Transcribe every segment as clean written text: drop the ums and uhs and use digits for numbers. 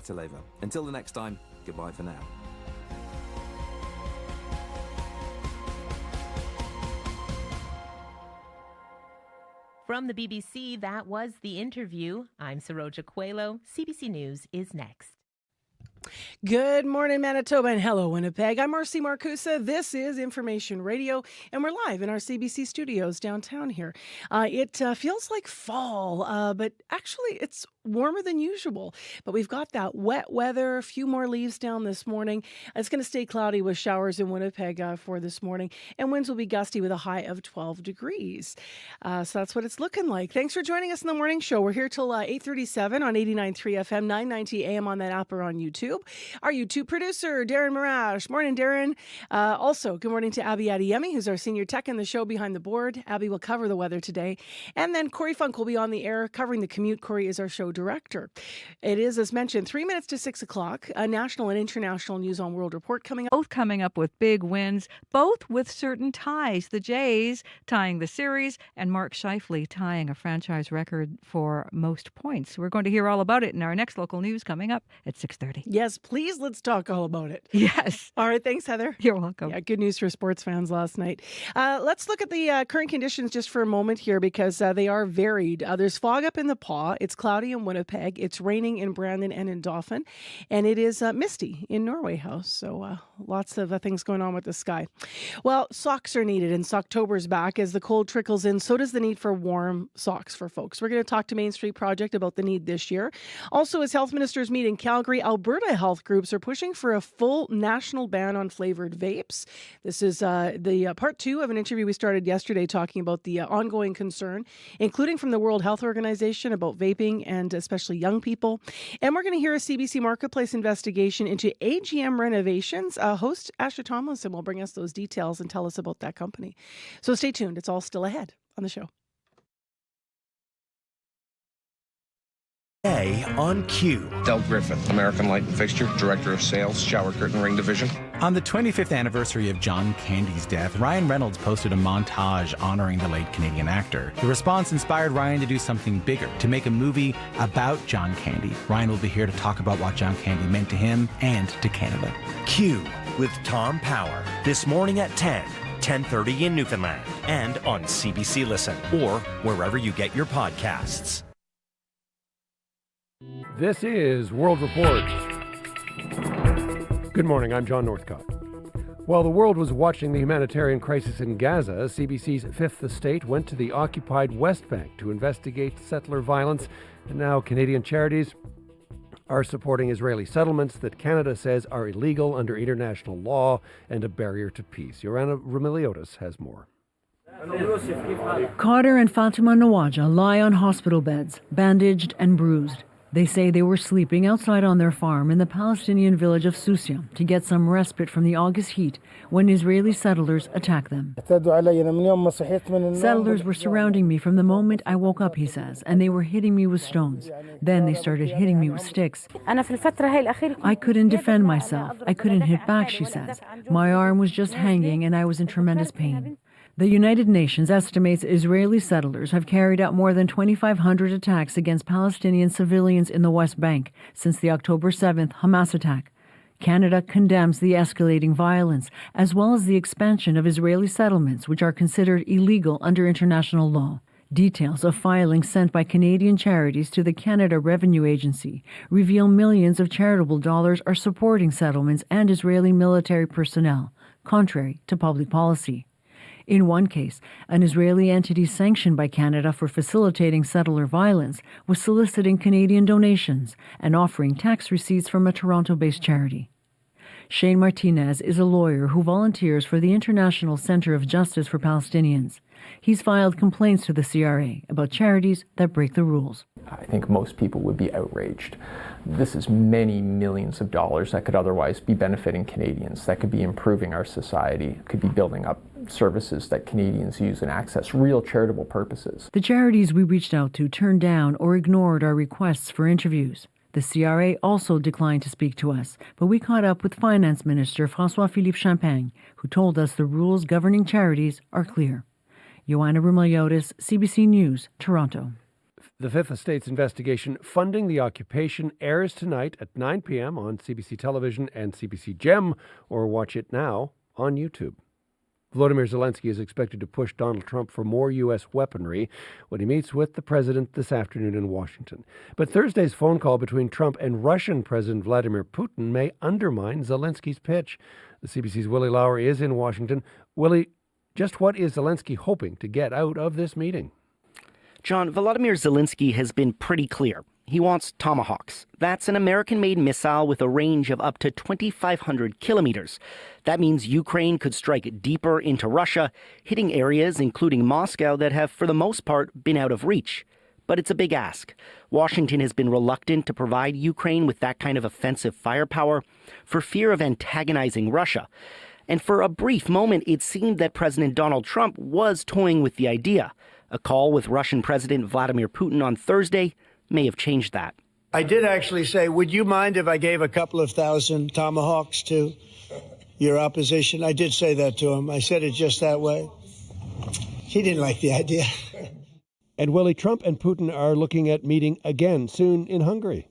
Bateleva. Until the next time, goodbye for now. From the BBC, that was The Interview. I'm Saroja Coelho. CBC News is next. Good morning, Manitoba, and hello, Winnipeg. I'm Marcy Marcusa. This is Information Radio, and we're live in our CBC studios downtown here. It feels like fall, but actually it's warmer than usual. But we've got that wet weather, a few more leaves down this morning. It's going to stay cloudy with showers in Winnipeg for this morning, and winds will be gusty with a high of 12 degrees. So that's what it's looking like. Thanks for joining us in the morning show. We're here till 8:37 on 89.3 FM, 990 AM on that app or on YouTube. Our YouTube producer, Darren Marash. Morning, Darren. Also, good morning to Abby Adeyemi, who's our senior tech in the show behind the board. Abby will cover the weather today. And then Corey Funk will be on the air covering the commute. Corey is our show director. It is, as mentioned, 3 minutes to 6 o'clock. A national and international news on world report coming up. Both coming up with big wins, both with certain ties. The Jays tying the series and Mark Scheifele tying a franchise record for most points. We're going to hear all about it in our next local news coming up at 6:30. Yes, please, let's talk all about it. Yes. All right, thanks, Heather. You're welcome. Yeah, good news for sports fans last night. Let's look at the current conditions just for a moment here because they are varied. There's fog up in the Paw. It's cloudy in Winnipeg. It's raining in Brandon and in Dauphin. And it is misty in Norway House. So lots of things going on with the sky. Well, socks are needed, and Socktober's back. As the cold trickles in, so does the need for warm socks for folks. We're going to talk to Main Street Project about the need this year. Also, as health ministers meet in Calgary, Alberta health groups are pushing for a full national ban on flavored vapes. This is the part two of an interview we started yesterday talking about the ongoing concern, including from the World Health Organization about vaping and especially young people. And we're going to hear a CBC Marketplace investigation into AGM renovations. Host Ashley Tomlinson will bring us those details and tell us about that company. So stay tuned. It's all still ahead on the show. On cue. Del Griffith, American Light and Fixture, Director of Sales, Shower Curtain Ring Division. On the 25th anniversary of John Candy's death, Ryan Reynolds posted a montage honoring the late Canadian actor. The response inspired Ryan to do something bigger, to make a movie about John Candy. Ryan will be here to talk about what John Candy meant to him and to Canada. Q with Tom Power, this morning at 10:30 in Newfoundland, and on CBC Listen, or wherever you get your podcasts. This is World Report. Good morning, I'm John Northcott. While the world was watching the humanitarian crisis in Gaza, CBC's Fifth Estate went to the occupied West Bank to investigate settler violence, and now Canadian charities are supporting Israeli settlements that Canada says are illegal under international law and a barrier to peace. Yorana Remiliotis has more. Carter and Fatima Nawaja lie on hospital beds, bandaged and bruised. They say they were sleeping outside on their farm in the Palestinian village of Susia to get some respite from the August heat when Israeli settlers attacked them. Settlers were surrounding me from the moment I woke up, he says, and they were hitting me with stones. Then they started hitting me with sticks. I couldn't defend myself. I couldn't hit back, she says. My arm was just hanging and I was in tremendous pain. The United Nations estimates Israeli settlers have carried out more than 2,500 attacks against Palestinian civilians in the West Bank since the October 7th Hamas attack. Canada condemns the escalating violence, as well as the expansion of Israeli settlements, which are considered illegal under international law. Details of filings sent by Canadian charities to the Canada Revenue Agency reveal millions of charitable dollars are supporting settlements and Israeli military personnel, contrary to public policy. In one case, an Israeli entity sanctioned by Canada for facilitating settler violence was soliciting Canadian donations and offering tax receipts from a Toronto-based charity. Shane Martinez is a lawyer who volunteers for the International Center of Justice for Palestinians. He's filed complaints to the CRA about charities that break the rules. I think most people would be outraged. This is many millions of dollars that could otherwise be benefiting Canadians, that could be improving our society, could be building up services that Canadians use and access, real charitable purposes. The charities we reached out to turned down or ignored our requests for interviews. The CRA also declined to speak to us, but we caught up with Finance Minister François-Philippe Champagne, who told us the rules governing charities are clear. Ioana Rumiliotis, CBC News, Toronto. The Fifth Estate's investigation funding the occupation airs tonight at 9 p.m. on CBC Television and CBC Gem, or watch it now on YouTube. Volodymyr Zelensky is expected to push Donald Trump for more U.S. weaponry when he meets with the president this afternoon in Washington. But Thursday's phone call between Trump and Russian President Vladimir Putin may undermine Zelensky's pitch. The CBC's Willie Lowry is in Washington. Willie, just what is Zelensky hoping to get out of this meeting? John, Volodymyr Zelensky has been pretty clear. He wants Tomahawks. That's an American-made missile with a range of up to 2,500 kilometers. That means Ukraine could strike deeper into Russia, hitting areas, including Moscow, that have, for the most part, been out of reach. But it's a big ask. Washington has been reluctant to provide Ukraine with that kind of offensive firepower for fear of antagonizing Russia. And for a brief moment, it seemed that President Donald Trump was toying with the idea. A call with Russian President Vladimir Putin on Thursday may have changed that. I did actually say, would you mind if I gave a couple of thousand Tomahawks to your opposition? I did say that to him. I said it just that way. He didn't like the idea. And Willie, Trump and Putin are looking at meeting again soon in Hungary.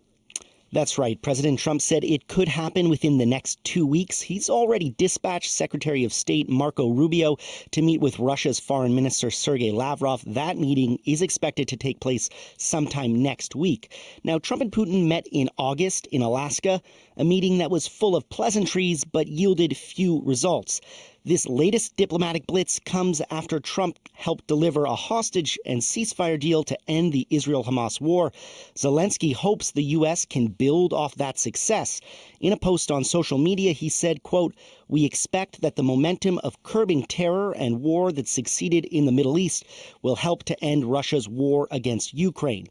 That's right. President Trump said it could happen within the next 2 weeks. He's already dispatched Secretary of State Marco Rubio to meet with Russia's Foreign Minister Sergei Lavrov. That meeting is expected to take place sometime next week. Now, Trump and Putin met in August in Alaska, a meeting that was full of pleasantries but yielded few results. This latest diplomatic blitz comes after Trump helped deliver a hostage and ceasefire deal to end the Israel-Hamas war. Zelensky hopes the U.S. can build off that success. In a post on social media, he said, quote, "We expect that the momentum of curbing terror and war that succeeded in the Middle East will help to end Russia's war against Ukraine.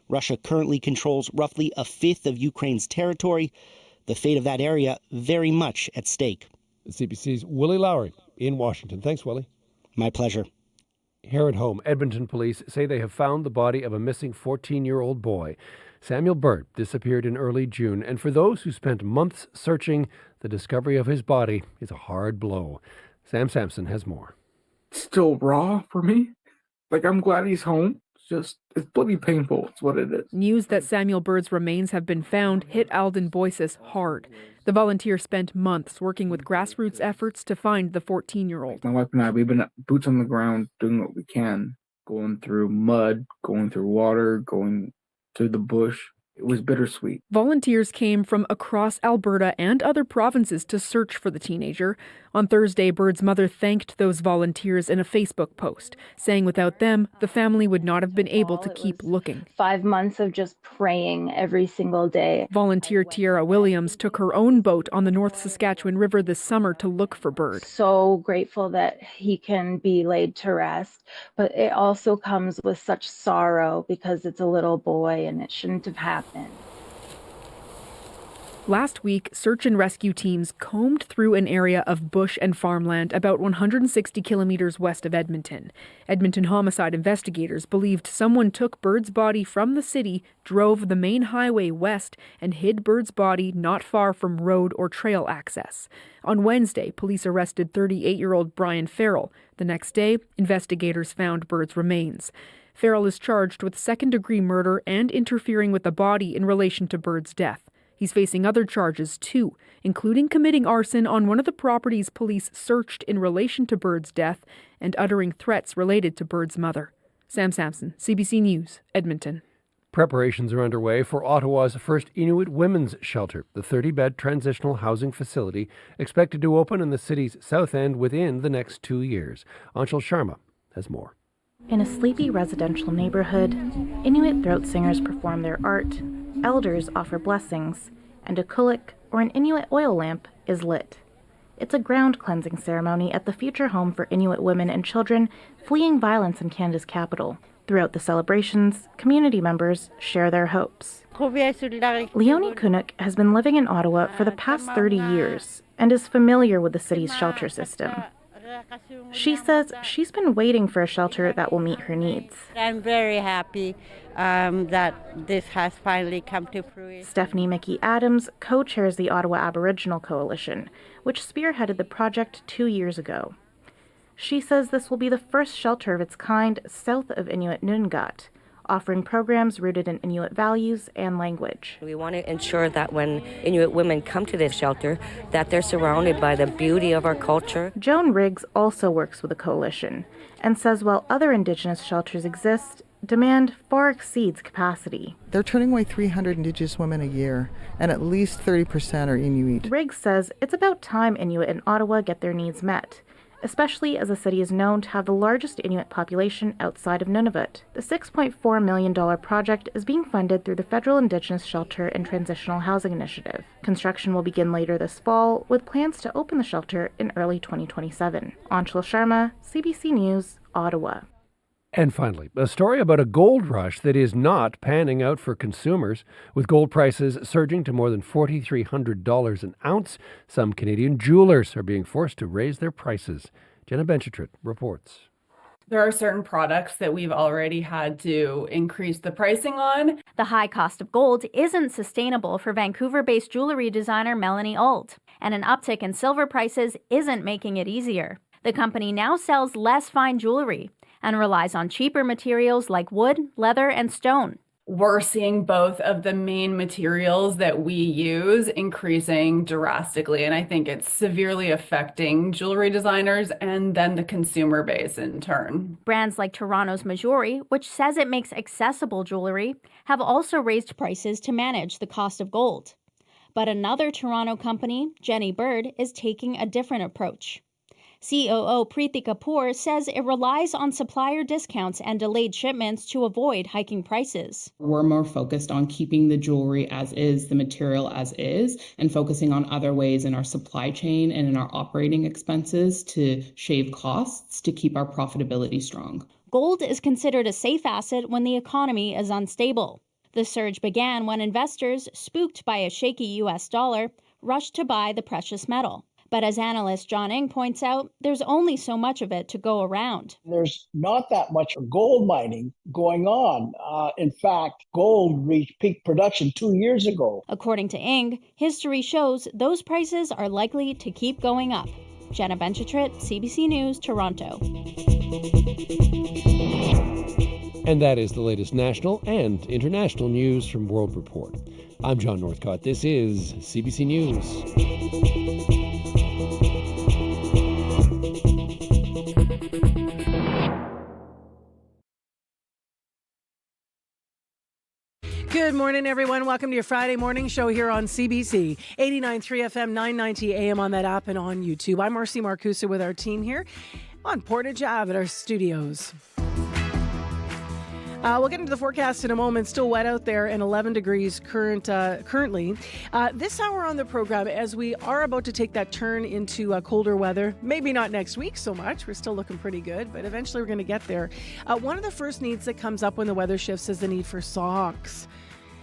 Russia currently controls roughly a fifth of Ukraine's territory. The fate of that area very much at stake." CBC's Willie Lowry in Washington. Thanks, Willie. My pleasure. Here at home, Edmonton police say they have found the body of a missing 14-year-old boy. Samuel Bird disappeared in early June, and for those who spent months searching, the discovery of his body is a hard blow. Sam Sampson has more. It's still raw for me. I'm glad he's home. It's bloody painful. It's what it is. News that Samuel Bird's remains have been found hit Alden Boyces hard. The volunteer spent months working with grassroots efforts to find the 14-year-old. My wife and I, we've been boots on the ground doing what we can, going through mud, going through water, going to the bush. It was bittersweet. Volunteers came from across Alberta and other provinces to search for the teenager. On Thursday, Bird's mother thanked those volunteers in a Facebook post, saying without them, the family would not have been able to keep looking. 5 months of just praying every single day. Volunteer Tiara Williams took her own boat on the North Saskatchewan River this summer to look for Bird. So grateful that he can be laid to rest, but it also comes with such sorrow because it's a little boy and it shouldn't have happened. Last week, search and rescue teams combed through an area of bush and farmland about 160 kilometers west of Edmonton. Edmonton homicide investigators believed someone took Bird's body from the city, drove the main highway west, and hid Bird's body not far from road or trail access. On Wednesday, police arrested 38-year-old Brian Farrell. The next day, investigators found Bird's remains. Farrell is charged with second-degree murder and interfering with the body in relation to Bird's death. He's facing other charges, too, including committing arson on one of the properties police searched in relation to Bird's death and uttering threats related to Bird's mother. Sam Sampson, CBC News, Edmonton. Preparations are underway for Ottawa's first Inuit women's shelter, the 30-bed transitional housing facility expected to open in the city's south end within the next 2 years. Anshul Sharma has more. In a sleepy residential neighborhood, Inuit throat singers perform their art, elders offer blessings, and a kulik, or an Inuit oil lamp, is lit. It's a ground cleansing ceremony at the future home for Inuit women and children fleeing violence in Canada's capital. Throughout the celebrations, community members share their hopes. Leonie Kunuk has been living in Ottawa for the past 30 years and is familiar with the city's shelter system. She says she's been waiting for a shelter that will meet her needs. I'm very happy that this has finally come to fruition. Stephanie Mickey Adams co-chairs the Ottawa Aboriginal Coalition, which spearheaded the project 2 years ago. She says this will be the first shelter of its kind south of Inuit Nungat. offering programs rooted in Inuit values and language. We want to ensure that when Inuit women come to this shelter, that they're surrounded by the beauty of our culture. Joan Riggs also works with the coalition and says while other Indigenous shelters exist, demand far exceeds capacity. They're turning away 300 Indigenous women a year, and at least 30% are Inuit. Riggs says it's about time Inuit in Ottawa get their needs met, especially as the city is known to have the largest Inuit population outside of Nunavut. The $6.4 million project is being funded through the Federal Indigenous Shelter and Transitional Housing Initiative. Construction will begin later this fall, with plans to open the shelter in early 2027. Anshul Sharma, CBC News, Ottawa. And finally, a story about a gold rush that is not panning out for consumers. With gold prices surging to more than $4,300 an ounce, some Canadian jewelers are being forced to raise their prices. Jenna Benchitrit reports. There are certain products that we've already had to increase the pricing on. The high cost of gold isn't sustainable for Vancouver-based jewelry designer Melanie Ault, and an uptick in silver prices isn't making it easier. The company now sells less fine jewelry and relies on cheaper materials like wood, leather, and stone. We're seeing both of the main materials that we use increasing drastically, and I think it's severely affecting jewelry designers and then the consumer base in turn. Brands like Toronto's Majori, which says it makes accessible jewelry, have also raised prices to manage the cost of gold. But another Toronto company, Jenny Bird, is taking a different approach. COO Preeti Kapoor says it relies on supplier discounts and delayed shipments to avoid hiking prices. We're more focused on keeping the jewelry as is, the material as is, and focusing on other ways in our supply chain and in our operating expenses to shave costs to keep our profitability strong. Gold is considered a safe asset when the economy is unstable. The surge began when investors, spooked by a shaky U.S. dollar, rushed to buy the precious metal. But as analyst John Ng points out, there's only so much of it to go around. There's not that much gold mining going on. In fact, gold reached peak production 2 years ago. According to Ng, history shows those prices are likely to keep going up. Jenna Benchitrit, CBC News, Toronto. And that is the latest national and international news from World Report. I'm John Northcott. This is CBC News. Good morning, everyone. Welcome to your Friday morning show here on CBC. 89.3 FM, 990 AM on that app and on YouTube. I'm Marcy Marcusa with our team here on Portage Ave at our studios. We'll get into the forecast in a moment. Still wet out there and 11 degrees currently. This hour on the program, as we are about to take that turn into colder weather, maybe not next week so much. We're still looking pretty good, but eventually we're going to get there. One of the first needs that comes up when the weather shifts is the need for socks.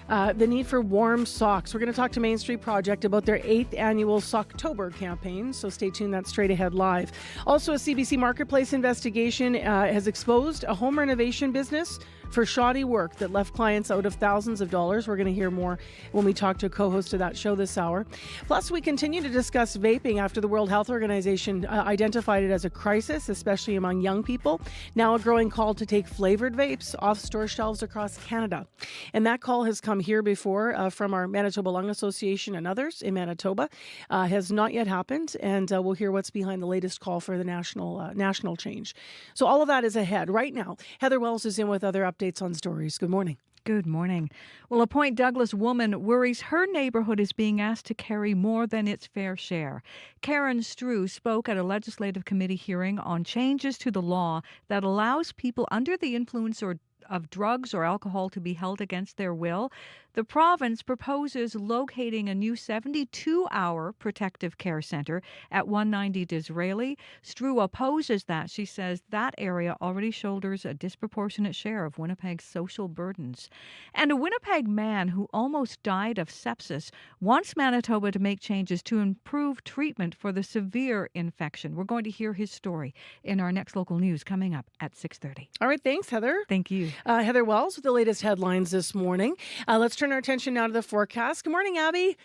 The need for warm socks. We're going to talk to Main Street Project about their 8th annual Socktober campaign, so stay tuned. That's straight ahead live. Also, a CBC Marketplace investigation has exposed a home renovation business for shoddy work that left clients out of thousands of dollars. We're going to hear more when we talk to a co-host of that show this hour. Plus, we continue to discuss vaping after the World Health Organization identified it as a crisis, especially among young people. Now a growing call to take flavored vapes off store shelves across Canada. And that call has come here before from our Manitoba Lung Association and others in Manitoba. Has not yet happened, and we'll hear what's behind the latest call for the national change. So all of that is ahead. Right now, Heather Wells is in with other updates on stories. Good morning. Good morning. Well, a Point Douglas woman worries her neighborhood is being asked to carry more than its fair share. Karen Strew spoke at a legislative committee hearing on changes to the law that allows people under the influence of drugs or alcohol to be held against their will. The province proposes locating a new 72-hour protective care center at 190 Disraeli. Strew opposes that. She says that area already shoulders a disproportionate share of Winnipeg's social burdens. And a Winnipeg man who almost died of sepsis wants Manitoba to make changes to improve treatment for the severe infection. We're going to hear his story in our next local news coming up at 6:30. All right, thanks, Heather. Thank you. Heather Wells with the latest headlines this morning. Let's turn our attention now to the forecast. Good morning, Abby.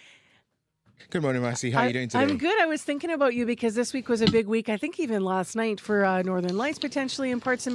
Good morning, Marcy. How are you doing today? I'm good. I was thinking about you because this week was a big week. I think even last night for Northern Lights potentially in parts of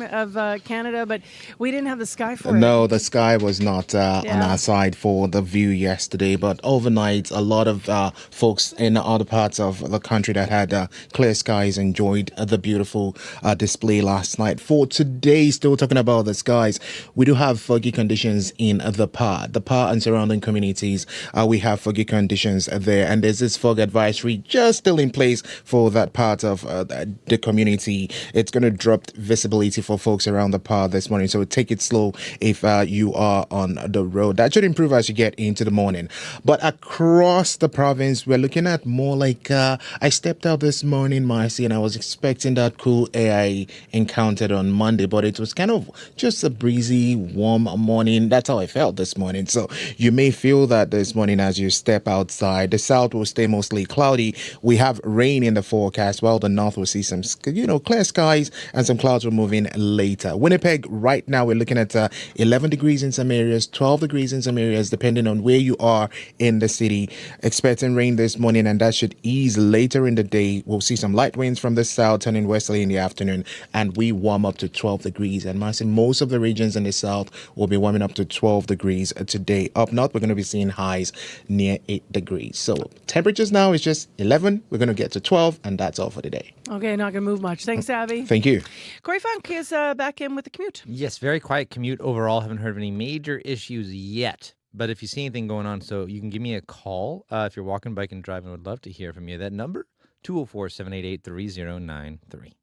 Canada, but we didn't have the sky for it. No, the sky was not on our side for the view yesterday, but overnight, a lot of folks in other parts of the country that had clear skies enjoyed the beautiful display last night. For today, still talking about the skies, we do have foggy conditions in the PA and surrounding communities. We have foggy conditions there, and there's this fog advisory just still in place for that part of the community. It's going to drop visibility for folks around the PA this morning, so take it slow if you are on the road. That should improve as you get into the morning. But across the province, we're looking at more like I stepped out this morning, Marcy, and I was expecting that cool air I encountered on Monday, but it was kind of just a breezy, warm morning. That's how I felt this morning. So you may feel that this morning as you step outside. The south will stay mostly cloudy. We have rain in the forecast, while the north will see some, clear skies, and some clouds will move in later. Winnipeg, right now, we're looking at 11 degrees in some areas, 12 degrees in some areas, depending on where you are in the city. Expecting rain this morning, and that should ease later in the day. We'll see some light winds from the south, turning westerly in the afternoon, and we warm up to 12 degrees. And most of the regions in the south will be warming up to 12 degrees today. Up north, we're going to be seeing highs near 8 degrees. So temperatures now is just 11. We're going to get to 12, and that's all for today. Okay, not going to move much. Thanks, Abby. Thank you. Corey Funk is back in with the commute. Yes, very quiet commute overall. Haven't heard of any major issues yet. But if you see anything going on, so you can give me a call if you're walking, biking, driving. Would love to hear from you. That number, 204-788-3093.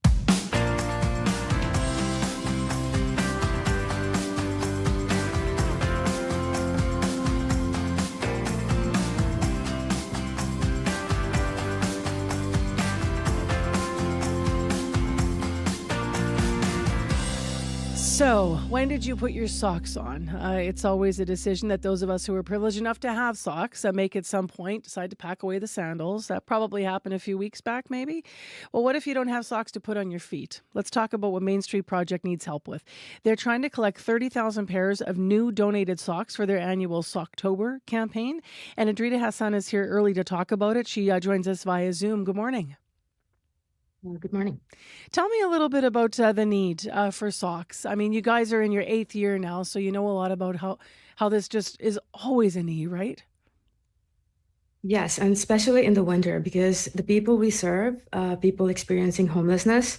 So, when did you put your socks on? It's always a decision that those of us who are privileged enough to have socks make at some point decide to pack away the sandals. That probably happened a few weeks back, maybe. Well, what if you don't have socks to put on your feet? Let's talk about what Main Street Project needs help with. They're trying to collect 30,000 pairs of new donated socks for their annual Socktober campaign. And Adrita Hassan is here early to talk about it. She joins us via Zoom. Good morning. Good morning. Tell me a little bit about the need for socks. I mean, you guys are in your 8th year now, so you know a lot about how this just is always a need, right? Yes, and especially in the winter, because the people we serve, people experiencing homelessness,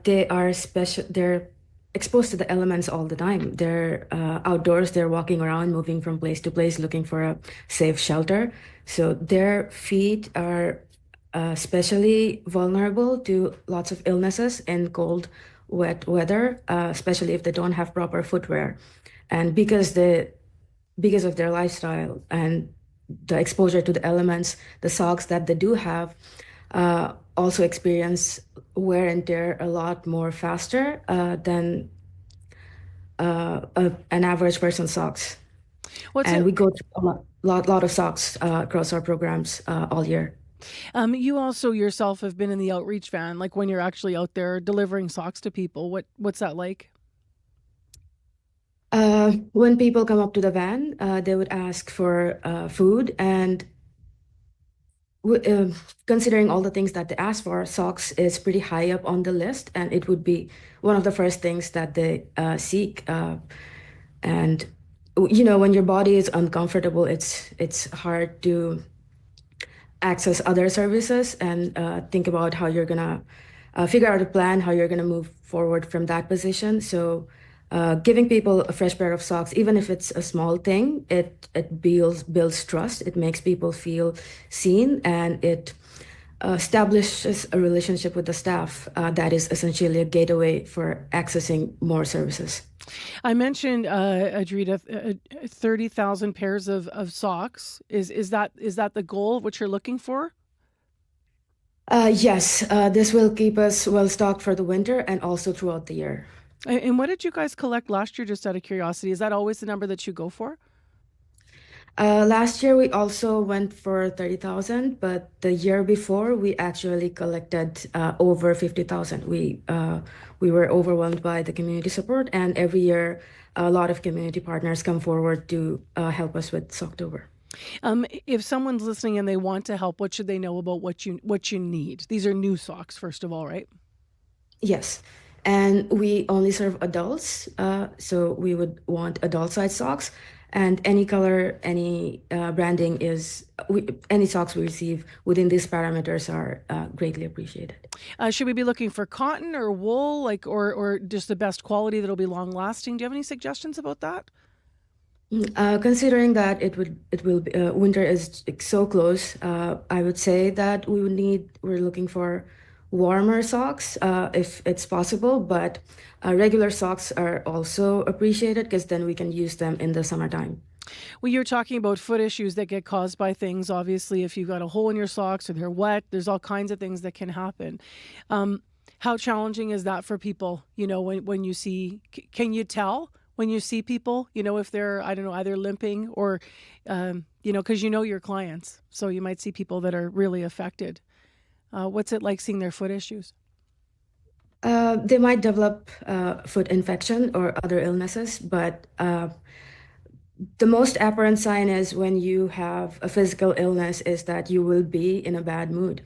they are special. They're exposed to the elements all the time. They're outdoors. They're walking around, moving from place to place, looking for a safe shelter. So their feet are especially vulnerable to lots of illnesses in cold, wet weather, especially if they don't have proper footwear. And because of their lifestyle and the exposure to the elements, the socks that they do have also experience wear and tear a lot more faster than an average person's socks. We go through a lot of socks across our programs all year. You also yourself have been in the outreach van, like when you're actually out there delivering socks to people. What's that like? When people come up to the van, they would ask for food, and considering all the things that they ask for, socks is pretty high up on the list, and it would be one of the first things that they seek. And when your body is uncomfortable, it's hard to access other services and think about how you're gonna figure out a plan, how you're gonna move forward from that position. So giving people a fresh pair of socks, even if it's a small thing, it builds trust. It makes people feel seen, and it establishes a relationship with the staff that is essentially a gateway for accessing more services. I mentioned, Adrita, 30,000 pairs of socks. Is that the goal, what you're looking for? Yes, this will keep us well stocked for the winter and also throughout the year. And what did you guys collect last year, just out of curiosity? Is that always the number that you go for? Last year, we also went for 30,000, but the year before, we actually collected over 50,000. We were overwhelmed by the community support, and every year, a lot of community partners come forward to help us with Socktober. If someone's listening and they want to help, what should they know about what you need? These are new socks, first of all, right? Yes. And we only serve adults, so we would want adult size socks. And any color, any branding any socks we receive within these parameters are greatly appreciated. Should we be looking for cotton or wool, or just the best quality that'll be long lasting? Do you have any suggestions about that? Considering that winter is so close, I would say that we're looking for warmer socks if it's possible, but regular socks are also appreciated because then we can use them in the summertime. Well, you're talking about foot issues that get caused by things. Obviously, if you've got a hole in your socks or they're wet, there's all kinds of things that can happen. How challenging is that for people? When you see, can you tell when you see people, if they're, I don't know, either limping or, because your clients. So you might see people that are really affected. What's it like seeing their foot issues? They might develop foot infection or other illnesses, but the most apparent sign is when you have a physical illness is that you will be in a bad mood.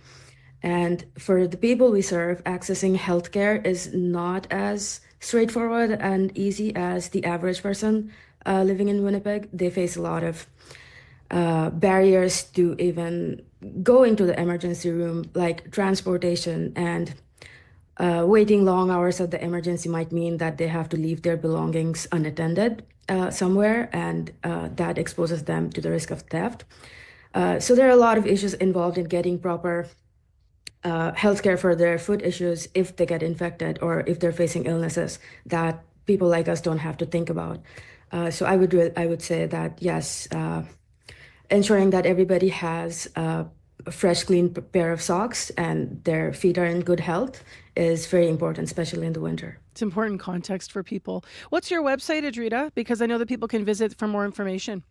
And for the people we serve, accessing healthcare is not as straightforward and easy as the average person living in Winnipeg. They face a lot of barriers to even going to the emergency room, like transportation, and waiting long hours at the emergency might mean that they have to leave their belongings unattended somewhere, and that exposes them to the risk of theft. So there are a lot of issues involved in getting proper healthcare for their foot issues if they get infected or if they're facing illnesses that people like us don't have to think about. So I would say that yes, ensuring that everybody has a fresh, clean pair of socks and their feet are in good health is very important, especially in the winter. It's important context for people. What's your website, Adrita? Because I know that people can visit for more information.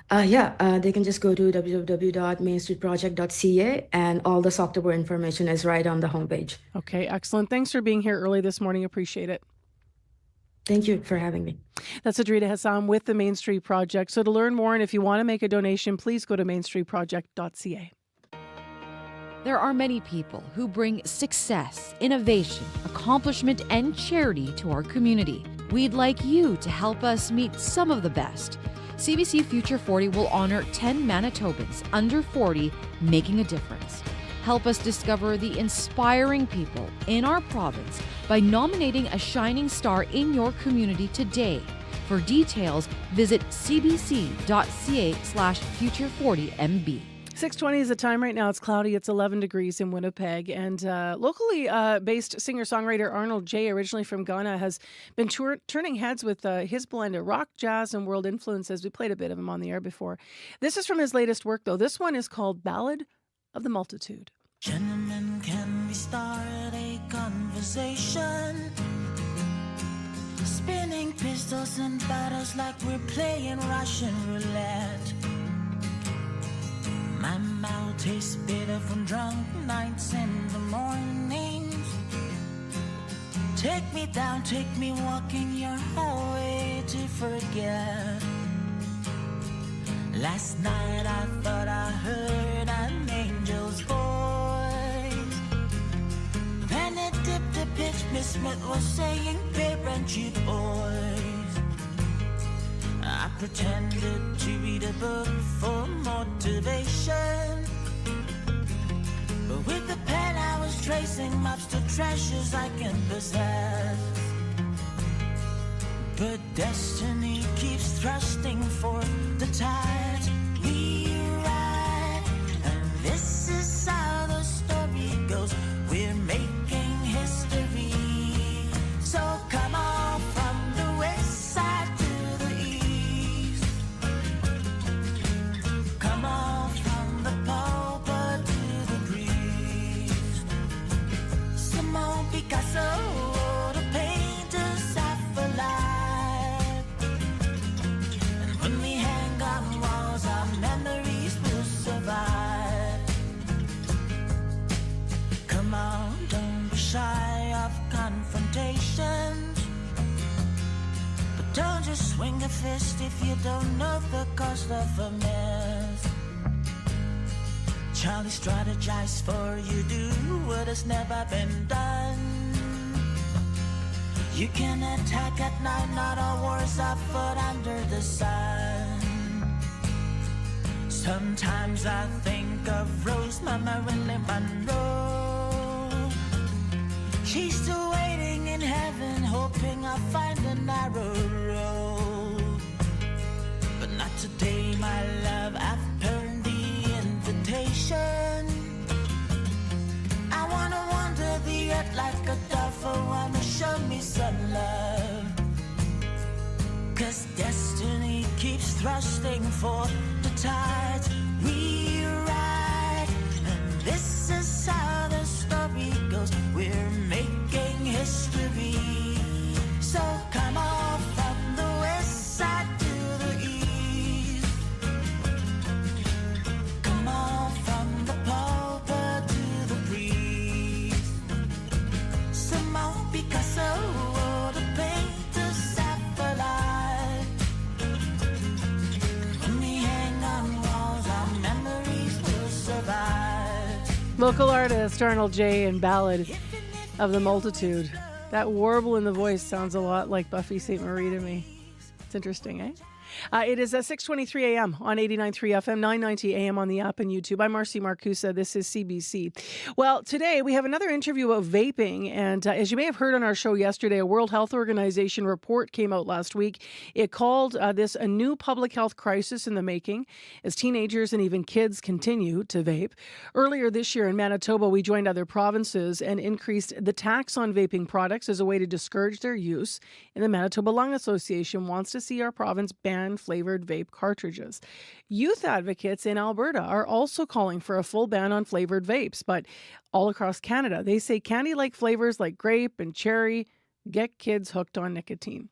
They can just go to www.mainstreetproject.ca and all the Socktober information is right on the homepage. Okay, excellent. Thanks for being here early this morning. Appreciate it. Thank you for having me. That's Adrita Hassam with the Main Street Project. So to learn more and if you want to make a donation, please go to mainstreetproject.ca. There are many people who bring success, innovation, accomplishment, and charity to our community. We'd like you to help us meet some of the best. CBC Future 40 will honor 10 Manitobans under 40 making a difference. Help us discover the inspiring people in our province by nominating a shining star in your community today. For details, visit cbc.ca/future40mb. 6:20 is the time right now. It's cloudy. It's 11 degrees in Winnipeg. And locally based singer-songwriter Arnold J., originally from Ghana, has been turning heads with his blend of rock, jazz, and world influences. We played a bit of him on the air before. This is from his latest work, though. This one is called Ballad of the Multitude. Gentlemen, can we start a conversation? Spinning pistols and battles like we're playing Russian roulette. My mouth tastes bitter from drunk nights in the mornings. Take me down, take me walking your hallway to forget. Last night I thought I heard an angel's voice. When it dipped the pitch, Miss Smith was saying, parent you boys. I pretended to read a book for motivation, but with the pen I was tracing maps to treasures I can possess. But destiny keeps thrusting for the tide we ride, and this is how the story goes. We're making history. So come on from the west side to the east. Come on from the pauper to the priest. Simone Picasso, the painters half alive. And when we hang on walls swing a fist if you don't know the cost of a mess. Charlie strategized for you do what has never been done. You can attack at night, not all wars are fought under the sun. Sometimes I think of Rose, Mama Marilyn Monroe. She's still waiting in heaven, hoping I'll find a narrow road. But not today, my love, I've earned the invitation. I wanna wander the earth like a dove, oh, wanna show me some love. 'Cause destiny keeps thrusting for the tides we ride. And this is how the story goes, we're making history. So come on from the west side to the east. Come on from the pauper to the priest. Simone Picasso, the painter's satellite. When we hang on walls, our memories will survive. Local artist Arnold J. and Ballad of the Multitude. That warble in the voice sounds a lot like Buffy St. Marie to me. It's interesting, eh? It is 6:23 a.m. on 89.3 FM, 990 a.m. on the app and YouTube. I'm Marcy Marcusa. This is CBC. Well, today we have another interview about vaping. And as you may have heard on our show yesterday, a World Health Organization report came out last week. It called this a new public health crisis in the making as teenagers and even kids continue to vape. Earlier this year in Manitoba, we joined other provinces and increased the tax on vaping products as a way to discourage their use. And the Manitoba Lung Association wants to see our province ban flavored vape cartridges. Youth advocates in Alberta are also calling for a full ban on flavored vapes, but all across Canada, they say candy-like flavors like grape and cherry get kids hooked on nicotine.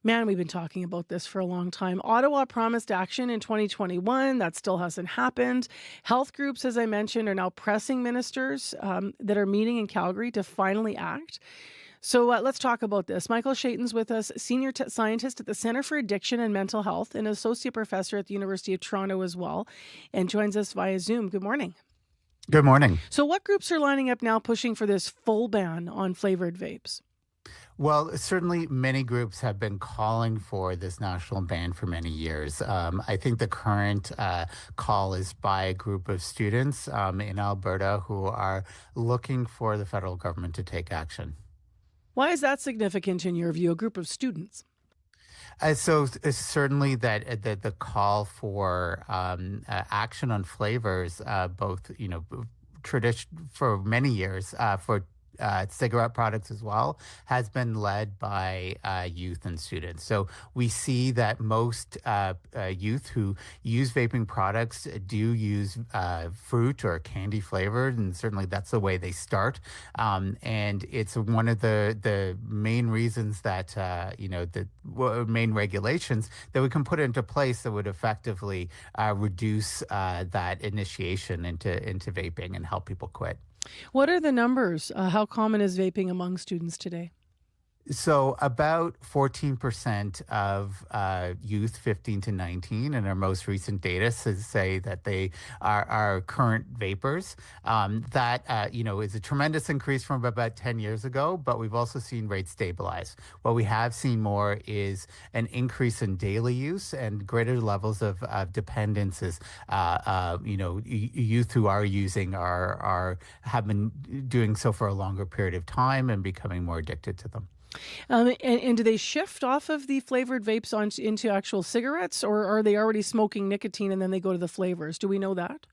Man, we've been talking about this for a long time. Ottawa promised action in 2021. That still hasn't happened. Health groups, as I mentioned, are now pressing ministers that are meeting in Calgary to finally act. So let's talk about this. Michael Shaiton's with us, senior scientist at the Centre for Addiction and Mental Health and associate professor at the University of Toronto as well, and joins us via Zoom. Good morning. Good morning. So what groups are lining up now pushing for this full ban on flavored vapes? Well, certainly many groups have been calling for this national ban for many years. I think the current call is by a group of students in Alberta who are looking for the federal government to take action. Why is that significant in your view, a group of students? So certainly that the call for action on flavors, both for many years for cigarette products as well, has been led by youth and students. So we see that most youth who use vaping products do use fruit or candy flavored, and certainly that's the way they start. And it's one of the main reasons that, the main regulations that we can put into place that would effectively reduce that initiation into vaping and help people quit. What are the numbers? How common is vaping among students today? So about 14% of youth 15 to 19 in our most recent data say that they are current vapors. That is a tremendous increase from about 10 years ago, but we've also seen rates stabilize. What we have seen more is an increase in daily use and greater levels of dependence as youth who are using have been doing so for a longer period of time and becoming more addicted to them. And do they shift off of the flavored vapes into actual cigarettes, or are they already smoking nicotine and then they go to the flavors? Do we know that?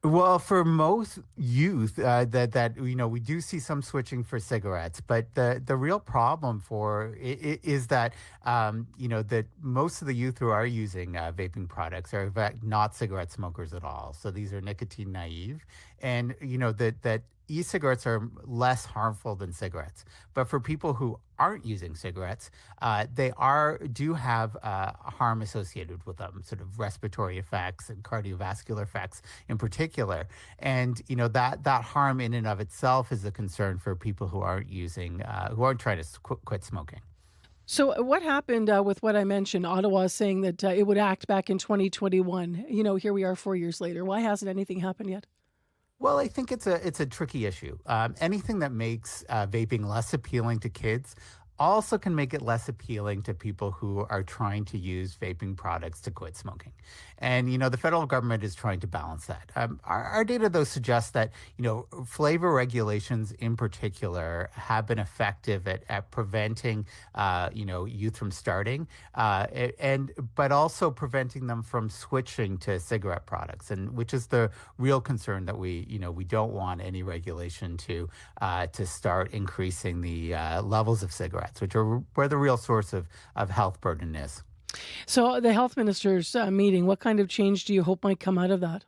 Well, for most youth, we do see some switching for cigarettes, but the real problem for it is that that most of the youth who are using vaping products are in fact not cigarette smokers at all. So these are nicotine naive, and that e-cigarettes are less harmful than cigarettes. But for people who aren't using cigarettes, they do have harm associated with them, sort of respiratory effects and cardiovascular effects in particular. And that harm in and of itself is a concern for people who aren't trying to quit smoking. So, what happened with what I mentioned? Ottawa saying that it would act back in 2021. Here we are 4 years later. Why hasn't anything happened yet? Well, I think it's a tricky issue. Anything that makes vaping less appealing to kids also can make it less appealing to people who are trying to use vaping products to quit smoking. And the federal government is trying to balance that. Our data, though, suggests that flavor regulations in particular have been effective at preventing youth from starting, but also preventing them from switching to cigarette products, and which is the real concern that we don't want any regulation to start increasing the levels of cigarettes, which are where the real source of health burden is. So, the health ministers' meeting, what kind of change do you hope might come out of that?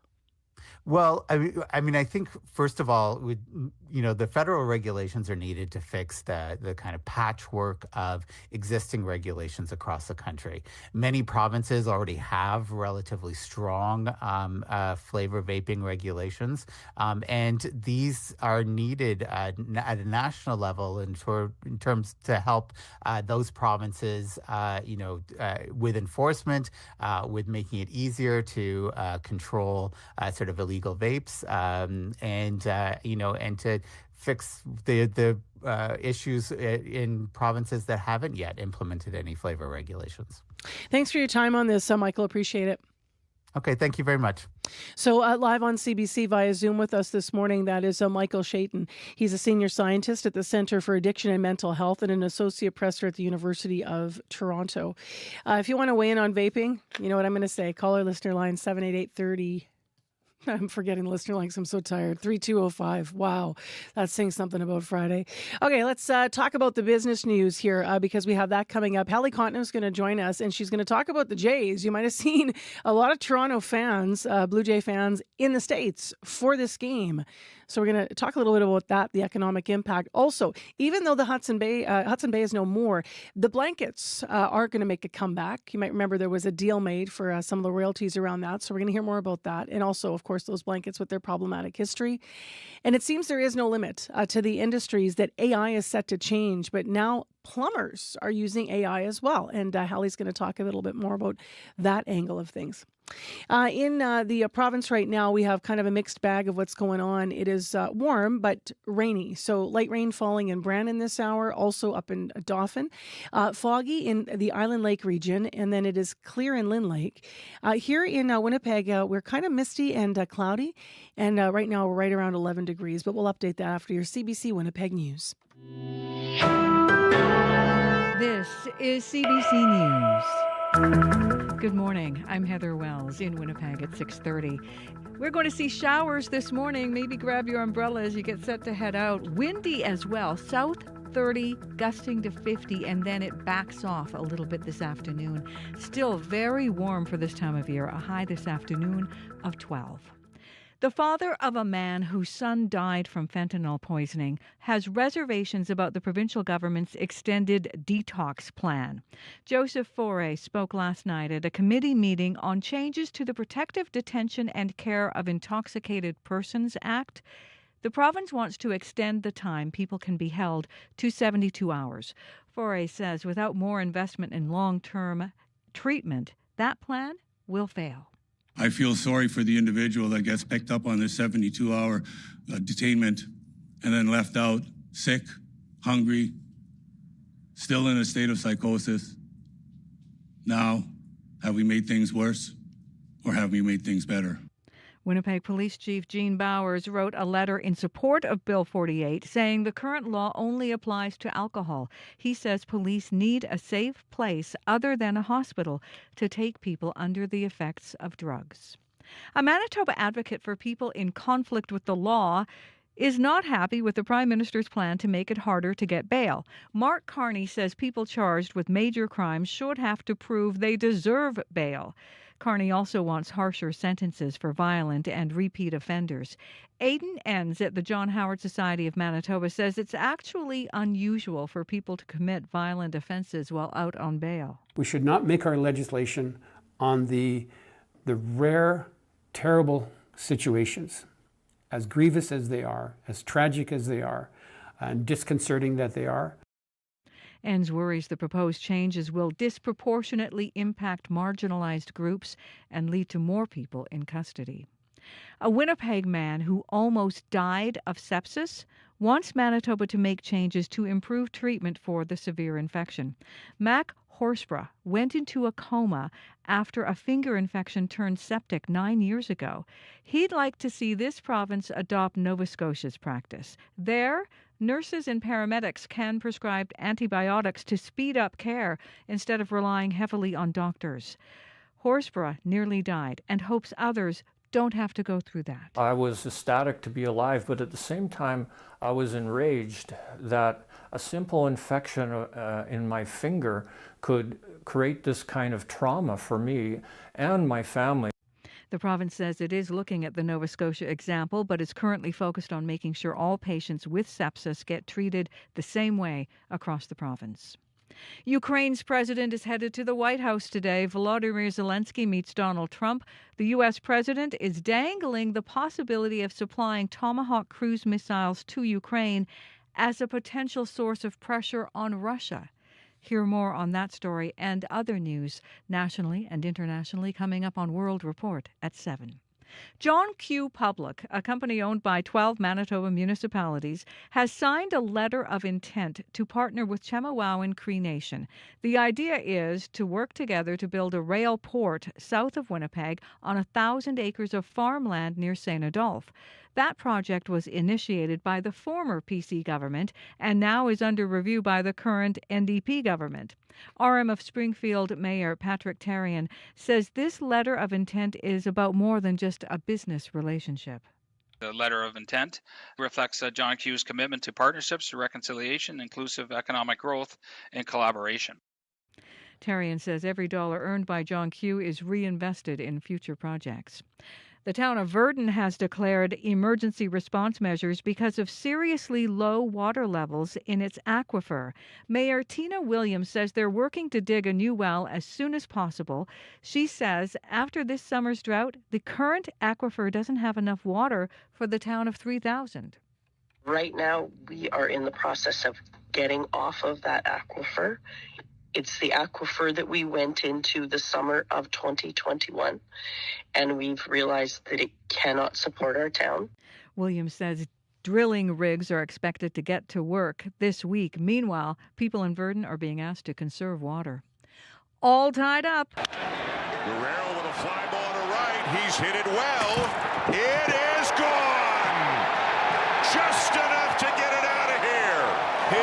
Well, I think first of all, the federal regulations are needed to fix the kind of patchwork of existing regulations across the country. Many provinces already have relatively strong flavor vaping regulations, and these are needed at a national level in terms to help those provinces, with enforcement, with making it easier to control sort of illegal vapes, and to fix the issues in provinces that haven't yet implemented any flavor regulations. Thanks for your time on this, Michael. Appreciate it. Okay, thank you very much. So live on CBC via Zoom with us this morning, that is Michael Shaitan. He's a senior scientist at the Centre for Addiction and Mental Health and an associate professor at the University of Toronto. If you want to weigh in on vaping, you know what I'm going to say. Call our listener line 788-30. I'm forgetting the listener lines. I'm so tired. 3205. Wow. That's saying something about Friday. Okay, let's talk about the business news here because we have that coming up. Hallie Cotton is going to join us and she's going to talk about the Jays. You might have seen a lot of Toronto fans, Blue Jay fans in the States for this game. So we're going to talk a little bit about that, the economic impact. Also, even though the Hudson Bay is no more, the blankets are going to make a comeback. You might remember there was a deal made for some of the royalties around that. So we're going to hear more about that. And also, of course, those blankets with their problematic history. And it seems there is no limit to the industries that AI is set to change. But now plumbers are using AI as well. And Hallie's going to talk a little bit more about that angle of things. In the province right now, we have kind of a mixed bag of what's going on. It is warm, but rainy. So light rain falling in Brandon this hour, also up in Dauphin. Foggy in the Island Lake region, and then it is clear in Lynn Lake. Here in Winnipeg, we're kind of misty and cloudy. And right now, we're right around 11 degrees, but we'll update that after your CBC Winnipeg News. This is CBC News. Good morning. I'm Heather Wells in Winnipeg at 6:30. We're going to see showers this morning. Maybe grab your umbrella as you get set to head out. Windy as well. South 30, gusting to 50, and then it backs off a little bit this afternoon. Still very warm for this time of year. A high this afternoon of 12. The father of a man whose son died from fentanyl poisoning has reservations about the provincial government's extended detox plan. Joseph Faure spoke last night at a committee meeting on changes to the Protective Detention and Care of Intoxicated Persons Act. The province wants to extend the time people can be held to 72 hours. Faure says without more investment in long-term treatment, that plan will fail. I feel sorry for the individual that gets picked up on this 72-hour detainment and then left out sick, hungry, still in a state of psychosis. Now, have we made things worse or have we made things better? Winnipeg Police Chief Gene Bowers wrote a letter in support of Bill 48, saying the current law only applies to alcohol. He says police need a safe place other than a hospital to take people under the effects of drugs. A Manitoba advocate for people in conflict with the law is not happy with the Prime Minister's plan to make it harder to get bail. Mark Carney says people charged with major crimes should have to prove they deserve bail. Carney also wants harsher sentences for violent and repeat offenders. Aidan Enns at the John Howard Society of Manitoba says it's actually unusual for people to commit violent offenses while out on bail. We should not make our legislation on the rare, terrible situations, as grievous as they are, as tragic as they are, and disconcerting that they are. Enns worries the proposed changes will disproportionately impact marginalized groups and lead to more people in custody. A Winnipeg man who almost died of sepsis wants Manitoba to make changes to improve treatment for the severe infection. Mac Horsburgh went into a coma after a finger infection turned septic 9 years ago. He'd like to see this province adopt Nova Scotia's practice. There, nurses and paramedics can prescribe antibiotics to speed up care instead of relying heavily on doctors. Horsburgh nearly died and hopes others don't have to go through that. I was ecstatic to be alive, but at the same time, I was enraged that a simple infection in my finger could create this kind of trauma for me and my family. The province says it is looking at the Nova Scotia example, but is currently focused on making sure all patients with sepsis get treated the same way across the province. Ukraine's president is headed to the White House today. Volodymyr Zelensky meets Donald Trump. The U.S. president is dangling the possibility of supplying Tomahawk cruise missiles to Ukraine as a potential source of pressure on Russia. Hear more on that story and other news nationally and internationally coming up on World Report at 7. John Q. Public, a company owned by 12 Manitoba municipalities, has signed a letter of intent to partner with Chemawawan Cree Nation. The idea is to work together to build a rail port south of Winnipeg on 1,000 acres of farmland near St. Adolphe. That project was initiated by the former PC government and now is under review by the current NDP government. RM of Springfield Mayor Patrick Therrien says this letter of intent is about more than just a business relationship. The letter of intent reflects John Q's commitment to partnerships, reconciliation, inclusive economic growth, and collaboration. Therrien says every dollar earned by John Q is reinvested in future projects. The town of Virden has declared emergency response measures because of seriously low water levels in its aquifer. Mayor Tina Williams says they're working to dig a new well as soon as possible. She says after this summer's drought, the current aquifer doesn't have enough water for the town of 3,000. Right now, we are in the process of getting off of that aquifer. It's the aquifer that we went into the summer of 2021, and we've realized that it cannot support our town. Williams says drilling rigs are expected to get to work this week. Meanwhile, people in Virden are being asked to conserve water. All tied up. Guerrero with a fly ball to right. He's hit it well. It is gone. Just enough to get it out of here.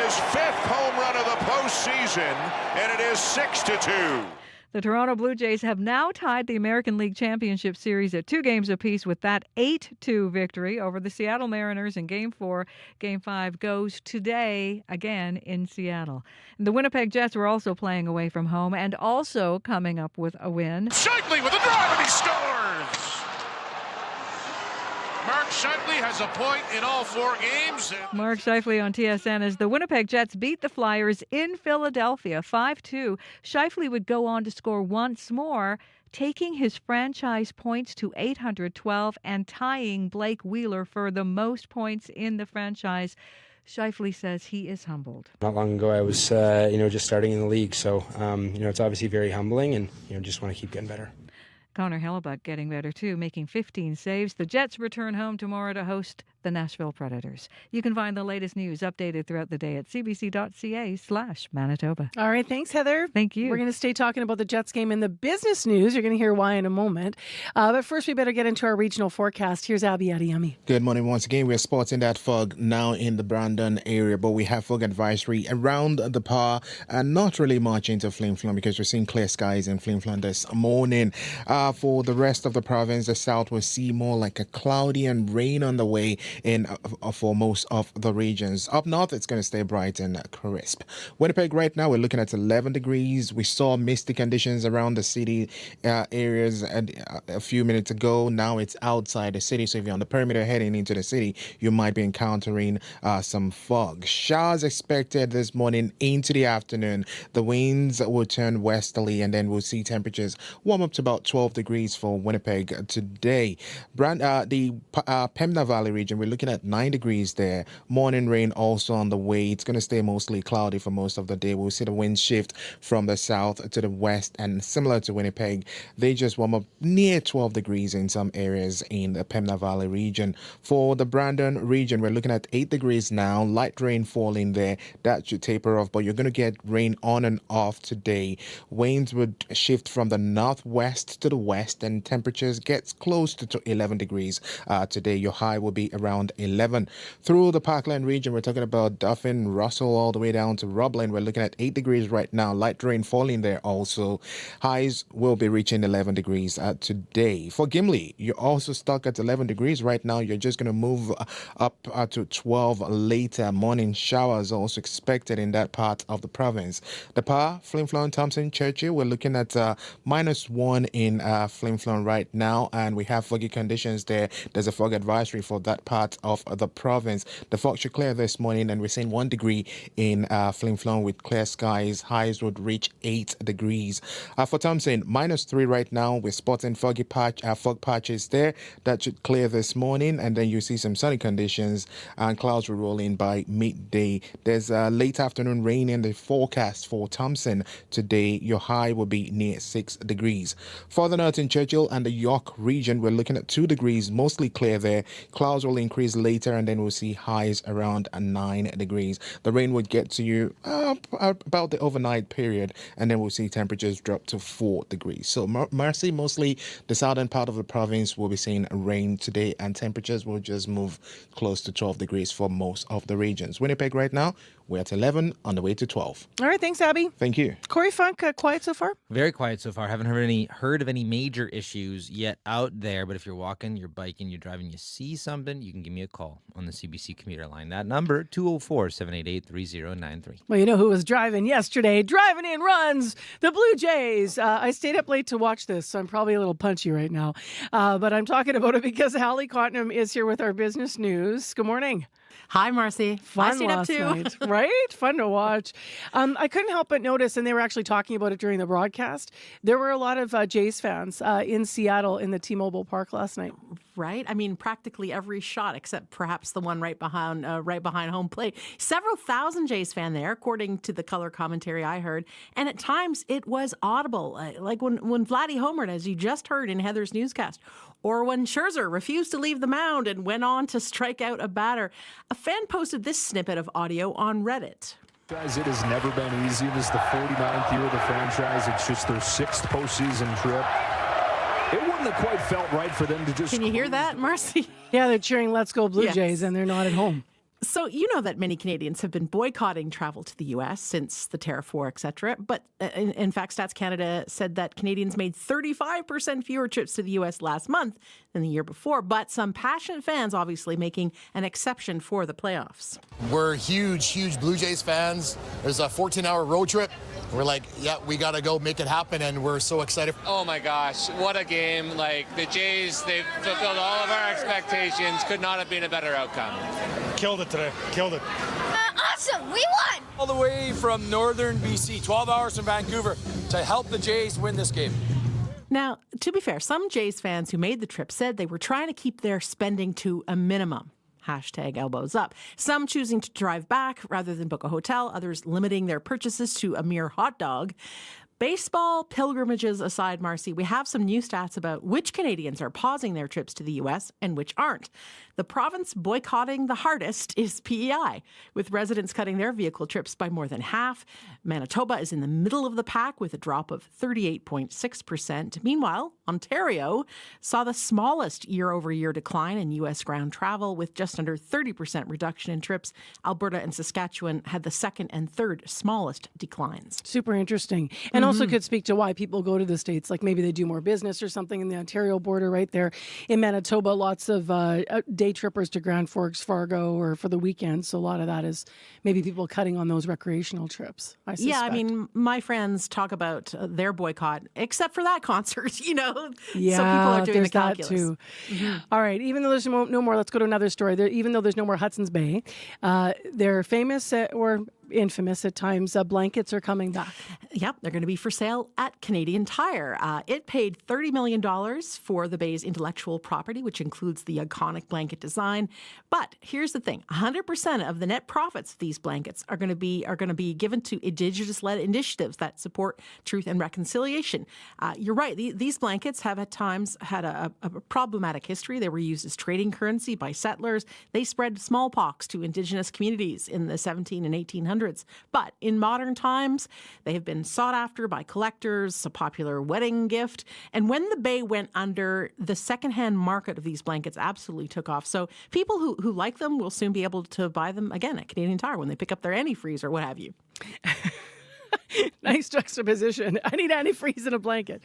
His fifth home run of the postseason, and it is 6-2. The Toronto Blue Jays have now tied the American League Championship Series at 2 games apiece with that 8-2 victory over the Seattle Mariners in Game 4. Game 5 goes today again in Seattle. The Winnipeg Jets were also playing away from home and also coming up with a win. Shifley with a drive, and he scores! Mark Shifley has a point in all 4 games. Mark Shifley on TSN as the Winnipeg Jets beat the Flyers in Philadelphia 5-2. Shifley would go on to score once more, taking his franchise points to 812 and tying Blake Wheeler for the most points in the franchise. Shifley says he is humbled. Not long ago, I was, just starting in the league, so it's obviously very humbling, and just want to keep getting better. Connor Hellebuck getting better too, making 15 saves. The Jets return home tomorrow to host the Nashville Predators. You can find the latest news updated throughout the day at cbc.ca/Manitoba. All right, thanks, Heather. Thank you. We're going to stay talking about the Jets game in the business news. You're going to hear why in a moment. But first, we better get into our regional forecast. Here's Abby Adiyami. Good morning once again. We're spotting that fog now in the Brandon area, but we have fog advisory around the Par and not really much into Flin Flon because we're seeing clear skies in Flin Flon this morning. For the rest of the province, the south will see more like a cloudy and rain on the way in for most of the regions. Up north, it's going to stay bright and crisp. Winnipeg right now, we're looking at 11 degrees. We saw misty conditions around the city areas a few minutes ago. Now it's outside the city, so if you're on the perimeter heading into the city, you might be encountering some fog. Showers expected this morning into the afternoon. The winds will turn westerly, and then we'll see temperatures warm up to about 12 degrees for Winnipeg today. The Pembina Valley region, region, we're looking at 9 degrees there. Morning rain also on the way. It's going to stay mostly cloudy for most of the day. We'll see the wind shift from the south to the west, and similar to Winnipeg, they just warm up near 12 degrees in some areas in the Pembina Valley region. For the Brandon region, we're looking at 8 degrees now. Light rain falling there. That should taper off, but you're going to get rain on and off today. Winds would shift from the northwest to the west, and temperatures gets close to 11 degrees today. Your high will be around 11. Through the Parkland region, we're talking about Dauphin, Russell, all the way down to Roblin. We're looking at 8 degrees right now. Light rain falling there also. Highs will be reaching 11 degrees today. For Gimli, you're also stuck at 11 degrees right now. You're just going to move up to 12 later. Morning showers also expected in that part of the province. The Pa, Flin Flon, Thompson, Churchill, we're looking at -1 in Flin Flon right now, and we have foggy conditions there. There's a fog advisory for that part of the province. The fog should clear this morning, and we're seeing 1 degree in Flin Flon with clear skies. Highs would reach 8 degrees. For Thompson, -3 right now. We're spotting fog patches there. That should clear this morning, and then you see some sunny conditions, and clouds will roll in by midday. There's a late afternoon rain in the forecast for Thompson today. Your high will be near 6 degrees. Further north in Churchill and the York region, we're looking at 2 degrees, mostly clear there. Clouds will increase later, and then we'll see highs around 9 degrees. The rain would get to you about the overnight period, and then we'll see temperatures drop to 4 degrees. So Marcy, mostly the southern part of the province will be seeing rain today, and temperatures will just move close to 12 degrees for most of the regions. Winnipeg right now, we're at 11, on the way to 12. All right, thanks, Abby. Thank you. Corey Funk, quiet so far? Very quiet so far. Haven't heard of any major issues yet out there. But if you're walking, you're biking, you're driving, you see something, you can give me a call on the CBC commuter line. That number, 204-788-3093. Well, you know who was driving yesterday? Driving in runs, the Blue Jays. I stayed up late to watch this, so I'm probably a little punchy right now. But I'm talking about it because Hallie Cottenham is here with our business news. Good morning. Hi, Marcy. Fun I stayed up last too. night, right? Fun to watch. I couldn't help but notice, and they were actually talking about it during the broadcast, there were a lot of Jays fans in Seattle in the T-Mobile Park last night. Right? I mean, practically every shot, except perhaps the one right behind home plate. Several thousand Jays fan there, according to the color commentary I heard. And at times, it was audible, like when Vladdy homered, as you just heard in Heather's newscast, or when Scherzer refused to leave the mound and went on to strike out a batter. A fan posted this snippet of audio on Reddit. Guys, it has never been easy. This is the 49th year of the franchise. It's just their 6th postseason trip. It wouldn't have quite felt right for them to just... Can you hear that, Marcy? Yeah, they're cheering Let's Go Blue Yes. Jays, and they're not at home. So you know that many Canadians have been boycotting travel to the U.S. since the tariff war, et cetera. But in fact, Stats Canada said that Canadians made 35% fewer trips to the U.S. last month than the year before. But some passionate fans obviously making an exception for the playoffs. We're huge Blue Jays fans. There's a 14-hour road trip. We're like, yeah, we got to go make it happen, and we're so excited. Oh, my gosh. What a game. Like, the Jays, they've fulfilled all of our expectations. Could not have been a better outcome. Killed it today. Killed it. Awesome. We won. All the way from northern BC, 12 hours from Vancouver, to help the Jays win this game. Now, to be fair, some Jays fans who made the trip said they were trying to keep their spending to a minimum. #elbows up. Some choosing to drive back rather than book a hotel, others limiting their purchases to a mere hot dog. Baseball pilgrimages aside, Marcy, we have some new stats about which Canadians are pausing their trips to the U.S. and which aren't. The province boycotting the hardest is PEI, with residents cutting their vehicle trips by more than half. Manitoba is in the middle of the pack with a drop of 38.6%. Meanwhile, Ontario saw the smallest year-over-year decline in U.S. ground travel with just under 30% reduction in trips. Alberta and Saskatchewan had the second and third smallest declines. Super interesting. And also could speak to why people go to the States, like maybe they do more business or something in the Ontario border right there. In Manitoba, lots of day trippers to Grand Forks, Fargo, or for the weekend. So a lot of that is maybe people cutting on those recreational trips, I suspect. Yeah, I mean, my friends talk about their boycott, except for that concert, you know. Yeah, so people are doing there's the calculus. that too. Mm-hmm. All right, even though there's no more, let's go to another story. Even though there's no more Hudson's Bay, they're famous, or infamous at times, blankets are coming back. Yep, they're going to be for sale at Canadian Tire. It paid $30 million for the Bay's intellectual property, which includes the iconic blanket design. But here's the thing, 100% of the net profits of these blankets are going to be given to Indigenous-led initiatives that support truth and reconciliation. You're right, these blankets have at times had a problematic history. They were used as trading currency by settlers. They spread smallpox to Indigenous communities in the 17 and 1800s. But in modern times, they have been sought after by collectors, a popular wedding gift. And when the Bay went under, the secondhand market of these blankets absolutely took off. So people who like them will soon be able to buy them again at Canadian Tire when they pick up their antifreeze or what have you. Nice juxtaposition. I need antifreeze in a blanket.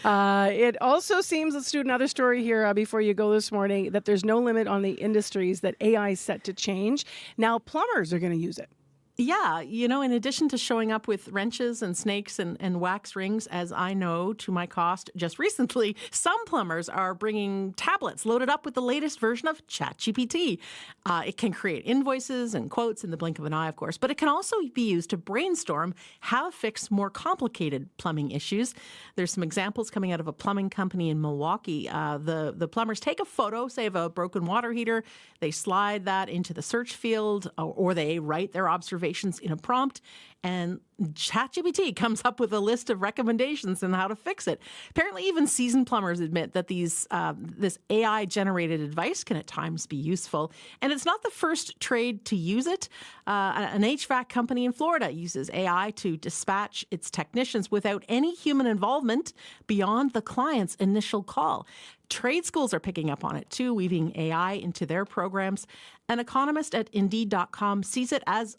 It also seems, let's do another story here before you go this morning, that there's no limit on the industries that AI is set to change. Now plumbers are going to use it. Yeah, in addition to showing up with wrenches and snakes and wax rings, as I know to my cost just recently, some plumbers are bringing tablets loaded up with the latest version of ChatGPT. It can create invoices and quotes in the blink of an eye, of course, but it can also be used to brainstorm how to fix more complicated plumbing issues. There's some examples coming out of a plumbing company in Milwaukee. The plumbers take a photo, say, of a broken water heater. They slide that into the search field, or they write their observations in a prompt, and ChatGPT comes up with a list of recommendations on how to fix it. Apparently, even seasoned plumbers admit that this AI-generated advice can at times be useful. And it's not the first trade to use it. An HVAC company in Florida uses AI to dispatch its technicians without any human involvement beyond the client's initial call. Trade schools are picking up on it too, weaving AI into their programs. An economist at Indeed.com sees it as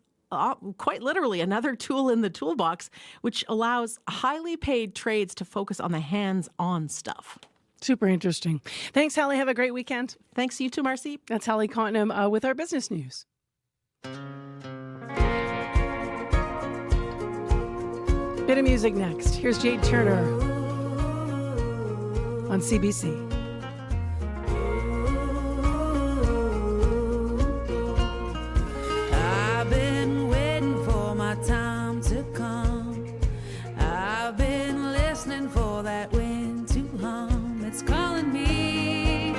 quite literally another tool in the toolbox, which allows highly paid trades to focus on the hands-on stuff. Super interesting. Thanks, Hallie. Have a great weekend. Thanks, you too, Marcy. That's Hallie Cottenham with our business news. Bit of music next. Here's Jade Turner on CBC. Time to come. I've been listening for that wind to hum. It's calling me.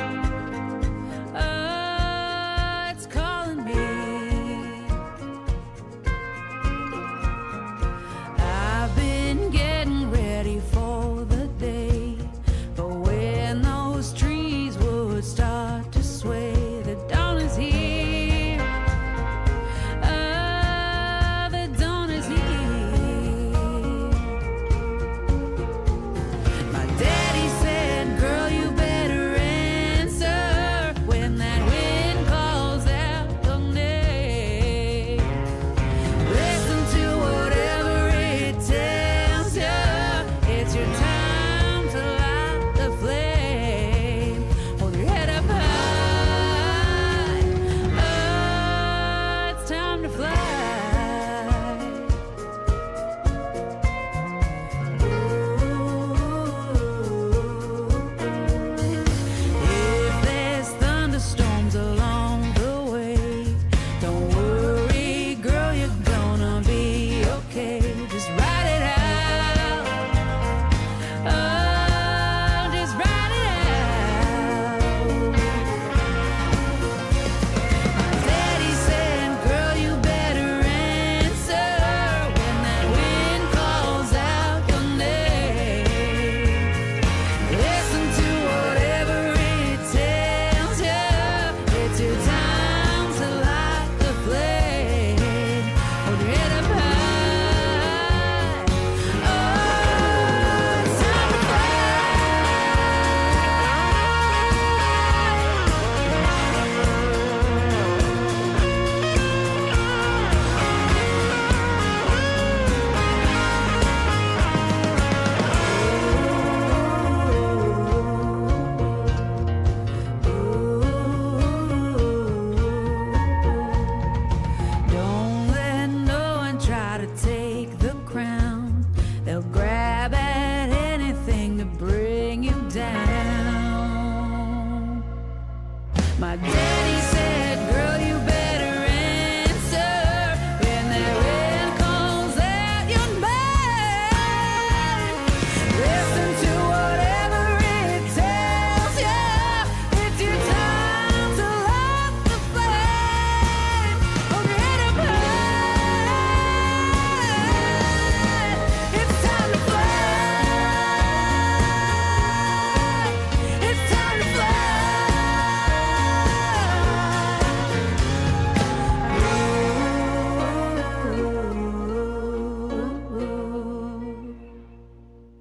Oh, it's calling me. I've been getting ready for the day, but when those trees would start to sway, the dawn is here. My daddy said, girl, you better answer when that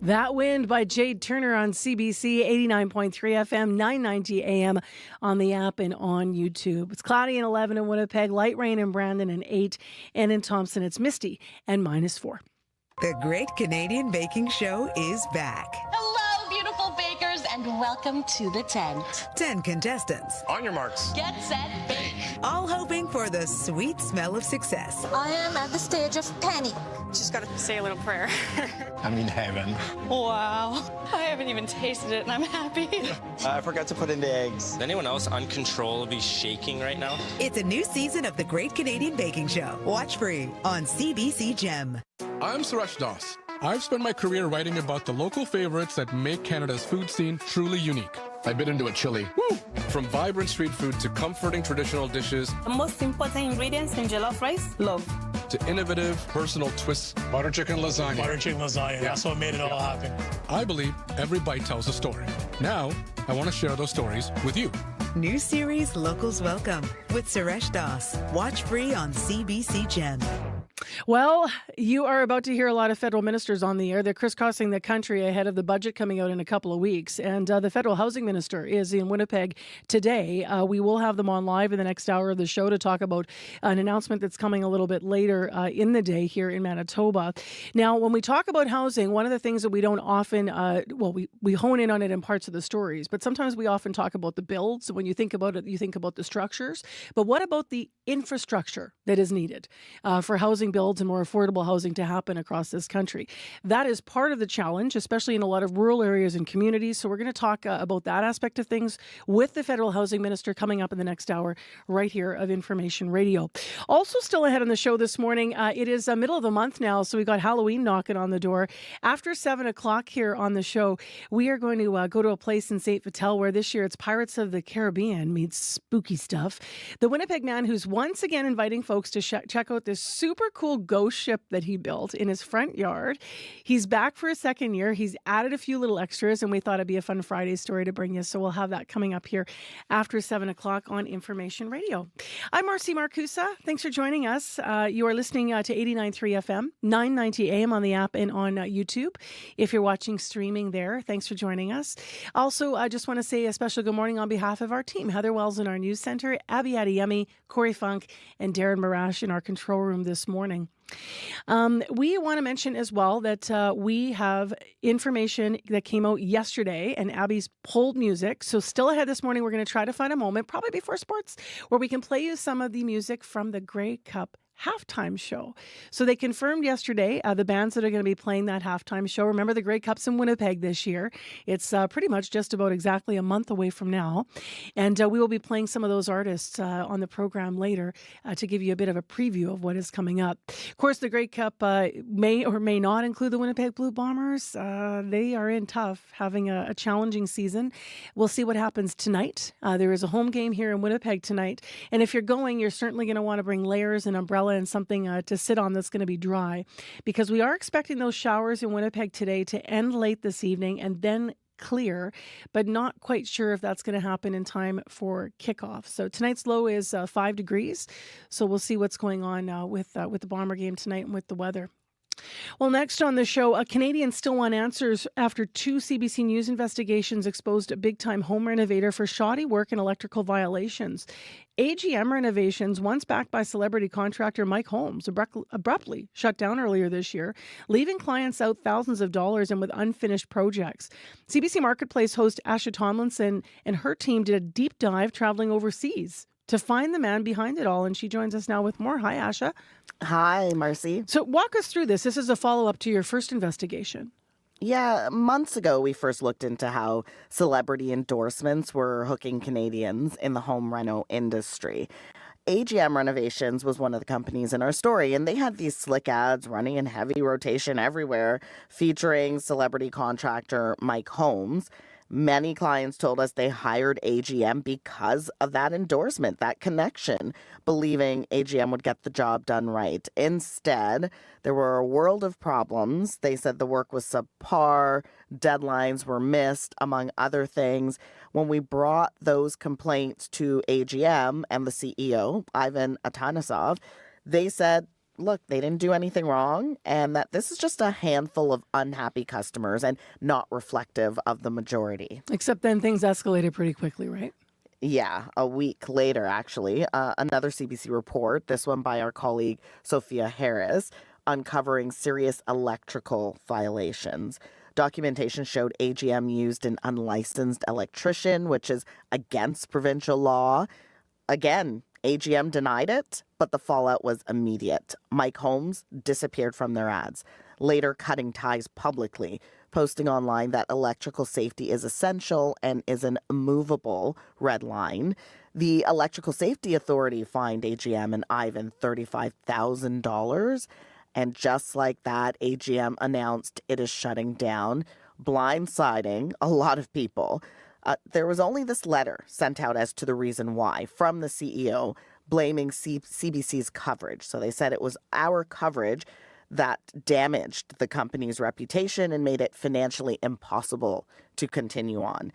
That Wind by Jade Turner on CBC 89.3 FM, 990 AM on the app and on YouTube. It's cloudy and 11 in Winnipeg, light rain in Brandon and 8, and in Thompson it's misty and -4. The Great Canadian Baking Show is back. Hello, beautiful bakers, and welcome to the tent. 10 contestants. On your marks. Get set, bake. All hoping for the sweet smell of success. I am at the stage of panic. Just gotta say a little prayer. I'm in heaven. Wow. I haven't even tasted it, and I'm happy. I forgot to put in the eggs. Is anyone else uncontrollably shaking right now? It's a new season of the Great Canadian Baking Show. Watch free on CBC Gem. I'm Suresh Das. I've spent my career writing about the local favorites that make Canada's food scene truly unique. I bit into a chili. Woo! From vibrant street food to comforting traditional dishes. The most important ingredients in jollof rice, love. To innovative, personal twists. Butter chicken lasagna. Butter chicken lasagna. That's what made it all happen. I believe every bite tells a story. Now, I want to share those stories with you. New series Locals Welcome with Suresh Das. Watch free on CBC Gem. Well, you are about to hear a lot of federal ministers on the air. They're crisscrossing the country ahead of the budget coming out in a couple of weeks. And the federal housing minister is in Winnipeg today. We will have them on live in the next hour of the show to talk about an announcement that's coming a little bit later in the day here in Manitoba. Now, when we talk about housing, one of the things that we don't often, we hone in on it in parts of the stories, but sometimes we often talk about the builds. When you think about it, you think about the structures. But what about the infrastructure that is needed for housing builds and more affordable housing to happen across this country? That is part of the challenge, especially in a lot of rural areas and communities. So we're going to talk about that aspect of things with the federal housing minister coming up in the next hour right here of Information Radio. Also still ahead on the show this morning, it is middle of the month now, so we got Halloween knocking on the door. After 7 o'clock here on the show, we are going to go to a place in St. Vital where this year it's Pirates of the Caribbean meets spooky stuff. The Winnipeg man who's once again inviting folks to check out this super cool ghost ship that he built in his front yard. He's back for a second year. He's added a few little extras, and we thought it'd be a fun Friday story to bring you. So we'll have that coming up here after 7 o'clock on Information Radio. I'm Marcy Marcusa. Thanks for joining us. You are listening to 89.3 FM, 990 AM on the app and on YouTube. If you're watching streaming there, thanks for joining us. Also, I just want to say a special good morning on behalf of our team. Heather Wells in our news center, Abby Adeyemi, Corey Funk, and Darren Marash in our control room this morning. We want to mention as well that we have information that came out yesterday and Abby's pulled music. So still ahead this morning, we're going to try to find a moment, probably before sports, where we can play you some of the music from the Grey Cup halftime show. So they confirmed yesterday the bands that are going to be playing that halftime show. Remember, the Grey Cup's in Winnipeg this year. It's pretty much just about exactly a month away from now. And we will be playing some of those artists on the program later to give you a bit of a preview of what is coming up. Of course, the Grey Cup may or may not include the Winnipeg Blue Bombers. They are in tough, having a challenging season. We'll see what happens tonight. There is a home game here in Winnipeg tonight. And if you're going, you're certainly going to want to bring layers and umbrellas and something to sit on that's going to be dry, because we are expecting those showers in Winnipeg today to end late this evening and then clear, but not quite sure if that's going to happen in time for kickoff. So tonight's low is 5 degrees. So we'll see what's going on with the Bomber game tonight and with the weather. Well, next on the show, a Canadian still want answers after 2 CBC News investigations exposed a big-time home renovator for shoddy work and electrical violations. AGM Renovations, once backed by celebrity contractor Mike Holmes, abruptly shut down earlier this year, leaving clients out thousands of dollars and with unfinished projects. CBC Marketplace host Asha Tomlinson and her team did a deep dive traveling overseas to find the man behind it all. And she joins us now with more. Hi, Asha. Hi, Marcy. So walk us through this. This is a follow-up to your first investigation. Yeah, months ago, we first looked into how celebrity endorsements were hooking Canadians in the home reno industry. AGM Renovations was one of the companies in our story, and they had these slick ads running in heavy rotation everywhere, featuring celebrity contractor Mike Holmes. Many clients told us they hired AGM because of that endorsement, that connection, believing AGM would get the job done right. Instead, there were a world of problems. They said the work was subpar, deadlines were missed, among other things. When we brought those complaints to AGM and the CEO, Ivan Atanasov, they said look, they didn't do anything wrong and that this is just a handful of unhappy customers and not reflective of the majority. Except then things escalated pretty quickly, right? Yeah, a week later, actually, another CBC report, this one by our colleague Sophia Harris, uncovering serious electrical violations. Documentation showed AGM used an unlicensed electrician, which is against provincial law. Again, AGM denied it, but the fallout was immediate. Mike Holmes disappeared from their ads, later cutting ties publicly, posting online that electrical safety is essential and is an immovable red line. The Electrical Safety Authority fined AGM and Ivan $35,000. And just like that, AGM announced it is shutting down, blindsiding a lot of people. There was only this letter sent out as to the reason why from the CEO, blaming CBC's coverage. So they said it was our coverage that damaged the company's reputation and made it financially impossible to continue on.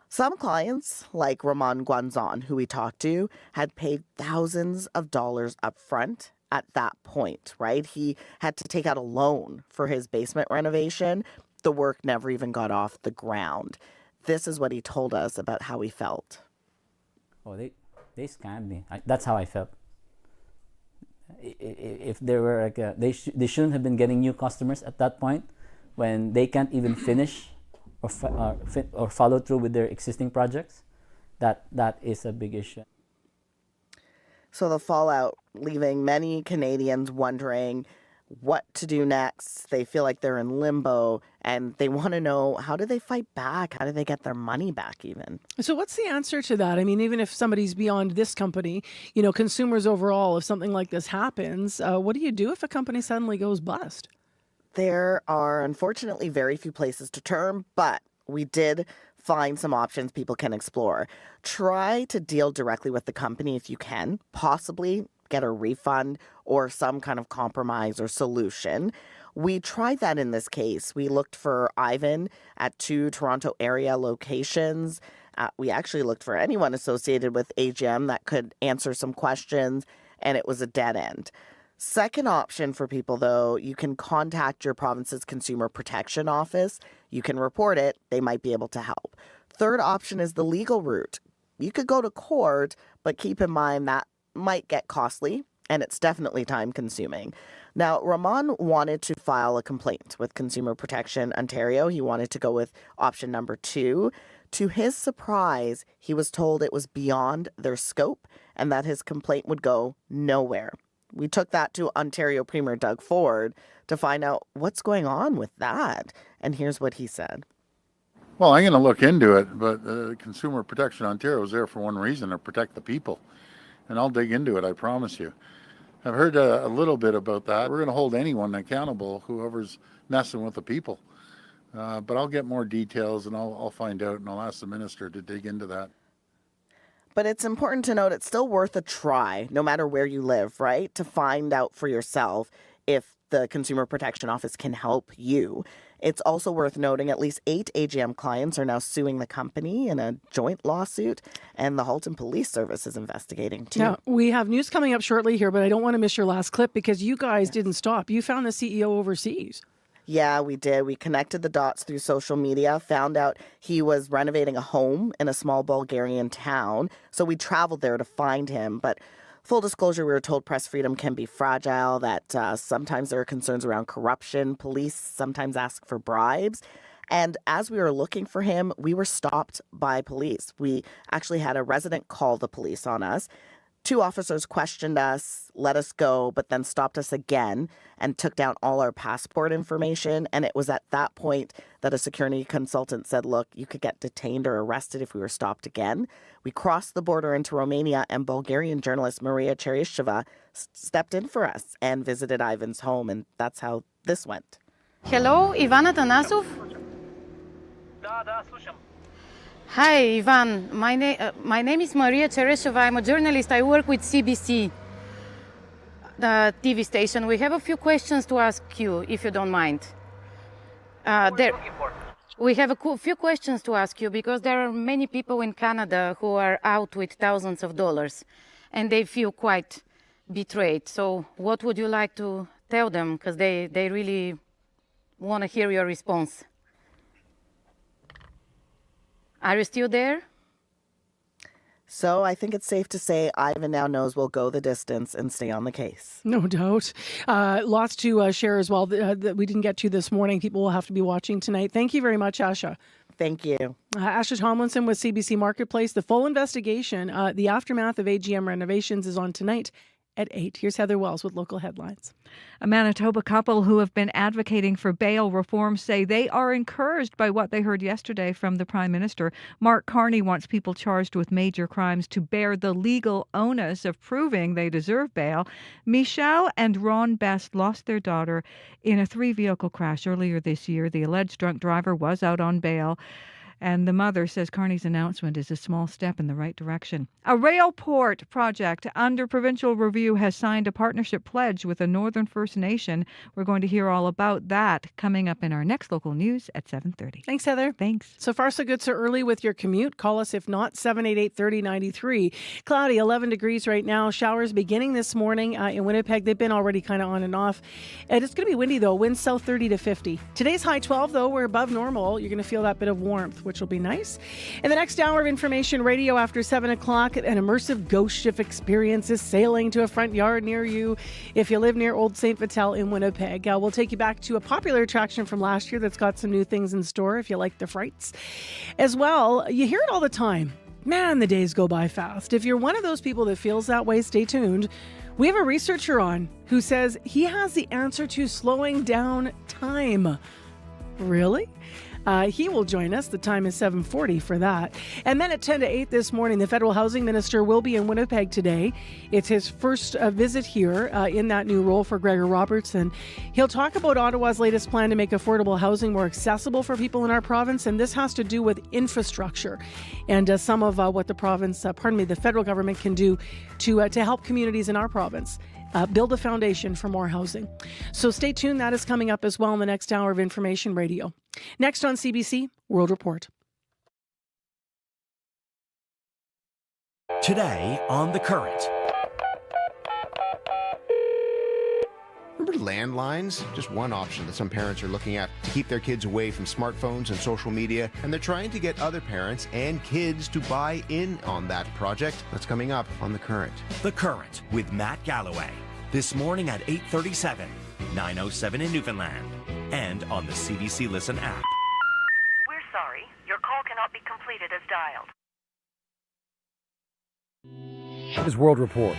Some clients, like Ramon Guanzon, who we talked to, had paid thousands of dollars up front at that point, right? He had to take out a loan for his basement renovation. The work never even got off the ground. This is what he told us about how he felt. Oh, they scammed me. That's how I felt. If they were like they shouldn't have been getting new customers at that point when they can't even finish or follow through with their existing projects. That is a big issue. So the fallout leaving many Canadians wondering what to do next. They feel like they're in limbo and they want to know, how do they fight back? How do they get their money back even? So what's the answer to that? I mean, even if somebody's beyond this company, consumers overall, if something like this happens, what do you do if a company suddenly goes bust? There are unfortunately very few places to turn, but we did find some options people can explore. Try to deal directly with the company if you can, possibly get a refund or some kind of compromise or solution. We tried that in this case. We looked for Ivan at 2 Toronto area locations. We actually looked for anyone associated with AGM that could answer some questions, and it was a dead end. Second option for people, though, you can contact your province's Consumer Protection Office. You can report it. They might be able to help. Third option is the legal route. You could go to court, but keep in mind that might get costly, and it's definitely time-consuming. Now, Ramon wanted to file a complaint with Consumer Protection Ontario. He wanted to go with option number 2. To his surprise, he was told it was beyond their scope and that his complaint would go nowhere. We took that to Ontario Premier Doug Ford to find out what's going on with that. And here's what he said. Well, I'm going to look into it, but Consumer Protection Ontario is there for one reason, to protect the people. And I'll dig into it, I promise you. I've heard a little bit about that. We're going to hold anyone accountable, whoever's messing with the people. But I'll get more details and I'll find out, and I'll ask the minister to dig into that. But it's important to note it's still worth a try, no matter where you live, right? To find out for yourself if the Consumer Protection Office can help you. It's also worth noting at least 8 AGM clients are now suing the company in a joint lawsuit, and the Halton Police Service is investigating too. Now, we have news coming up shortly here, but I don't want to miss your last clip because you guys didn't stop. You found the CEO overseas. Yeah, we did. We connected the dots through social media, found out he was renovating a home in a small Bulgarian town. So we traveled there to find him. But full disclosure, we were told press freedom can be fragile, that sometimes there are concerns around corruption. Police sometimes ask for bribes. And as we were looking for him, we were stopped by police. We actually had a resident call the police on us. 2 officers questioned us, let us go, but then stopped us again and took down all our passport information. And it was at that point that a security consultant said, look, you could get detained or arrested if we were stopped again. We crossed the border into Romania, and Bulgarian journalist Maria Cherisheva stepped in for us and visited Ivan's home. And that's how this went. Hello, Ivan Atanasov? Hi, Ivan. My name is Maria Cheresheva. I'm a journalist. I work with CBC, the TV station. We have a few questions to ask you, if you don't mind. We have a few questions to ask you because there are many people in Canada who are out with thousands of dollars, and they feel quite betrayed. So what would you like to tell them? Because they really want to hear your response. Are you still there? So I think it's safe to say Ivan now knows we'll go the distance and stay on the case. No doubt. Lots to share as well that we didn't get to this morning. People will have to be watching tonight. Thank you very much, Asha. Thank you. Asha Tomlinson with CBC Marketplace. The full investigation, the aftermath of AGM renovations, is on tonight at 8. Here's Heather Wells with local headlines. A Manitoba couple who have been advocating for bail reform say they are encouraged by what they heard yesterday from the Prime Minister. Mark Carney wants people charged with major crimes to bear the legal onus of proving they deserve bail. Michelle and Ron Best lost their daughter in a 3-vehicle crash earlier this year. The alleged drunk driver was out on bail. And the mother says Carney's announcement is a small step in the right direction. A rail port project under provincial review has signed a partnership pledge with a Northern First Nation. We're going to hear all about that coming up in our next local news at 7:30. Thanks, Heather. Thanks. So far, so good, so early with your commute. Call us if not, 788-3093. Cloudy, 11 degrees right now. Showers beginning this morning in Winnipeg. They've been already kind of on and off. And it's going to be windy, though. Winds south 30 to 50. Today's high 12, though. We're above normal. You're going to feel that bit of warmth, which will be nice. In the next hour of information radio after 7 o'clock, an immersive ghost ship experience is sailing to a front yard near you if you live near Old St. Vital in Winnipeg. We'll take you back to a popular attraction from last year that's got some new things in store if you like the frights. As well, you hear it all the time. Man, the days go by fast. If you're one of those people that feels that way, stay tuned. We have a researcher on who says he has the answer to slowing down time. Really? He will join us. The time is 7:40 for that. And then at 10 to 8 this morning, the federal housing minister will be in Winnipeg today. It's his first visit here in that new role for Gregor Robertson. He'll talk about Ottawa's latest plan to make affordable housing more accessible for people in our province, and this has to do with infrastructure and some of what the federal government can do to help communities in our province. Build a foundation for more housing. So stay tuned. That is coming up as well in the next hour of information radio. Next on CBC, World Report. Today on The Current. Remember landlines? Just one option that some parents are looking at to keep their kids away from smartphones and social media, and they're trying to get other parents and kids to buy in on that project. That's coming up on The Current. The Current with Matt Galloway. This morning at 8:37, 9:07 in Newfoundland, and on the CBC Listen app. We're sorry. Your call cannot be completed as dialed. This is World Report.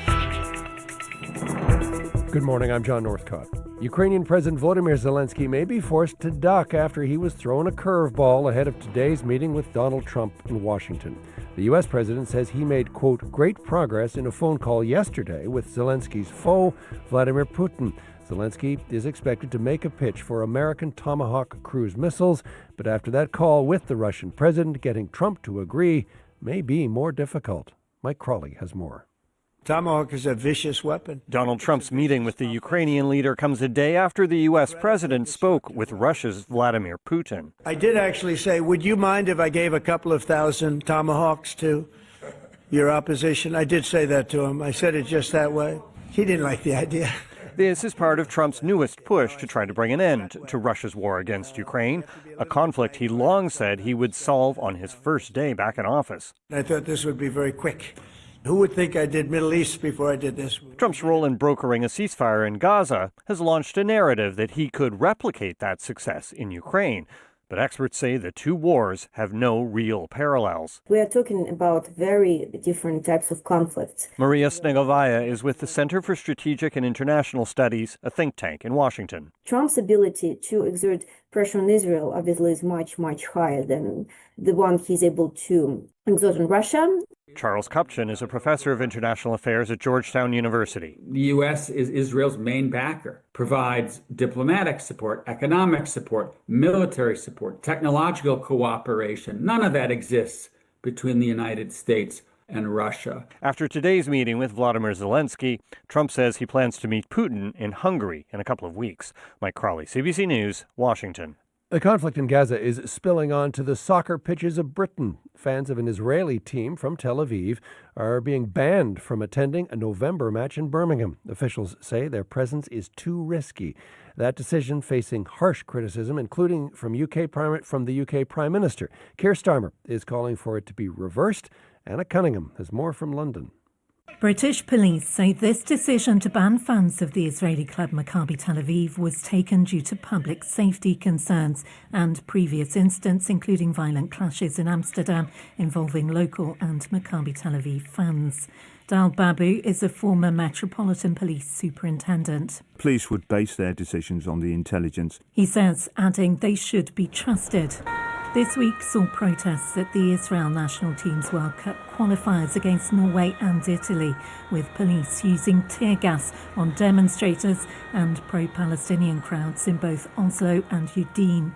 Good morning, I'm John Northcott. Ukrainian President Volodymyr Zelensky may be forced to duck after he was thrown a curveball ahead of today's meeting with Donald Trump in Washington. The U.S. president says he made, quote, great progress in a phone call yesterday with Zelensky's foe, Vladimir Putin. Zelensky is expected to make a pitch for American Tomahawk cruise missiles, but after that call with the Russian president, getting Trump to agree may be more difficult. Mike Crawley has more. Tomahawk is a vicious weapon. Donald Trump's meeting with the Ukrainian leader comes a day after the U.S. president spoke with Russia's Vladimir Putin. I did actually say, would you mind if I gave a couple of thousand Tomahawks to your opposition? I did say that to him. I said it just that way. He didn't like the idea. This is part of Trump's newest push to try to bring an end to Russia's war against Ukraine, a conflict he long said he would solve on his first day back in office. I thought this would be very quick. Who would think I did Middle East before I did this? Trump's role in brokering a ceasefire in Gaza has launched a narrative that he could replicate that success in Ukraine. But experts say the two wars have no real parallels. We are talking about very different types of conflicts. Maria Snegovaya is with the Center for Strategic and International Studies, a think tank in Washington. Trump's ability to exert pressure on Israel obviously is much, much higher than the one he's able to exert on Russia. Charles Kupchan is a professor of international affairs at Georgetown University. The U.S. is Israel's main backer, provides diplomatic support, economic support, military support, technological cooperation. None of that exists between the United States and Russia. After today's meeting with Vladimir Zelensky, Trump says he plans to meet Putin in Hungary in a couple of weeks. Mike Crawley, CBC News, Washington. The conflict in Gaza is spilling onto the soccer pitches of Britain. Fans of an Israeli team from Tel Aviv are being banned from attending a November match in Birmingham. Officials say their presence is too risky. That decision facing harsh criticism, including from the UK Prime Minister. Keir Starmer is calling for it to be reversed. Anna Cunningham has more from London. British police say this decision to ban fans of the Israeli club Maccabi Tel Aviv was taken due to public safety concerns and previous incidents, including violent clashes in Amsterdam involving local and Maccabi Tel Aviv fans. Dal Babu is a former Metropolitan Police superintendent. Police would base their decisions on the intelligence. He says, adding they should be trusted. This week saw protests at the Israel national team's World Cup qualifiers against Norway and Italy, with police using tear gas on demonstrators and pro-Palestinian crowds in both Oslo and Udine.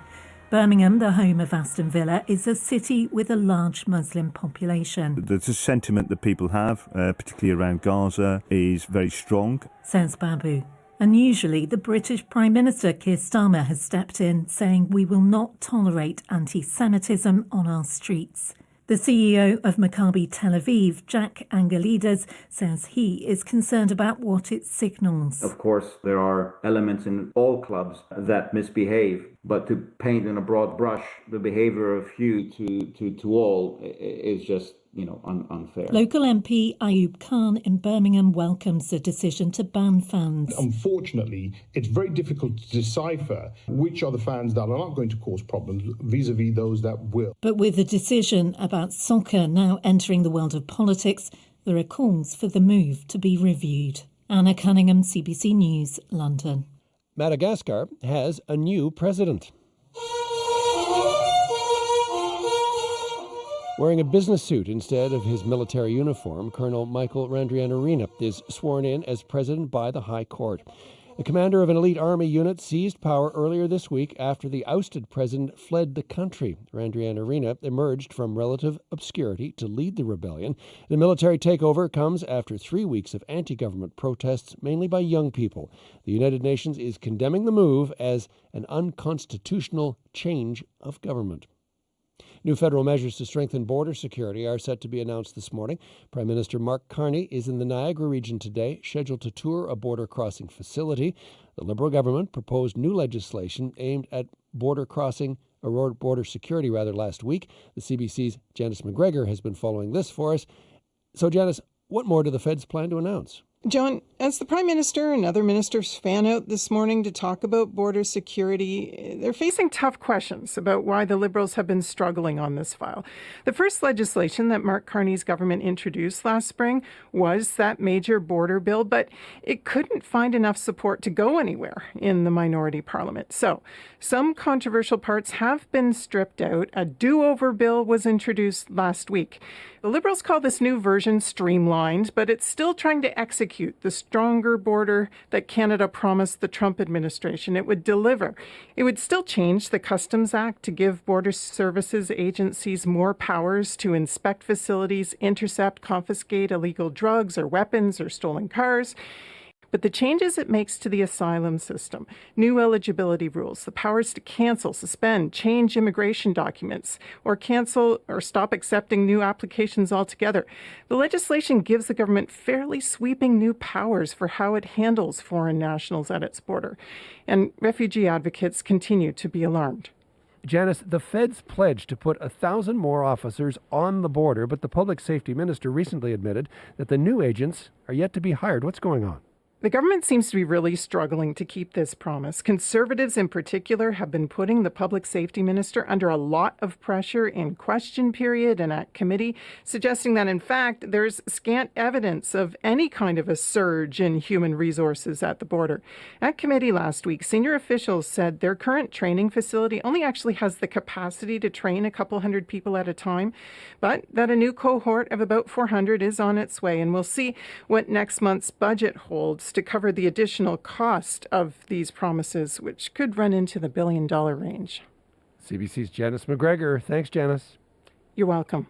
Birmingham, the home of Aston Villa, is a city with a large Muslim population. The sentiment that people have, particularly around Gaza, is very strong, says Babu. Unusually, the British Prime Minister Keir Starmer has stepped in, saying we will not tolerate anti-Semitism on our streets. The CEO of Maccabi Tel Aviv, Jack Angelides, says he is concerned about what it signals. Of course, there are elements in all clubs that misbehave, but to paint in a broad brush the behavior of few to all is just unfair. Local MP Ayub Khan in Birmingham welcomes the decision to ban fans. Unfortunately, it's very difficult to decipher which are the fans that are not going to cause problems vis-a-vis those that will. But with the decision about soccer now entering the world of politics, there are calls for the move to be reviewed. Anna Cunningham, CBC News, London. Madagascar has a new president. Wearing a business suit instead of his military uniform, Colonel Michael Randrianarina is sworn in as president by the High Court. The commander of an elite army unit seized power earlier this week after the ousted president fled the country. Randrianarina emerged from relative obscurity to lead the rebellion. The military takeover comes after 3 weeks of anti-government protests, mainly by young people. The United Nations is condemning the move as an unconstitutional change of government. New federal measures to strengthen border security are set to be announced this morning. Prime Minister Mark Carney is in the Niagara region today, scheduled to tour a border crossing facility. The Liberal government proposed new legislation aimed at border security last week. The CBC's Janice McGregor has been following this for us. So, Janice, what more do the feds plan to announce? John, as the Prime Minister and other ministers fan out this morning to talk about border security, they're facing tough questions about why the Liberals have been struggling on this file. The first legislation that Mark Carney's government introduced last spring was that major border bill, but it couldn't find enough support to go anywhere in the minority parliament. So some controversial parts have been stripped out. A do-over bill was introduced last week. The Liberals call this new version streamlined, but it's still trying to execute the stronger border that Canada promised the Trump administration it would deliver. It would still change the Customs Act to give border services agencies more powers to inspect facilities, intercept, confiscate illegal drugs or weapons or stolen cars. But the changes it makes to the asylum system, new eligibility rules, the powers to cancel, suspend, change immigration documents, or cancel or stop accepting new applications altogether. The legislation gives the government fairly sweeping new powers for how it handles foreign nationals at its border. And refugee advocates continue to be alarmed. Janice, the feds pledged to put 1,000 more officers on the border, but the public safety minister recently admitted that the new agents are yet to be hired. What's going on? The government seems to be really struggling to keep this promise. Conservatives in particular have been putting the public safety minister under a lot of pressure in question period and at committee, suggesting that in fact there's scant evidence of any kind of a surge in human resources at the border. At committee last week, senior officials said their current training facility only actually has the capacity to train a couple hundred people at a time, but that a new cohort of about 400 is on its way, and we'll see what next month's budget holds to cover the additional cost of these promises, which could run into the $1 billion range. CBC's Janice McGregor. Thanks, Janice. You're welcome.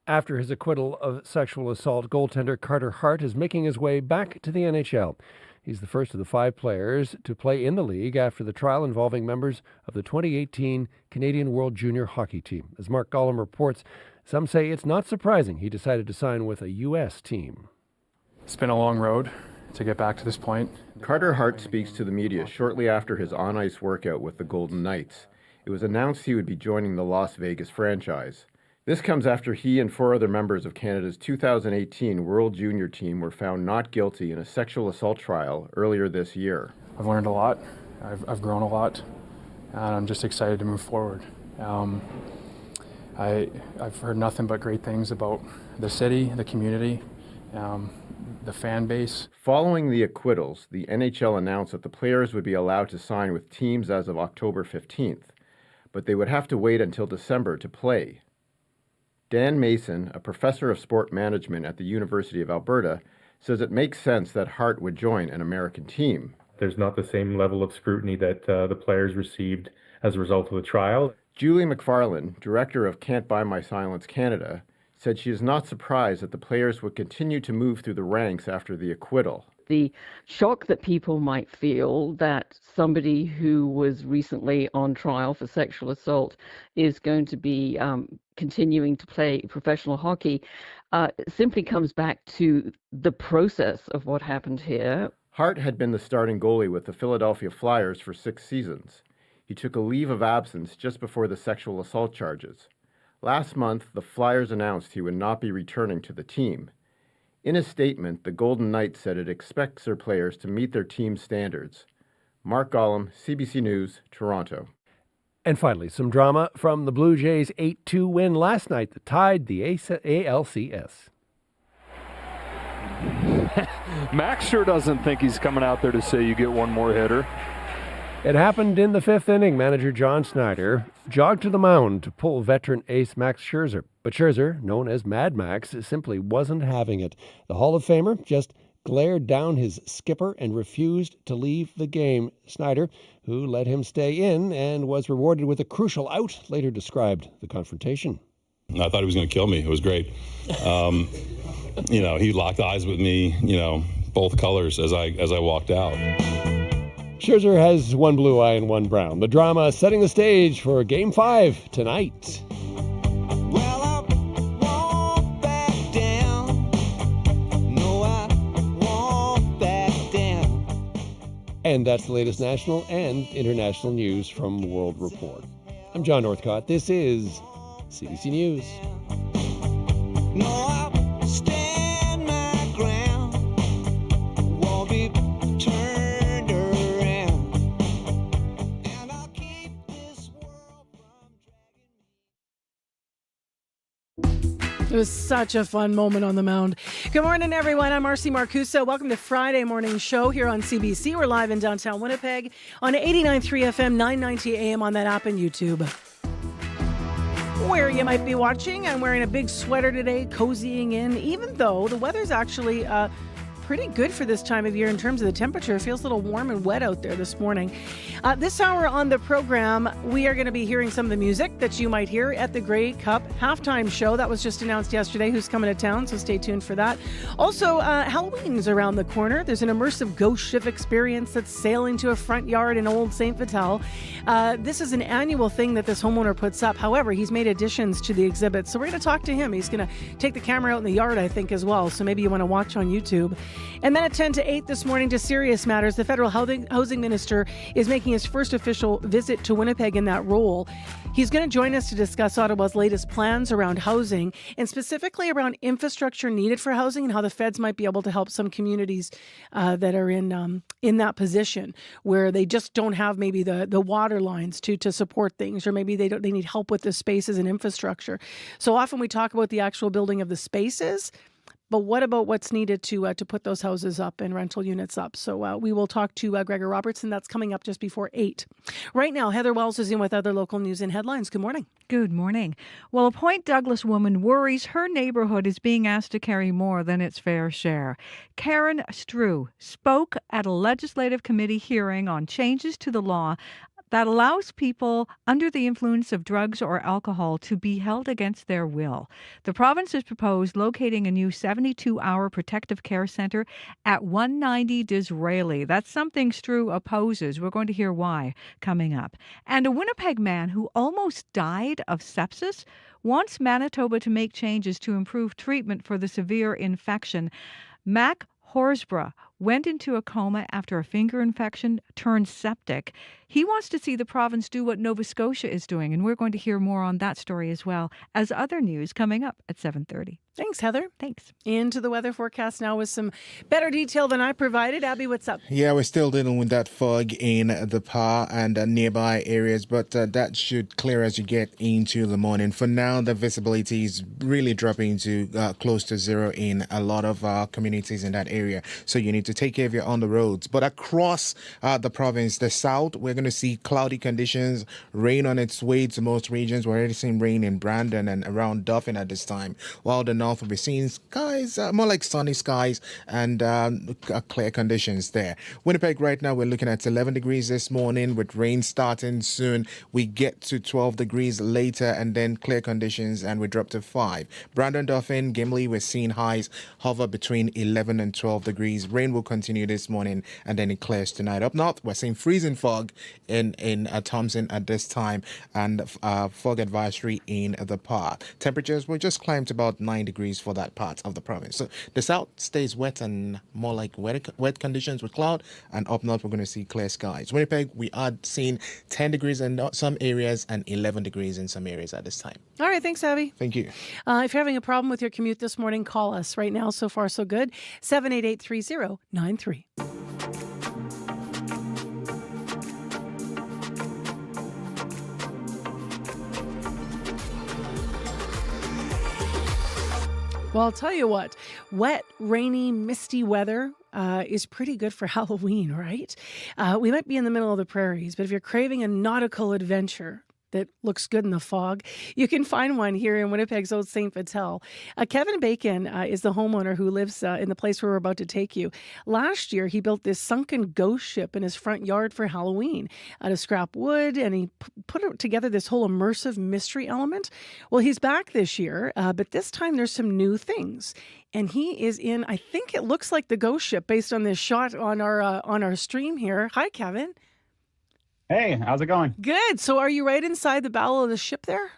After his acquittal of sexual assault, goaltender Carter Hart is making his way back to the NHL. He's the first of the 5 players to play in the league after the trial involving members of the 2018 Canadian World Junior Hockey Team. As Mark Gollum reports, some say it's not surprising he decided to sign with a U.S. team. It's been a long road to get back to this point. Carter Hart speaks to the media shortly after his on-ice workout with the Golden Knights. It was announced he would be joining the Las Vegas franchise. This comes after he and 4 other members of Canada's 2018 World Junior team were found not guilty in a sexual assault trial earlier this year. I've learned a lot. I've grown a lot, and I'm just excited to move forward. I've heard nothing but great things about the city, the community, the fan base. Following the acquittals, the NHL announced that the players would be allowed to sign with teams as of October 15th, but they would have to wait until December to play. Dan Mason, a professor of sport management at the University of Alberta, says it makes sense that Hart would join an American team. There's not the same level of scrutiny that the players received as a result of the trial. Julie McFarlane, director of Can't Buy My Silence Canada, said she is not surprised that the players would continue to move through the ranks after the acquittal. The shock that people might feel that somebody who was recently on trial for sexual assault is going to be continuing to play professional hockey simply comes back to the process of what happened here. Hart had been the starting goalie with the Philadelphia Flyers for 6 seasons. He took a leave of absence just before the sexual assault charges. Last month, the Flyers announced he would not be returning to the team. In a statement, the Golden Knights said it expects their players to meet their team's standards. Mark Gollum, CBC News, Toronto. And finally, some drama from the Blue Jays' 8-2 win last night that tied the ALCS. Max sure doesn't think he's coming out there to say you get one more hitter. It happened in the 5th inning. Manager John Snyder jogged to the mound to pull veteran ace Max Scherzer. But Scherzer, known as Mad Max, simply wasn't having it. The Hall of Famer just glared down his skipper and refused to leave the game. Snyder, who let him stay in and was rewarded with a crucial out, later described the confrontation. I thought he was going to kill me. It was great. He locked eyes with me, both colors as I walked out. Scherzer has one blue eye and one brown. The drama setting the stage for Game 5 tonight. Well, I won't back down. No, I won't back down. And that's the latest national and international news from World Report. I'm John Northcott. This is CBC News. No, I stand my ground. Won't be turned around. And I'll keep this world from It was such a fun moment on the mound. Good morning, everyone. I'm Marcy Marcuso. Welcome to Friday Morning Show here on CBC. We're live in downtown Winnipeg on 89.3 FM, 990 AM on that app and YouTube. Where you might be watching, I'm wearing a big sweater today, cozying in, even though the weather's actually pretty good for this time of year in terms of the temperature. It feels a little warm and wet out there this morning. This hour on the program, we are going to be hearing some of the music that you might hear at the Grey Cup halftime show. That was just announced yesterday who's coming to town, so stay tuned for that. Also, Halloween's around the corner. There's an immersive ghost ship experience that's sailing to a front yard in Old St. Vital. This is an annual thing that this homeowner puts up. However, he's made additions to the exhibit, so we're going to talk to him. He's going to take the camera out in the yard, I think, as well, so maybe you want to watch on YouTube. And then at 10 to 8 this morning to Serious Matters, the federal housing minister is making his first official visit to Winnipeg in that role. He's going to join us to discuss Ottawa's latest plans around housing and specifically around infrastructure needed for housing and how the feds might be able to help some communities that are in that position where they just don't have maybe the water lines to support things, or maybe they need help with the spaces and infrastructure. So often we talk about the actual building of the spaces, but what about what's needed to put those houses up and rental units up? So we will talk to Gregor Robertson. That's coming up just before 8. Right now, Heather Wells is in with other local news and headlines. Good morning. Good morning. Well, a Point Douglas woman worries her neighborhood is being asked to carry more than its fair share. Karen Strew spoke at a legislative committee hearing on changes to the law that allows people under the influence of drugs or alcohol to be held against their will. The province has proposed locating a new 72-hour protective care centre at 190 Disraeli. That's something Strew opposes. We're going to hear why coming up. And a Winnipeg man who almost died of sepsis wants Manitoba to make changes to improve treatment for the severe infection. Mac Horsburgh went into a coma after a finger infection turned septic. He wants to see the province do what Nova Scotia is doing, and we're going to hear more on that story as well as other news coming up at 7:30. Thanks, Heather. Thanks. Into the weather forecast now with some better detail than I provided. Abby, what's up? Yeah, we're still dealing with that fog in the PA and nearby areas, but that should clear as you get into the morning. For now, the visibility is really dropping to close to zero in a lot of communities in that area. So you need to take care of your on the roads. But across the province, the south, we're going to see cloudy conditions, rain on its way to most regions. We're already seeing rain in Brandon and around Dauphin at this time, while the north will be seeing skies, more like sunny skies and clear conditions there. Winnipeg right now, we're looking at 11 degrees this morning with rain starting soon. We get to 12 degrees later and then clear conditions and we drop to 5. Brandon, Dauphin, Gimli, we're seeing highs hover between 11 and 12 degrees. Rain will continue this morning and then it clears tonight. Up north, we're seeing freezing fog in Thompson at this time and fog advisory in the PA. Temperatures will just climb to about 9 degrees for that part of the province. So the south stays wet and more like wet conditions with cloud, and up north we're going to see clear skies. Winnipeg, we are seeing 10 degrees in some areas and 11 degrees in some areas at this time. All right, thanks, Abby. Thank you. If you're having a problem with your commute this morning, call us. Right now, so far, so good. 788-3093. Well, I'll tell you what, wet, rainy, misty weather is pretty good for Halloween, right? We might be in the middle of the prairies, but if you're craving a nautical adventure that looks good in the fog, you can find one here in Winnipeg's Oct.17th. Kevin Bacon is the homeowner who lives in the place where we're about to take you. Last year, he built this sunken ghost ship in his front yard for Halloween out of scrap wood, and he put together this whole immersive mystery element. Well, he's back this year, but this time there's some new things. And he is in, I think it looks like the ghost ship based on this shot on our stream here. Hi, Kevin. Hey, how's it going? Good. So are you right inside the bow of the ship there?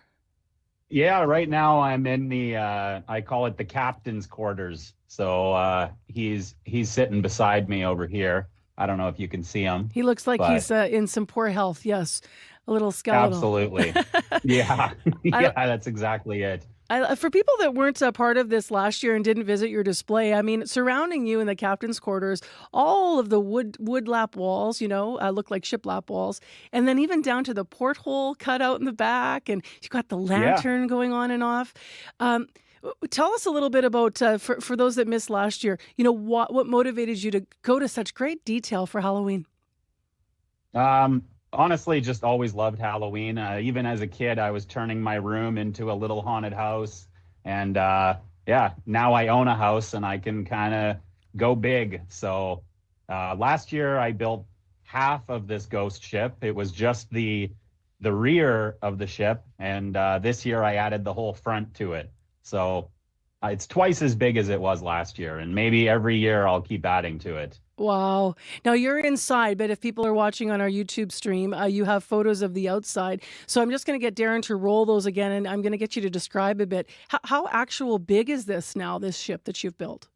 Yeah, right now I'm in the, I call it the captain's quarters. So he's sitting beside me over here. I don't know if you can see him. He looks like he's in some poor health. Yes, a little skeletal. Absolutely. Yeah, yeah, that's exactly it. For people that weren't a part of this last year and didn't visit your display, I mean, surrounding you in the captain's quarters, all of the wood lap walls, look like ship lap walls. And then even down to the porthole cut out in the back. And you've got the lantern going on and off. Tell us a little bit about, for those that missed last year, what motivated you to go to such great detail for Halloween? Honestly, just always loved Halloween. Even as a kid, I was turning my room into a little haunted house. And now I own a house and I can kind of go big. So last year I built half of this ghost ship. It was just the rear of the ship. And this year I added the whole front to it. So it's twice as big as it was last year. And maybe every year I'll keep adding to it. Wow. Now you're inside, but if people are watching on our YouTube stream, you have photos of the outside. So I'm just going to get Darren to roll those again, and I'm going to get you to describe a bit. How actual big is this now, this ship that you've built?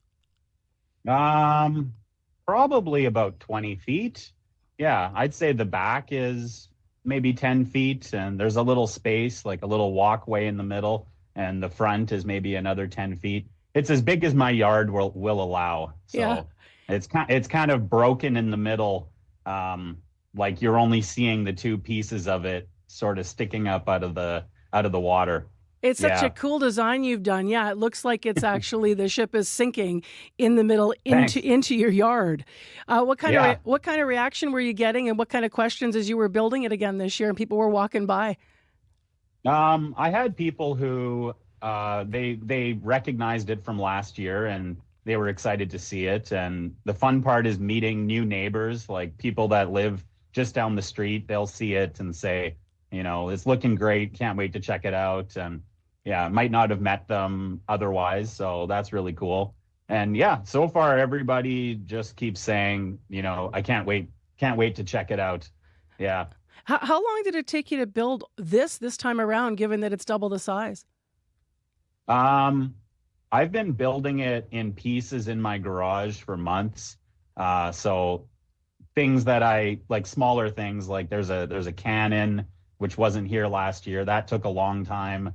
Probably about 20 feet. Yeah, I'd say the back is maybe 10 feet, and there's a little space, like a little walkway in the middle, and the front is maybe another 10 feet. It's as big as my yard will allow. So. Yeah. It's kind of broken in the middle, like you're only seeing the two pieces of it sort of sticking up out of the water. It's such a cool design you've done. Yeah, it looks like it's actually the ship is sinking in the middle into your yard. What kind of reaction were you getting, and what kind of questions as you were building it again this year and people were walking by? I had people who they recognized it from last year and they were excited to see it. And the fun part is meeting new neighbors, like people that live just down the street, they'll see it and say, it's looking great. Can't wait to check it out. And yeah, might not have met them otherwise. So that's really cool. And yeah, so far everybody just keeps saying, I can't wait to check it out. Yeah. How long did it take you to build this time around, given that it's double the size? I've been building it in pieces in my garage for months. So things that I like, smaller things, like there's a cannon, which wasn't here last year. That took a long time.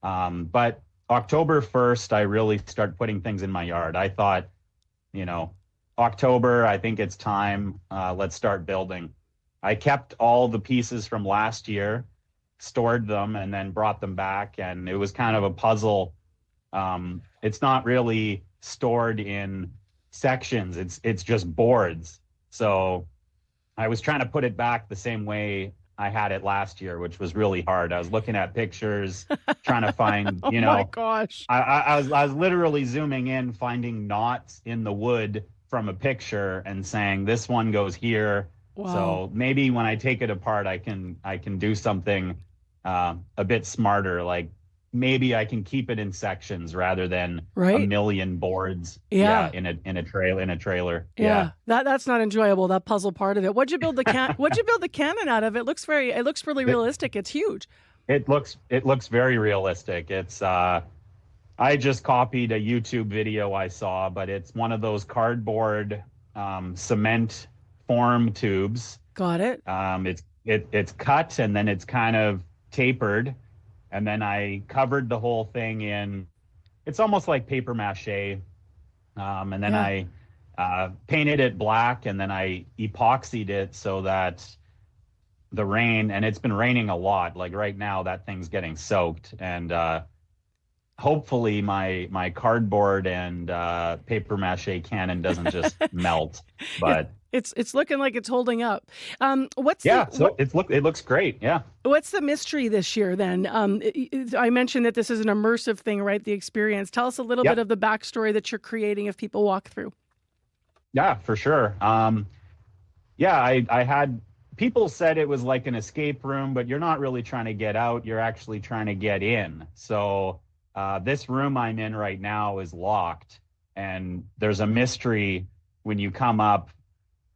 But October 1st, I really started putting things in my yard. I thought, October, I think it's time. Let's start building. I kept all the pieces from last year, stored them, and then brought them back. And it was kind of a puzzle. It's not really stored in sections. It's just boards. So I was trying to put it back the same way I had it last year, which was really hard. I was looking at pictures, trying to find, Oh my gosh. I was literally zooming in, finding knots in the wood from a picture and saying, this one goes here. Wow. So maybe when I take it apart, I can do something a bit smarter. Like maybe I can keep it in sections rather than a million boards. Yeah. In a trailer. Yeah. That's not enjoyable, that puzzle part of it. What'd you build the cannon out of? It looks really realistic. It's huge. It looks very realistic. It's I just copied a YouTube video I saw, but it's one of those cardboard cement form tubes. Got it. It's cut and then it's kind of tapered, and then I covered the whole thing in. It's almost like paper mache, and then I painted it black, and then I epoxied it so that the rain, and it's been raining a lot. Like right now, that thing's getting soaked, and hopefully my cardboard and paper mache cannon doesn't just melt. But it's looking like it's holding up. It looks great. Yeah. What's the mystery this year then? I mentioned that this is an immersive thing, right? The experience. Tell us a little bit of the backstory that you're creating if people walk through. Yeah, for sure. I had people said it was like an escape room, but you're not really trying to get out. You're actually trying to get in. So this room I'm in right now is locked, and there's a mystery when you come up.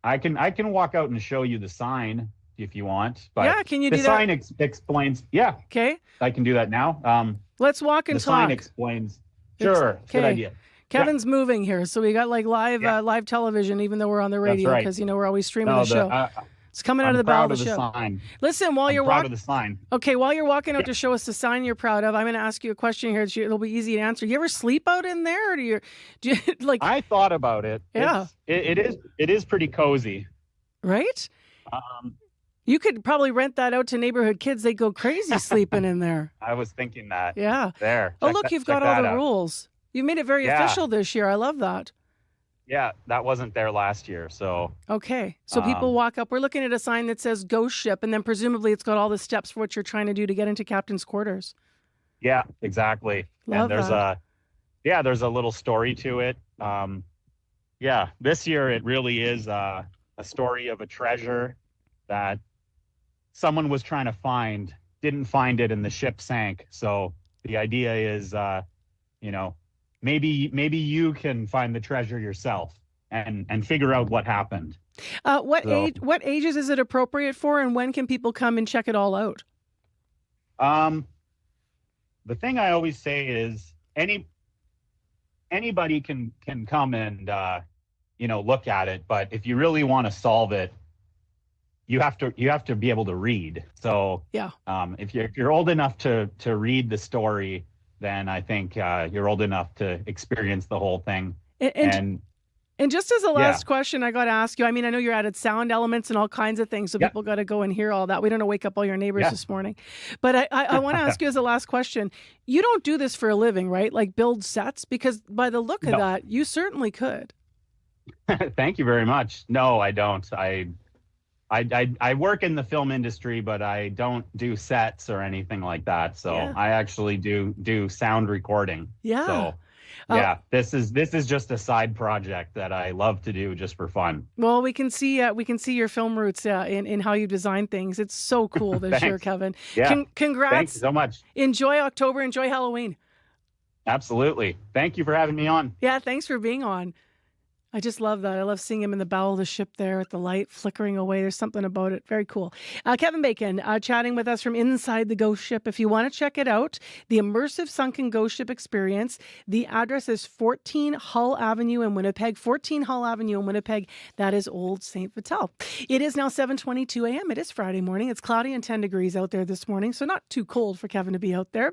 I can walk out and show you the sign if you want. But can you do that? The sign explains. Yeah. Okay. I can do that now. Let's walk and the talk. Sign explains. Sure. Good idea. Kevin's moving here, so we got like live television, even though we're on the radio, because we're always streaming the show. It's coming out of the bow of the show. Sign. Listen, while you're proud of the sign. Okay, while you're walking out to show us the sign you're proud of, I'm going to ask you a question here. It'll be easy to answer. You ever sleep out in there, or do you like? I thought about it. Yeah, it is pretty cozy, right? You could probably rent that out to neighborhood kids. They go crazy sleeping in there. I was thinking that. Yeah. There. Oh, look, you've got all the rules. You made it very official this year. I love that. Yeah, that wasn't there last year, so. Okay, so people walk up. We're looking at a sign that says Ghost Ship, and then presumably it's got all the steps for what you're trying to do to get into Captain's quarters. Yeah, exactly. Love and there's a little story to it. This year it really is a story of a treasure that someone was trying to find, didn't find it, and the ship sank. So the idea is, maybe you can find the treasure yourself and figure out what happened. What ages is it appropriate for, and when can people come and check it all out? The thing I always say is anybody can come and look at it, but if you really want to solve it, you have to be able to read. So if you're old enough to read the story, then I think you're old enough to experience the whole thing. And just as a last question, I got to ask you, I mean, I know you're added sound elements and all kinds of things, so people got to go and hear all that. We don't want to wake up all your neighbors this morning. But I want to ask you as a last question, you don't do this for a living, right? Like build sets? Because by the look of that, you certainly could. Thank you very much. No, I don't. I work in the film industry, but I don't do sets or anything like that. So I actually do sound recording. Yeah. So, Yeah, this is just a side project that I love to do just for fun. Well, we can see your film roots in how you design things. It's so cool this year, Kevin. Yeah. Congrats. Thanks so much. Enjoy October. Enjoy Halloween. Absolutely. Thank you for having me on. Yeah, thanks for being on. I just love that. I love seeing him in the bow of the ship there with the light flickering away. There's something about it. Very cool. Kevin Bacon chatting with us from inside the ghost ship. If you want to check it out, the immersive sunken ghost ship experience, the address is 14 Hull Avenue in Winnipeg. 14 Hull Avenue in Winnipeg. That is Old St. Vital. It is now 7:22 a.m. It is Friday morning. It's cloudy and 10 degrees out there this morning, so not too cold for Kevin to be out there.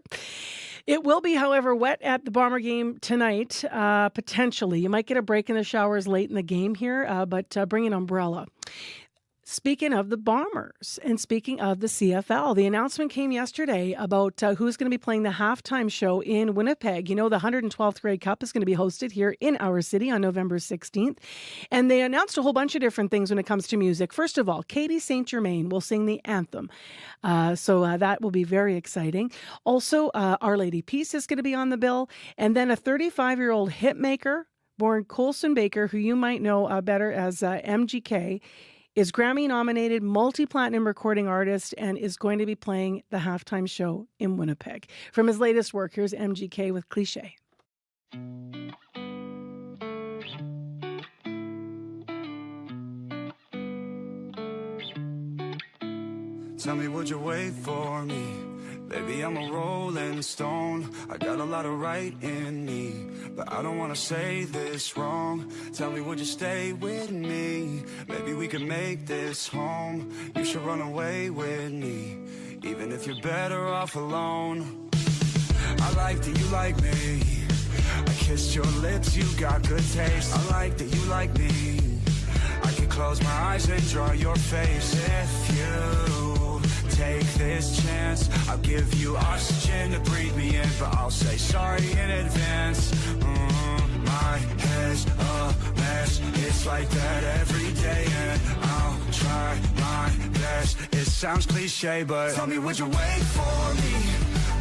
It will be, however, wet at the Bomber game tonight, potentially. You might get a break in the showers late in the game here, but bring an umbrella. Speaking of the Bombers and speaking of the CFL, the announcement came yesterday about who's going to be playing the halftime show in Winnipeg. You know, the 112th Grey Cup is going to be hosted here in our city on November 16th. And they announced a whole bunch of different things when it comes to music. First of all, Katie St. Germain will sing the anthem. So that will be very exciting. Also, Our Lady Peace is going to be on the bill. And then a 35-year-old hitmaker, born Colson Baker, who you might know better as MGK, is Grammy-nominated multi-platinum recording artist and is going to be playing the halftime show in Winnipeg. From his latest work, here's MGK with Cliché. Tell me, would you wait for me? Baby, I'm a rolling stone. I got a lot of right in me, but I don't wanna say this wrong. Tell me, would you stay with me? Maybe we can make this home. You should run away with me, even if you're better off alone. I like that you like me. I kissed your lips, you got good taste. I like that you like me. I can close my eyes and draw your face. If you take this chance, I'll give you oxygen to breathe me in, but I'll say sorry in advance. My head's a mess, it's like that every day, and I'll try my best. It sounds cliche, but tell me, would you wait for me?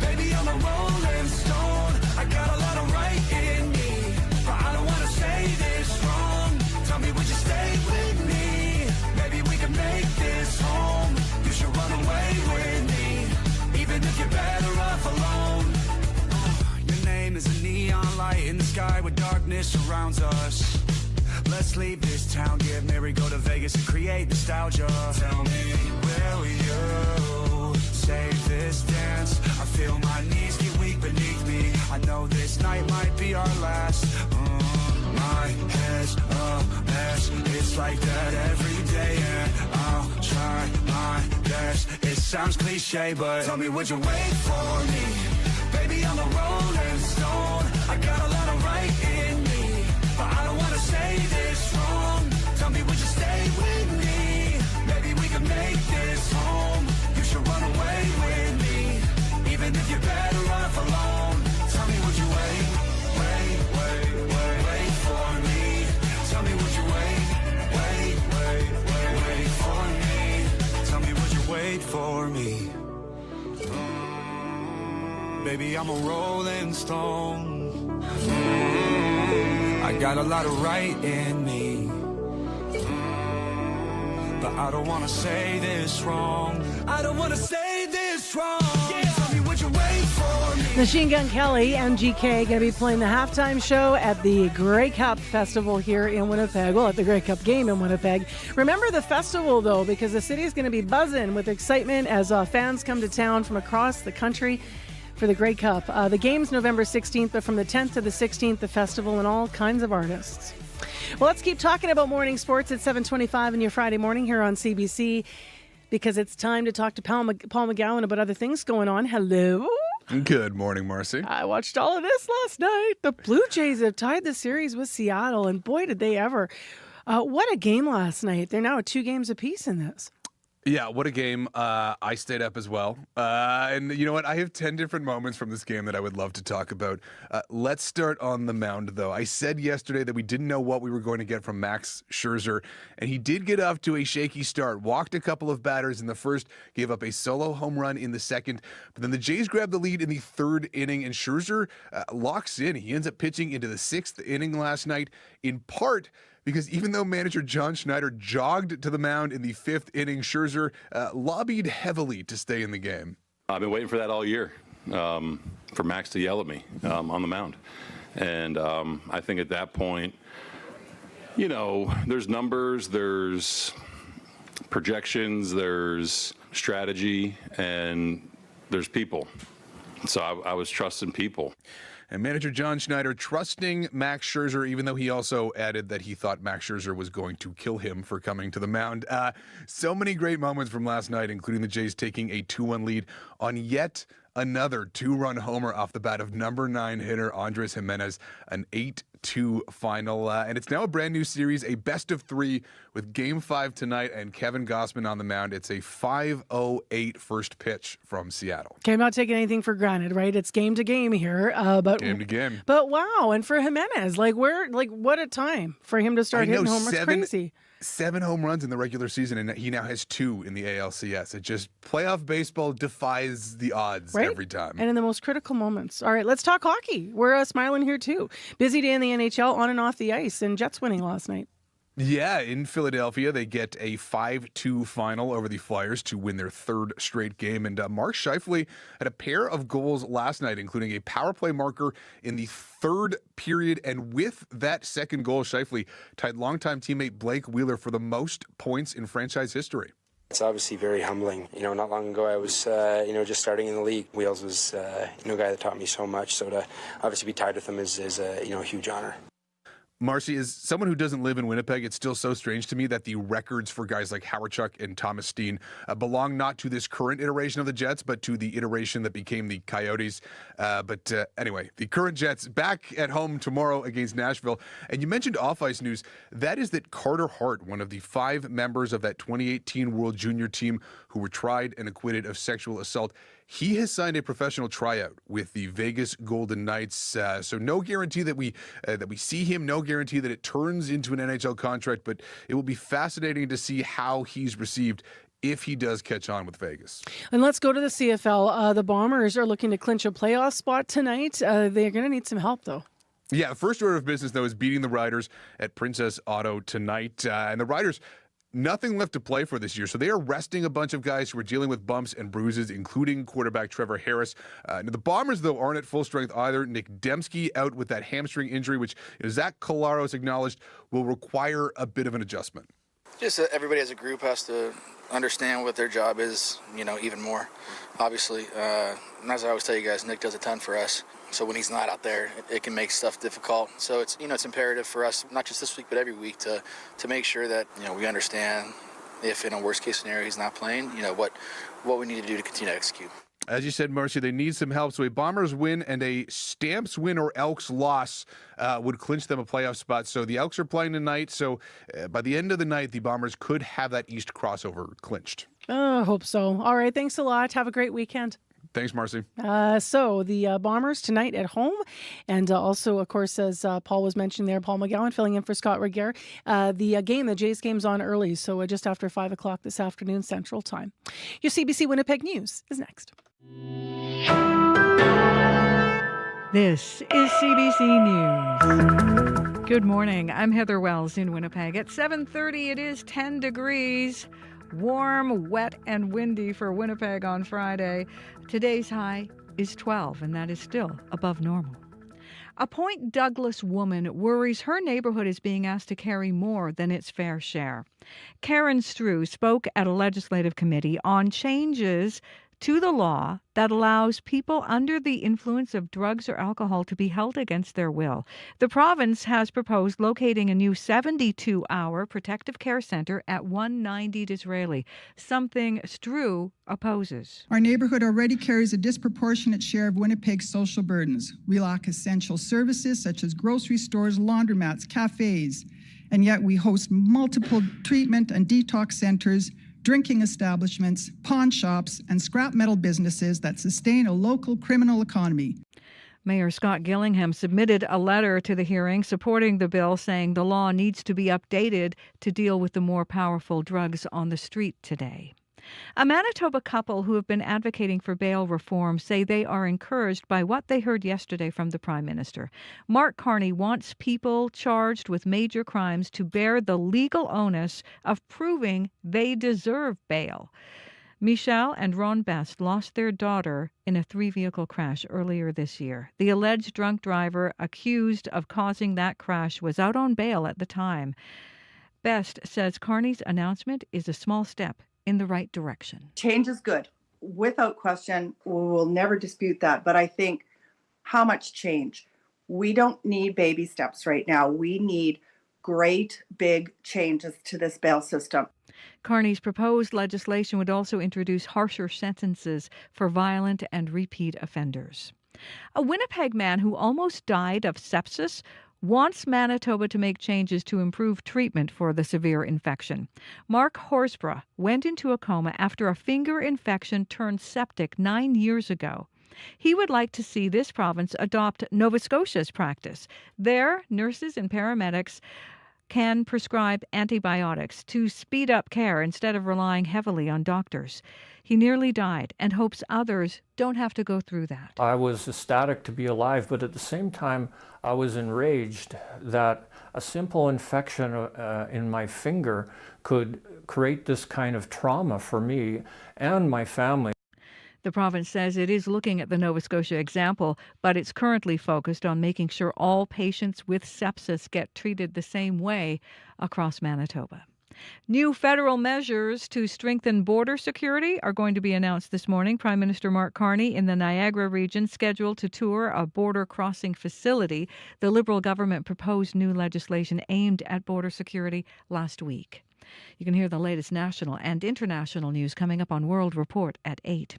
Baby, I'm a rolling stone. I got a lot of right in me, but I don't wanna say this wrong. Tell me, would you stay with me? Maybe we can make this home. You should run away with me, even if you're better off alone. Your name is a neon light in the sky where darkness surrounds us. Let's leave this town, get married, go to Vegas and create nostalgia. Tell me, will you save this dance? I feel my knees get weak beneath me. I know this night might be our last. My head's a mess, it's like that every day, and I'll try my best. It sounds cliche, but tell me, would you wait for me? Baby, I'm a rolling stone. I got a lot of right in me, but I don't wanna say this wrong. Tell me, would you stay with me? Maybe we can make this home. You should run away with me, even if you're better off alone. Tell me, would you wait for me? Tell me, would you wait for me? Tell me, would you wait for me? Baby, I'm a rolling stone. I got a lot of right in me, but I don't wanna say this wrong. I don't wanna say this wrong. Yeah. Tell me, would you wait for me? Machine Gun Kelly, MGK, going to be playing the halftime show at the Grey Cup Festival here in Winnipeg. Well, at the Grey Cup game in Winnipeg. Remember the festival, though, because the city is going to be buzzing with excitement as fans come to town from across the country for the Grey Cup. The game's November 16th, but from the 10th to the 16th, the festival and all kinds of artists. Well, let's keep talking about morning sports at 7:25 in your Friday morning here on CBC, because it's time to talk to Paul McGowan about other things going on. Hello. Good morning, Marcy. I watched all of this last night. The Blue Jays have tied the series with Seattle, and boy, did they ever. What a game last night. They're now at 2 games apiece in this. Yeah, what a game. I stayed up as well. And you know what? I have 10 different moments from this game that I would love to talk about. Let's start on the mound, though. I said yesterday that we didn't know what we were going to get from Max Scherzer, and he did get off to a shaky start. Walked a couple of batters in the first, gave up a solo home run in the second, but then the Jays grabbed the lead in the third inning, and Scherzer locks in. He ends up pitching into the sixth inning last night, in part because even though manager John Schneider jogged to the mound in the fifth inning, Scherzer lobbied heavily to stay in the game. I've been waiting for that all year, for Max to yell at me on the mound. And I think at that point, you know, there's numbers, there's projections, there's strategy, and there's people. So I was trusting people. And manager John Schneider trusting Max Scherzer, even though he also added that he thought Max Scherzer was going to kill him for coming to the mound. So many great moments from last night, including the Jays taking a 2-1 lead on yet another 2-run homer off the bat of number 9 hitter Andres Jimenez, an 8-2 final. And it's now a brand new series, a best of 3 with Game 5 tonight and Kevin Gausman on the mound. It's a 5:08 first pitch from Seattle. Okay, I'm not taking anything for granted, right? It's game to game here. But game to game. But wow, and for Jimenez, what a time for him to start hitting homers. Crazy. 7 home runs in the regular season, and he now has 2 in the ALCS. It just, playoff baseball defies the odds every time. And in the most critical moments. All right, let's talk hockey. We're smiling here too. Busy day in the NHL, on and off the ice, and Jets winning last night. Yeah, in Philadelphia, they get a 5-2 final over the Flyers to win their 3rd straight game. And Mark Scheifele had a pair of goals last night, including a power play marker in the 3rd period. And with that second goal, Scheifele tied longtime teammate Blake Wheeler for the most points in franchise history. It's obviously very humbling. You know, not long ago I was, just starting in the league. Wheels was, a guy that taught me so much. So to obviously be tied with him is a huge honor. Marcy, as someone who doesn't live in Winnipeg, it's still so strange to me that the records for guys like Howard and Thomas Steen belong not to this current iteration of the Jets, but to the iteration that became the Coyotes. Anyway, the current Jets back at home tomorrow against Nashville. And you mentioned off-ice news. That is that Carter Hart, one of the 5 members of that 2018 World Junior team who were tried and acquitted of sexual assault, he has signed a professional tryout with the Vegas Golden Knights. So no guarantee that we see him, no guarantee that it turns into an NHL contract, but it will be fascinating to see how he's received if he does catch on with Vegas. And let's go to the CFL. The Bombers are looking to clinch a playoff spot tonight. They're going to need some help, though. Yeah, the first order of business, though, is beating the Riders at Princess Auto tonight. And the Riders, nothing left to play for this year, so they are resting a bunch of guys who are dealing with bumps and bruises, including quarterback Trevor Harris. The Bombers, though, aren't at full strength either. Nick Dembski out with that hamstring injury, which Zach Collaros acknowledged will require a bit of an adjustment. Just everybody as a group has to understand what their job is, even more, obviously. And as I always tell you guys, Nick does a ton for us. So when he's not out there, it can make stuff difficult. So it's imperative for us, not just this week, but every week to make sure that, we understand if in a worst case scenario he's not playing, what we need to do to continue to execute. As you said, Marcy, they need some help. So a Bombers win and a Stamps win or Elks loss would clinch them a playoff spot. So the Elks are playing tonight. So by the end of the night, the Bombers could have that East crossover clinched. I hope so. All right. Thanks a lot. Have a great weekend. Thanks, Marcy. So the Bombers tonight at home. And also, of course, as Paul was mentioning there, Paul McGowan filling in for Scott Regier. The Jays game's on early, so just after 5 o'clock this afternoon Central Time. Your CBC Winnipeg News is next. This is CBC News. Good morning. I'm Heather Wells in Winnipeg. At 7:30, it is 10 degrees. Warm, wet, and windy for Winnipeg on Friday. Today's high is 12, and that is still above normal. A Point Douglas woman worries her neighborhood is being asked to carry more than its fair share. Karen Strew spoke at a legislative committee on changes to the law that allows people under the influence of drugs or alcohol to be held against their will. The province has proposed locating a new 72-hour protective care center at 190 Disraeli, something Strew opposes. Our neighborhood already carries a disproportionate share of Winnipeg's social burdens. We lack essential services such as grocery stores, laundromats, cafes, and yet we host multiple treatment and detox centers, drinking establishments, pawn shops, and scrap metal businesses that sustain a local criminal economy. Mayor Scott Gillingham submitted a letter to the hearing supporting the bill, saying the law needs to be updated to deal with the more powerful drugs on the street today. A Manitoba couple who have been advocating for bail reform say they are encouraged by what they heard yesterday from the Prime Minister. Mark Carney wants people charged with major crimes to bear the legal onus of proving they deserve bail. Michelle and Ron Best lost their daughter in a 3-vehicle crash earlier this year. The alleged drunk driver accused of causing that crash was out on bail at the time. Best says Carney's announcement is a small step in the right direction. Change is good. Without question, we will never dispute that. But I think how much change? We don't need baby steps right now. We need great big changes to this bail system. Carney's proposed legislation would also introduce harsher sentences for violent and repeat offenders. A Winnipeg man who almost died of sepsis wants Manitoba to make changes to improve treatment for the severe infection. Mark Horsburgh went into a coma after a finger infection turned septic 9 years ago. He would like to see this province adopt Nova Scotia's practice. There, nurses and paramedics can prescribe antibiotics to speed up care instead of relying heavily on doctors. He nearly died and hopes others don't have to go through that. I was ecstatic to be alive, but at the same time, I was enraged that a simple infection in my finger could create this kind of trauma for me and my family. The province says it is looking at the Nova Scotia example, but it's currently focused on making sure all patients with sepsis get treated the same way across Manitoba. New federal measures to strengthen border security are going to be announced this morning. Prime Minister Mark Carney in the Niagara region scheduled to tour a border crossing facility. The Liberal government proposed new legislation aimed at border security last week. You can hear the latest national and international news coming up on World Report at 8.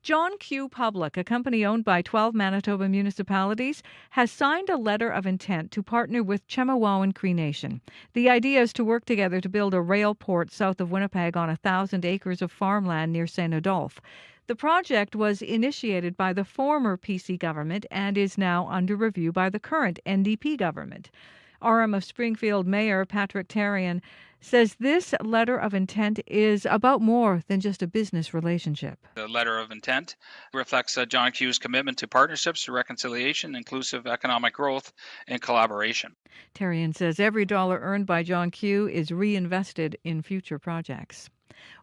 John Q. Public, a company owned by 12 Manitoba municipalities, has signed a letter of intent to partner with Chemawawan Cree Nation. The idea is to work together to build a rail port south of Winnipeg on 1,000 acres of farmland near St. Adolphe. The project was initiated by the former PC government and is now under review by the current NDP government. RM of Springfield Mayor Patrick Therrien says this letter of intent is about more than just a business relationship. The letter of intent reflects John Q's commitment to partnerships, reconciliation, inclusive economic growth, and collaboration. Therrien says every dollar earned by John Q is reinvested in future projects.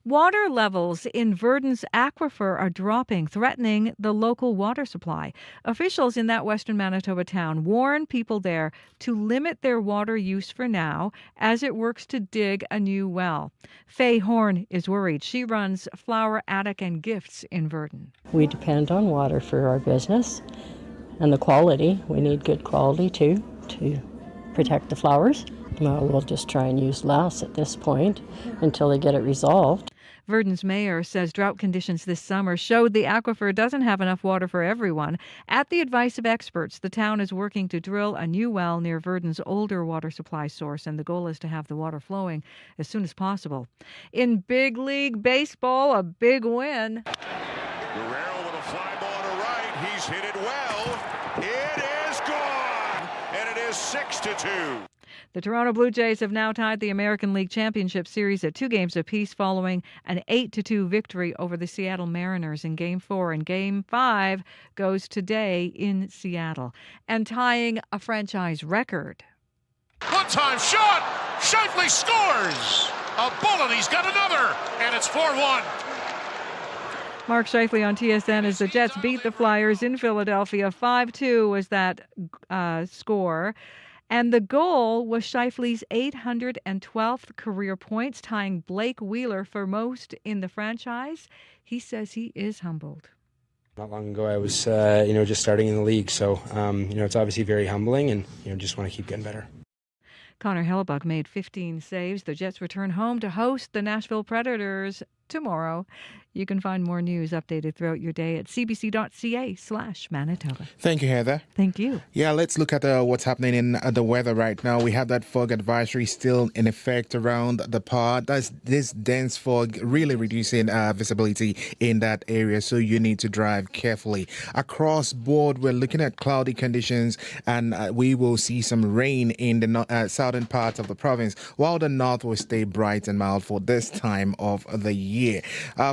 Water levels in Verdon's aquifer are dropping, threatening the local water supply. Officials in that western Manitoba town warn people there to limit their water use for now as it works to dig a new well. Faye Horn is worried. She runs Flower Attic and Gifts in Verdon. We depend on water for our business and the quality. We need good quality too to protect the flowers. Well, we'll just try and use less at this point until they get it resolved. Verdon's mayor says drought conditions this summer showed the aquifer doesn't have enough water for everyone. At the advice of experts, the town is working to drill a new well near Verdon's older water supply source, and the goal is to have the water flowing as soon as possible. In Big League Baseball, a big win. Guerrero with a fly ball to right. He's hit it well. It is gone, and it is 6-2. The Toronto Blue Jays have now tied the American League Championship Series at 2 games apiece following an 8-2 victory over the Seattle Mariners in Game 4. And Game 5 goes today in Seattle. And tying a franchise record. One-time shot! Shifley scores! A bullet, he's got another, and it's 4-1. Mark Shifley on TSN as the Jets beat the Flyers in Philadelphia. 5-2 was that score. And the goal was Shifley's 812th career points, tying Blake Wheeler for most in the franchise. He says he is humbled. Not long ago, I was, just starting in the league. So, it's obviously very humbling and, just want to keep getting better. Connor Hellebuck made 15 saves. The Jets return home to host the Nashville Predators tomorrow. You can find more news updated throughout your day at cbc.ca/Manitoba. Thank you, Heather. Thank you. Yeah, let's look at what's happening in the weather right now. We have that fog advisory still in effect around the pod. That's this dense fog really reducing visibility in that area, so you need to drive carefully. Across board, we're looking at cloudy conditions, and we will see some rain in the southern part of the province, while the north will stay bright and mild for this time of the year.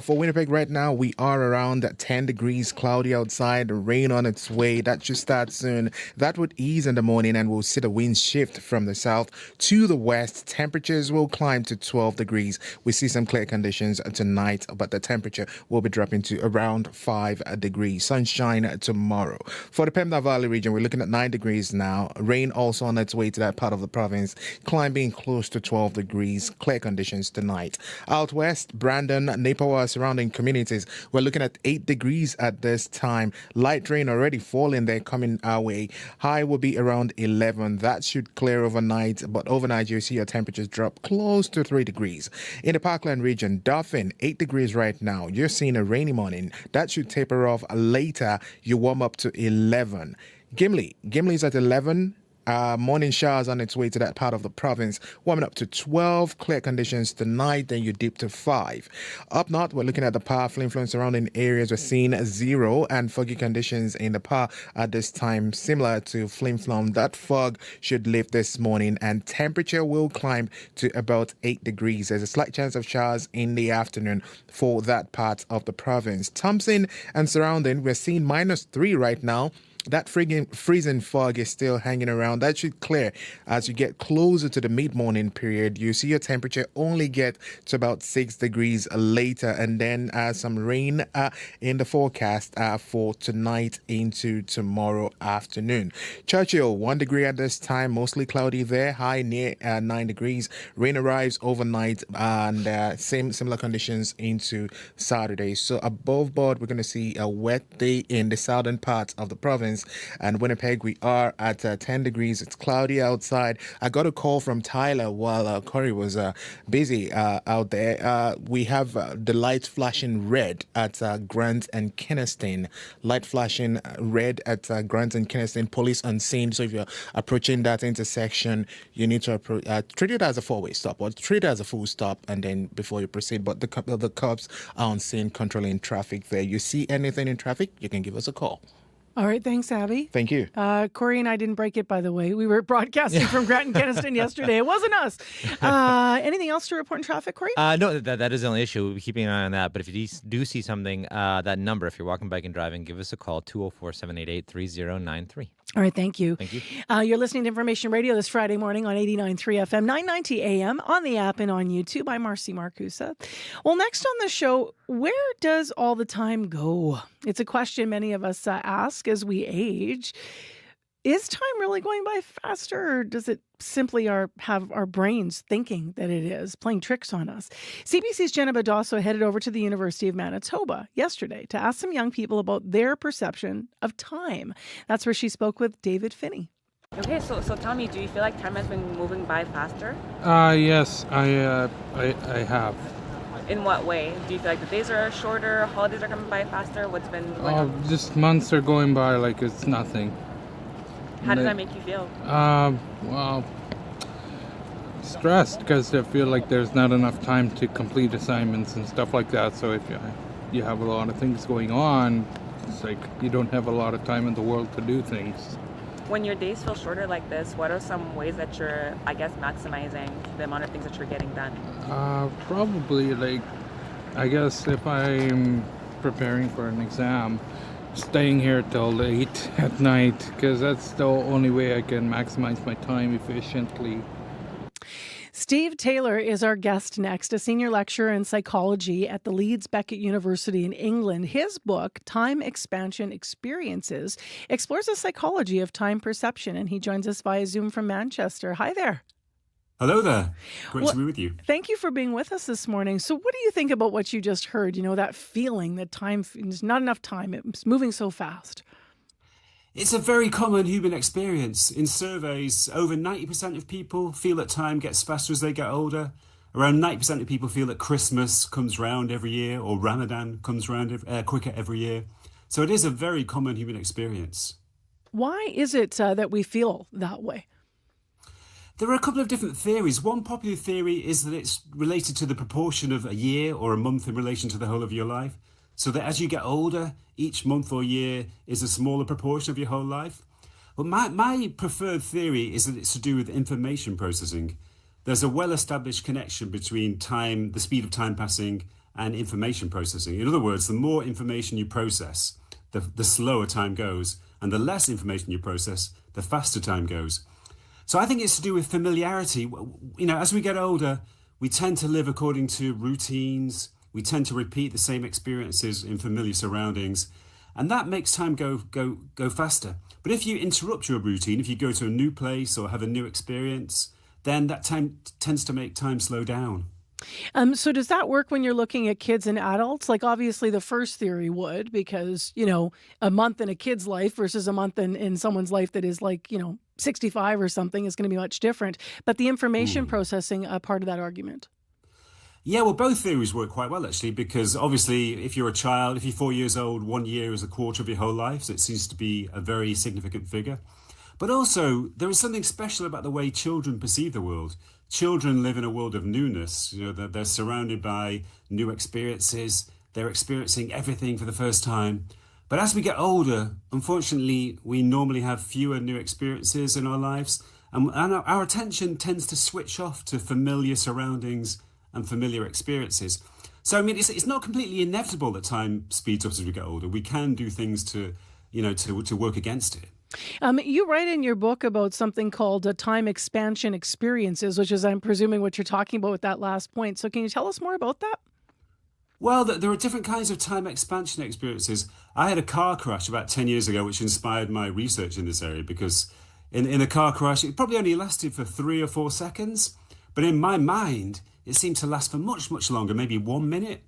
For Winnipeg right now, we are around 10 degrees, cloudy outside, rain on its way. That should start soon. That would ease in the morning, and we'll see the winds shift from the south to the west. Temperatures will climb to 12 degrees. We see some clear conditions tonight, but the temperature will be dropping to around 5 degrees. Sunshine tomorrow. For the Pembina Valley region, we're looking at 9 degrees now. Rain also on its way to that part of the province, climbing close to 12 degrees. Clear conditions tonight. Out west, Brandon, Napawa, surrounding communities, we're looking at 8 degrees at this time. Light rain already falling there coming our way. High will be around 11. That should clear overnight, but overnight you'll see your temperatures drop close to 3 degrees. In the Parkland region, Dauphin, 8 degrees right now. You're seeing a rainy morning. That should taper off later. You warm up to 11. Gimli's at 11. Morning showers on its way to that part of the province, warming up to 12. Clear conditions tonight, then you dip to 5. Up north, we're looking at the powerful influence surrounding areas. We're seeing 0 and foggy conditions in the power at this time, similar to Flim Flom. That fog should lift this morning, and temperature will climb to about 8 degrees. There's a slight chance of showers in the afternoon for that part of the province. Thompson and surrounding, we're seeing -3 right now. That freezing fog is still hanging around. That should clear as you get closer to the mid-morning period. You see your temperature only get to about 6 degrees later, and then some rain in the forecast for tonight into tomorrow afternoon. Churchill, 1 degree at this time, mostly cloudy there, high near 9 degrees. Rain arrives overnight, and similar conditions into Saturday. So above board, we're going to see a wet day in the southern parts of the province. And Winnipeg, we are at 10 degrees. It's cloudy outside. I got a call from Tyler while Corey was busy out there. We have the lights flashing red at Grant and Kenaston. Light flashing red at Grant and Kenaston. Police on scene. So if you're approaching that intersection, you need to treat it as a four-way stop, or treat it as a full stop, and then before you proceed. But the cops are on scene controlling traffic there. You see anything in traffic, you can give us a call. All right. Thanks, Abby. Thank you. Corey and I didn't break it, by the way. We were broadcasting from Grant and Kenaston yesterday. It wasn't us. Anything else to report in traffic, Corey? No, that is the only issue. We'll be keeping an eye on that. But if you do see something, that number, if you're walking, bike, and driving, give us a call, 204-788-3093. All right, thank you. Thank you. You're listening to Information Radio this Friday morning on 89.3 FM, 990 AM, on the app and on YouTube. I'm Marcy Marcusa. Well, next on the show, where does all the time go? It's a question many of us ask as we age. Is time really going by faster, or does it simply have our brains thinking that it is, playing tricks on us? CBC's Jenna Badosso headed over to the University of Manitoba yesterday to ask some young people about their perception of time. That's where she spoke with David Finney. Okay, so tell me, do you feel like time has been moving by faster? Yes, I have. In what way? Do you feel like the days are shorter, holidays are coming by faster? What's been going on? Just months are going by like it's nothing. How does that make you feel? Well, stressed because I feel like there's not enough time to complete assignments and stuff like that. So if you have a lot of things going on, it's like you don't have a lot of time in the world to do things. When your days feel shorter like this, what are some ways that you're, maximizing the amount of things that you're getting done? Probably I guess if I'm preparing for an exam, staying here till late at night, because that's the only way I can maximize my time efficiently. Steve Taylor is our guest next, a senior lecturer in psychology at the Leeds Beckett University in England. His book, Time Expansion Experiences, explores the psychology of time perception, and he joins us via Zoom from Manchester. Hi there. Hello there. Great to be with you. Thank you for being with us this morning. So what do you think about what you just heard? That feeling that time is not enough time. It's moving so fast. It's a very common human experience. In surveys, over 90% of people feel that time gets faster as they get older. Around 90% of people feel that Christmas comes round every year, or Ramadan comes round quicker every year. So it is a very common human experience. Why is it that we feel that way? There are a couple of different theories. One popular theory is that it's related to the proportion of a year or a month in relation to the whole of your life. So that as you get older, each month or year is a smaller proportion of your whole life. But my preferred theory is that it's to do with information processing. There's a well-established connection between time, the speed of time passing, and information processing. In other words, the more information you process, the slower time goes, and the less information you process, the faster time goes. So I think it's to do with familiarity. You know, as we get older, we tend to live according to routines. We tend to repeat the same experiences in familiar surroundings, and that makes time go faster. But if you interrupt your routine, if you go to a new place or have a new experience, then that time tends to make time slow down. So does that work when you're looking at kids and adults? Like obviously the first theory would, because, you know, a month in a kid's life versus a month in someone's life that is like, you know, 65 or something is going to be much different. But the information processing part of that argument. Yeah, well, both theories work quite well, actually, because obviously if you're a child, if you're 4 years old, 1 year is a quarter of your whole life. So it seems to be a very significant figure. But also there is something special about the way children perceive the world. Children live in a world of newness. You know, they're surrounded by new experiences. They're experiencing everything for the first time. But as we get older, unfortunately, we normally have fewer new experiences in our lives. And our attention tends to switch off to familiar surroundings and familiar experiences. So, I mean, it's not completely inevitable that time speeds up as we get older. We can do things to work against it. You write in your book about something called time expansion experiences, which is, I'm presuming, what you're talking about with that last point. So can you tell us more about that? Well, there are different kinds of time expansion experiences. I had a car crash about 10 years ago, which inspired my research in this area, because in a car crash, it probably only lasted for 3 or 4 seconds. But in my mind, it seemed to last for much, much longer, maybe 1 minute.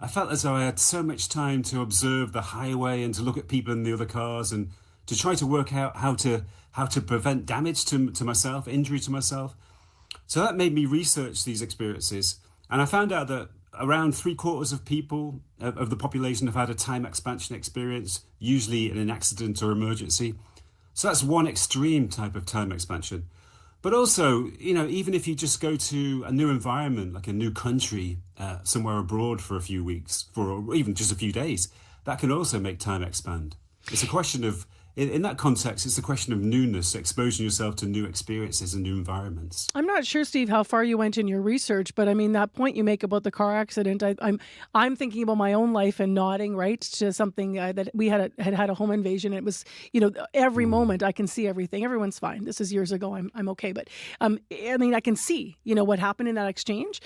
I felt as though I had so much time to observe the highway and to look at people in the other cars and to try to work out how to prevent damage to myself, injury to myself. So that made me research these experiences. And I found out that around 3/4 of people, of the population, have had a time expansion experience, usually in an accident or emergency. So that's one extreme type of time expansion. But also, you know, even if you just go to a new environment, like a new country, somewhere abroad for a few weeks, or even just a few days, that can also make time expand. It's a question of, in that context, it's a question of newness, exposing yourself to new experiences and new environments. I'm not sure, Steve, how far you went in your research, but I mean, that point you make about the car accident, I'm thinking about my own life and nodding, right, to something that we had a home invasion. It was, you know, every moment I can see everything. Everyone's fine. This is years ago. I'm okay. But I mean, I can see, you know, what happened in that exchange.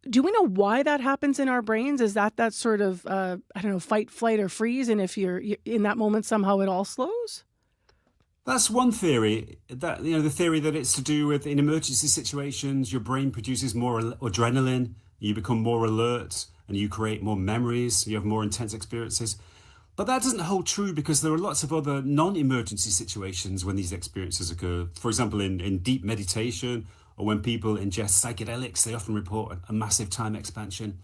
Do we know why that happens in our brains? Is that sort of, I don't know, fight, flight, or freeze? And if you're in that moment, somehow it all slows? That's one theory, that, you know, the theory that it's to do with, in emergency situations, your brain produces more adrenaline, you become more alert, and you create more memories, you have more intense experiences. But that doesn't hold true, because there are lots of other non-emergency situations when these experiences occur. For example, in deep meditation, or when people ingest psychedelics, they often report a massive time expansion.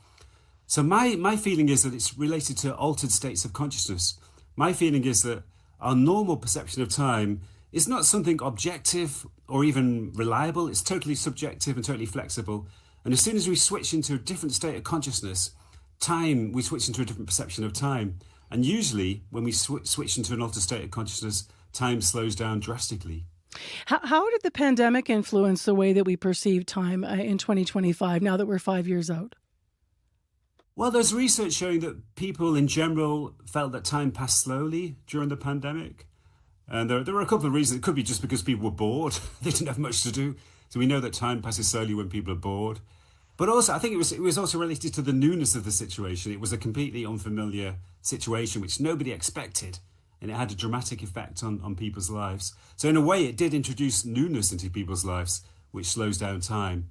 So my feeling is that it's related to altered states of consciousness. My feeling is that our normal perception of time is not something objective or even reliable. It's totally subjective and totally flexible. And as soon as we switch into a different state of consciousness, we switch into a different perception of time. And usually when we switch into an altered state of consciousness, time slows down drastically. How did the pandemic influence the way that we perceive time in 2025, now that we're 5 years out? Well, there's research showing that people in general felt that time passed slowly during the pandemic. And there were a couple of reasons. It could be just because people were bored. They didn't have much to do. So we know that time passes slowly when people are bored. But also, I think it was also related to the newness of the situation. It was a completely unfamiliar situation, which nobody expected. And it had a dramatic effect on people's lives. So in a way, it did introduce newness into people's lives, which slows down time.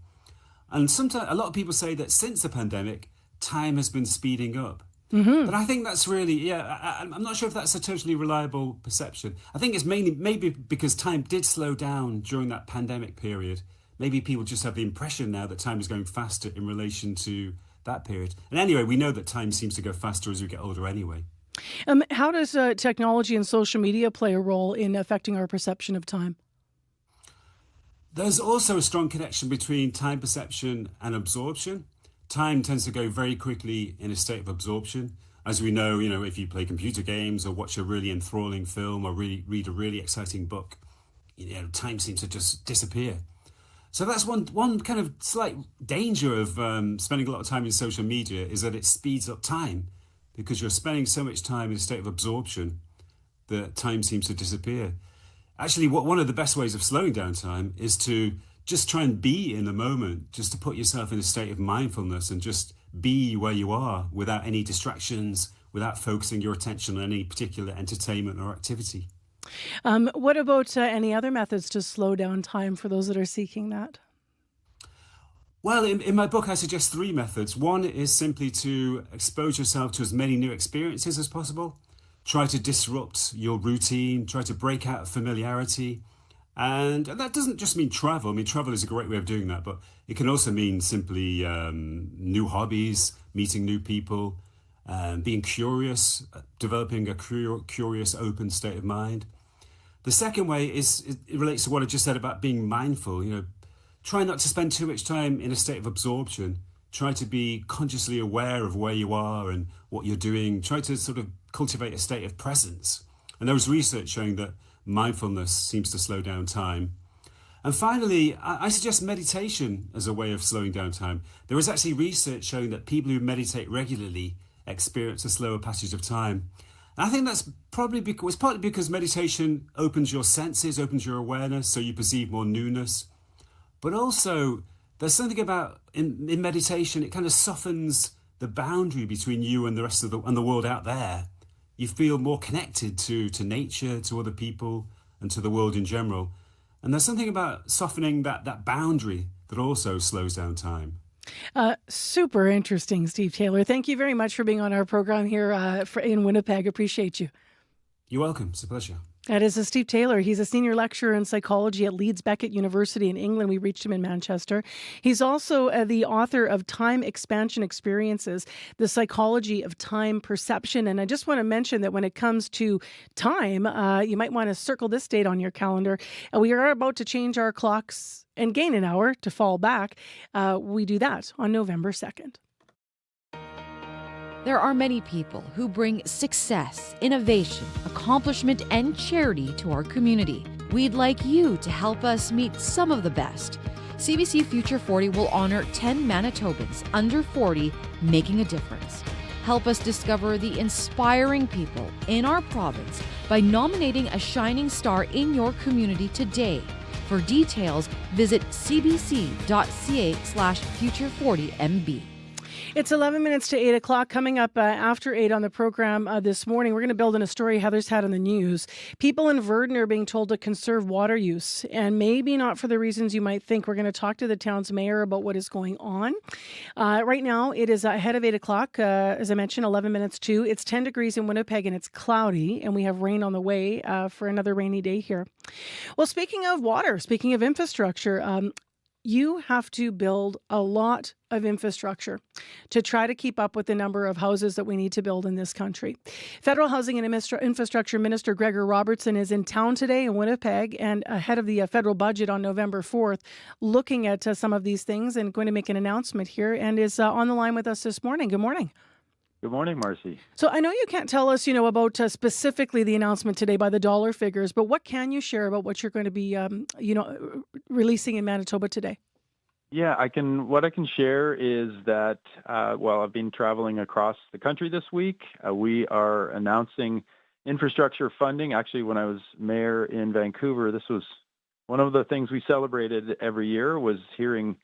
And sometimes a lot of people say that since the pandemic, time has been speeding up. Mm-hmm. But I think that's really, I'm not sure if that's a totally reliable perception. I think it's maybe because time did slow down during that pandemic period, maybe people just have the impression now that time is going faster in relation to that period. And anyway, we know that time seems to go faster as we get older anyway. How does technology and social media play a role in affecting our perception of time? There's also a strong connection between time perception and absorption. Time tends to go very quickly in a state of absorption. As we know, if you play computer games or watch a really enthralling film or read a really exciting book, time seems to just disappear. So that's one kind of slight danger of spending a lot of time in social media, is that it speeds up time, because you're spending so much time in a state of absorption that time seems to disappear. Actually, one of the best ways of slowing down time is to just try and be in the moment, just to put yourself in a state of mindfulness and just be where you are without any distractions, without focusing your attention on any particular entertainment or activity. What about any other methods to slow down time for those that are seeking that? Well, in my book, I suggest 3 methods. One is simply to expose yourself to as many new experiences as possible. Try to disrupt your routine, try to break out of familiarity. And that doesn't just mean travel. I mean, travel is a great way of doing that, but it can also mean simply new hobbies, meeting new people, being curious, developing a curious, open state of mind. The second way it relates to what I just said about being mindful. Try not to spend too much time in a state of absorption. Try to be consciously aware of where you are and what you're doing. Try to sort of cultivate a state of presence. And there was research showing that mindfulness seems to slow down time. And finally, I suggest meditation as a way of slowing down time. There is actually research showing that people who meditate regularly experience a slower passage of time. And I think that's partly because meditation opens your senses, opens your awareness, so you perceive more newness. But also, there's something about in meditation, it kind of softens the boundary between you and the rest of the world out there. You feel more connected to nature, to other people, and to the world in general. And there's something about softening that boundary that also slows down time. Super interesting, Steve Taylor. Thank you very much for being on our program here in Winnipeg. Appreciate you. You're welcome. It's a pleasure. That is Steve Taylor. He's a senior lecturer in psychology at Leeds Beckett University in England. We reached him in Manchester. He's also the author of Time Expansion Experiences, The Psychology of Time Perception. And I just want to mention that when it comes to time, you might want to circle this date on your calendar. We are about to change our clocks and gain an hour to fall back. We do that on November 2nd. There are many people who bring success, innovation, accomplishment, and charity to our community. We'd like you to help us meet some of the best. CBC Future 40 will honor 10 Manitobans under 40 making a difference. Help us discover the inspiring people in our province by nominating a shining star in your community today. For details, visit cbc.ca/future40mb. It's 11 minutes to 8 o'clock. Coming up after 8 on the program this morning, we're going to build on a story Heather's had on the news. People in Verdon are being told to conserve water use, and maybe not for the reasons you might think. We're going to talk to the town's mayor about what is going on. Right now, it is ahead of 8 o'clock. As I mentioned, 11 minutes to. It's 10 degrees in Winnipeg, and it's cloudy, and we have rain on the way for another rainy day here. Well, speaking of water, speaking of infrastructure, you have to build a lot of infrastructure to try to keep up with the number of houses that we need to build in this country. Federal Housing and Infrastructure Minister Gregor Robertson is in town today in Winnipeg and ahead of the federal budget on November 4th, looking at some of these things and going to make an announcement here, and is on the line with us this morning. Good morning. Good morning, Marcy. So I know you can't tell us, about specifically the announcement today by the dollar figures, but what can you share about what you're going to be, releasing in Manitoba today? Yeah, what I can share is that, I've been traveling across the country this week. We are announcing infrastructure funding. Actually, when I was mayor in Vancouver, this was one of the things we celebrated every year, was hearing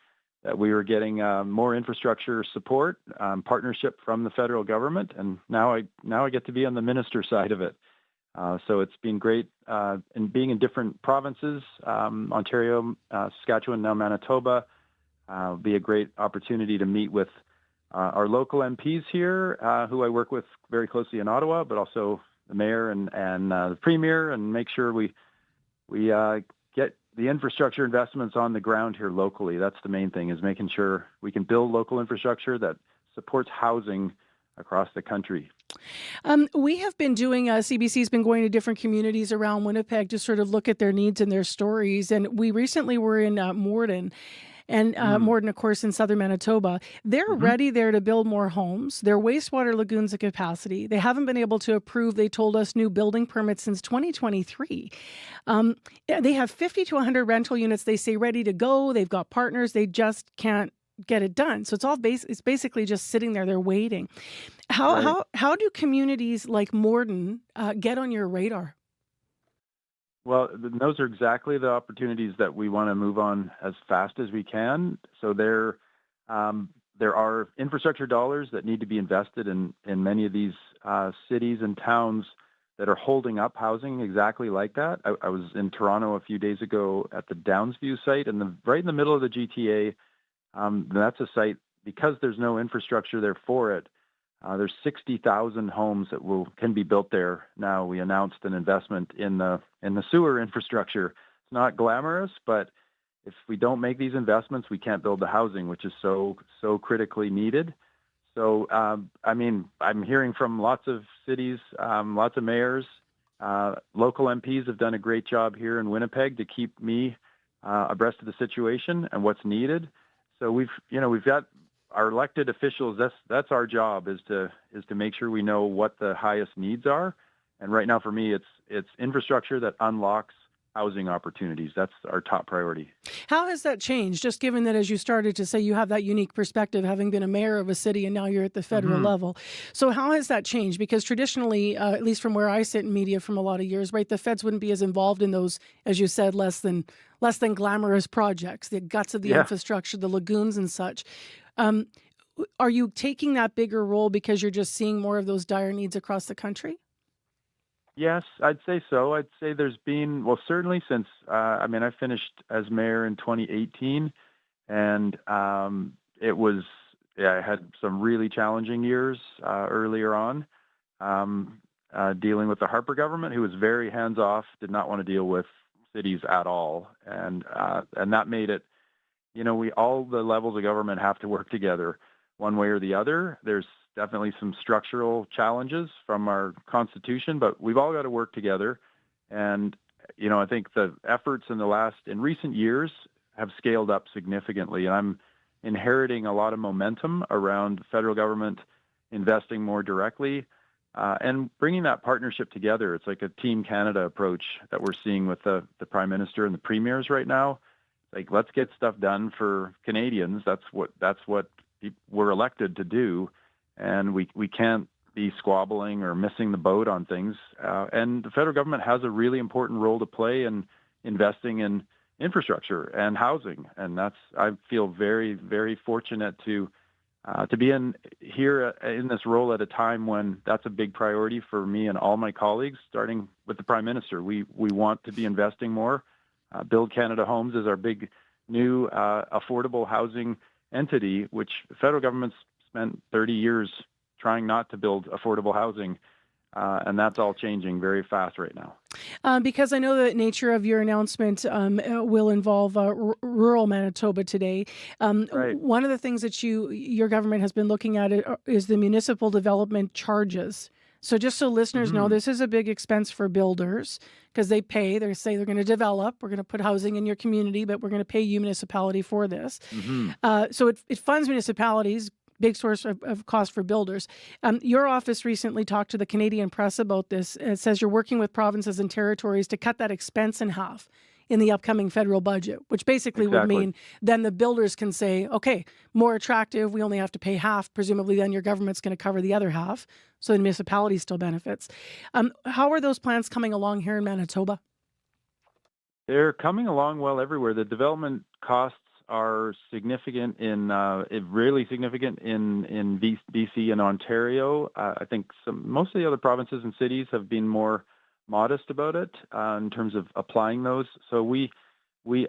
that we were getting more infrastructure support, partnership from the federal government, and now I get to be on the minister side of it. So it's been great, and being in different provinces, Ontario, Saskatchewan, now Manitoba. Be a great opportunity to meet with our local MPs here, who I work with very closely in Ottawa, but also the mayor and the premier, and make sure we get the infrastructure investments on the ground here locally. That's the main thing, is making sure we can build local infrastructure that supports housing across the country. We have been doing, CBC's been going to different communities around Winnipeg to sort of look at their needs and their stories. And we recently were in Morden. And Morden, of course, in southern Manitoba. They're ready there to build more homes. Their wastewater lagoons at capacity. They haven't been able to approve, they told us, new building permits since 2023. They have 50 to 100 rental units, they say, ready to go. They've got partners. They just can't get it done. So it's basically just sitting there. They're waiting. How do communities like Morden get on your radar? Well, those are exactly the opportunities that we want to move on as fast as we can. So there are infrastructure dollars that need to be invested in many of these cities and towns that are holding up housing exactly like that. I was in Toronto a few days ago at the Downsview site, and right in the middle of the GTA. That's a site, because there's no infrastructure there for it. There's 60,000 homes that can be built there now. We announced an investment in the sewer infrastructure. It's not glamorous, but if we don't make these investments, we can't build the housing, which is so critically needed. So, I'm hearing from lots of cities, lots of mayors, local MPs have done a great job here in Winnipeg to keep me abreast of the situation and what's needed. So we've got our elected officials. That's our job, is to make sure we know what the highest needs are. And right now, for me, it's infrastructure that unlocks housing opportunities. That's our top priority. How has that changed? Just given that, as you started to say, you have that unique perspective, having been a mayor of a city and now you're at the federal level. So how has that changed? Because traditionally, at least from where I sit in media from a lot of years, right, the feds wouldn't be as involved in those, as you said, less than glamorous projects, the guts of the infrastructure, the lagoons and such. Are you taking that bigger role because you're just seeing more of those dire needs across the country? Yes, I'd say so. I'd say there's been, well, certainly since, I finished as mayor in 2018, and it was, I had some really challenging years earlier on, dealing with the Harper government, who was very hands-off, did not want to deal with cities at all. And that made it, all the levels of government have to work together one way or the other. There's definitely some structural challenges from our constitution, but we've all got to work together. And, I think the efforts in recent years have scaled up significantly. And I'm inheriting a lot of momentum around the federal government investing more directly and bringing that partnership together. It's like a Team Canada approach that we're seeing with the Prime Minister and the premiers right now. Like, let's get stuff done for Canadians. That's what we're elected to do. And we can't be squabbling or missing the boat on things. And the federal government has a really important role to play in investing in infrastructure and housing. And I feel very, very fortunate to be here in this role at a time when that's a big priority for me and all my colleagues, starting with the Prime Minister. We want to be investing more. Build Canada Homes is our big new affordable housing entity, which the federal government's spent 30 years trying not to build affordable housing, and that's all changing very fast right now. Because I know the nature of your announcement will involve rural Manitoba today. Right. One of the things that your government has been looking at is the municipal development charges. So just so listeners know, this is a big expense for builders because they say they're going to develop, we're going to put housing in your community, but we're going to pay you, municipality, for this. So it funds municipalities, big source of cost for builders. Your office recently talked to the Canadian press about this. It says you're working with provinces and territories to cut that expense in half in the upcoming federal budget, which basically would mean then the builders can say, okay, more attractive, we only have to pay half. Presumably then your government's going to cover the other half, so the municipality still benefits. How are those plans coming along here in Manitoba? They're coming along well everywhere. The development costs are significant really significant in BC and Ontario. I think most of the other provinces and cities have been more modest about it in terms of applying those. So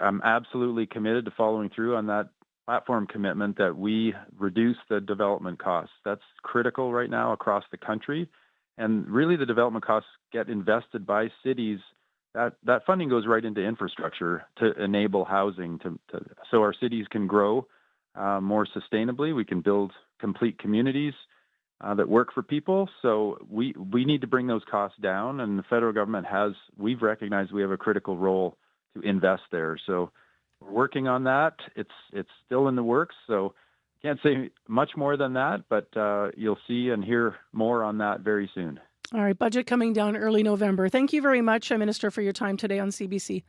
I'm absolutely committed to following through on that platform commitment that we reduce the development costs. That's critical right now across the country. And really the development costs get invested by cities that funding goes right into infrastructure to enable housing so our cities can grow more sustainably. We can build complete communities that work for people. So we need to bring those costs down, and the federal government we've recognized we have a critical role to invest there. So we're working on that. It's still in the works, so can't say much more than that, but you'll see and hear more on that very soon. All right, budget coming down early November. Thank you very much, Minister, for your time today on CBC.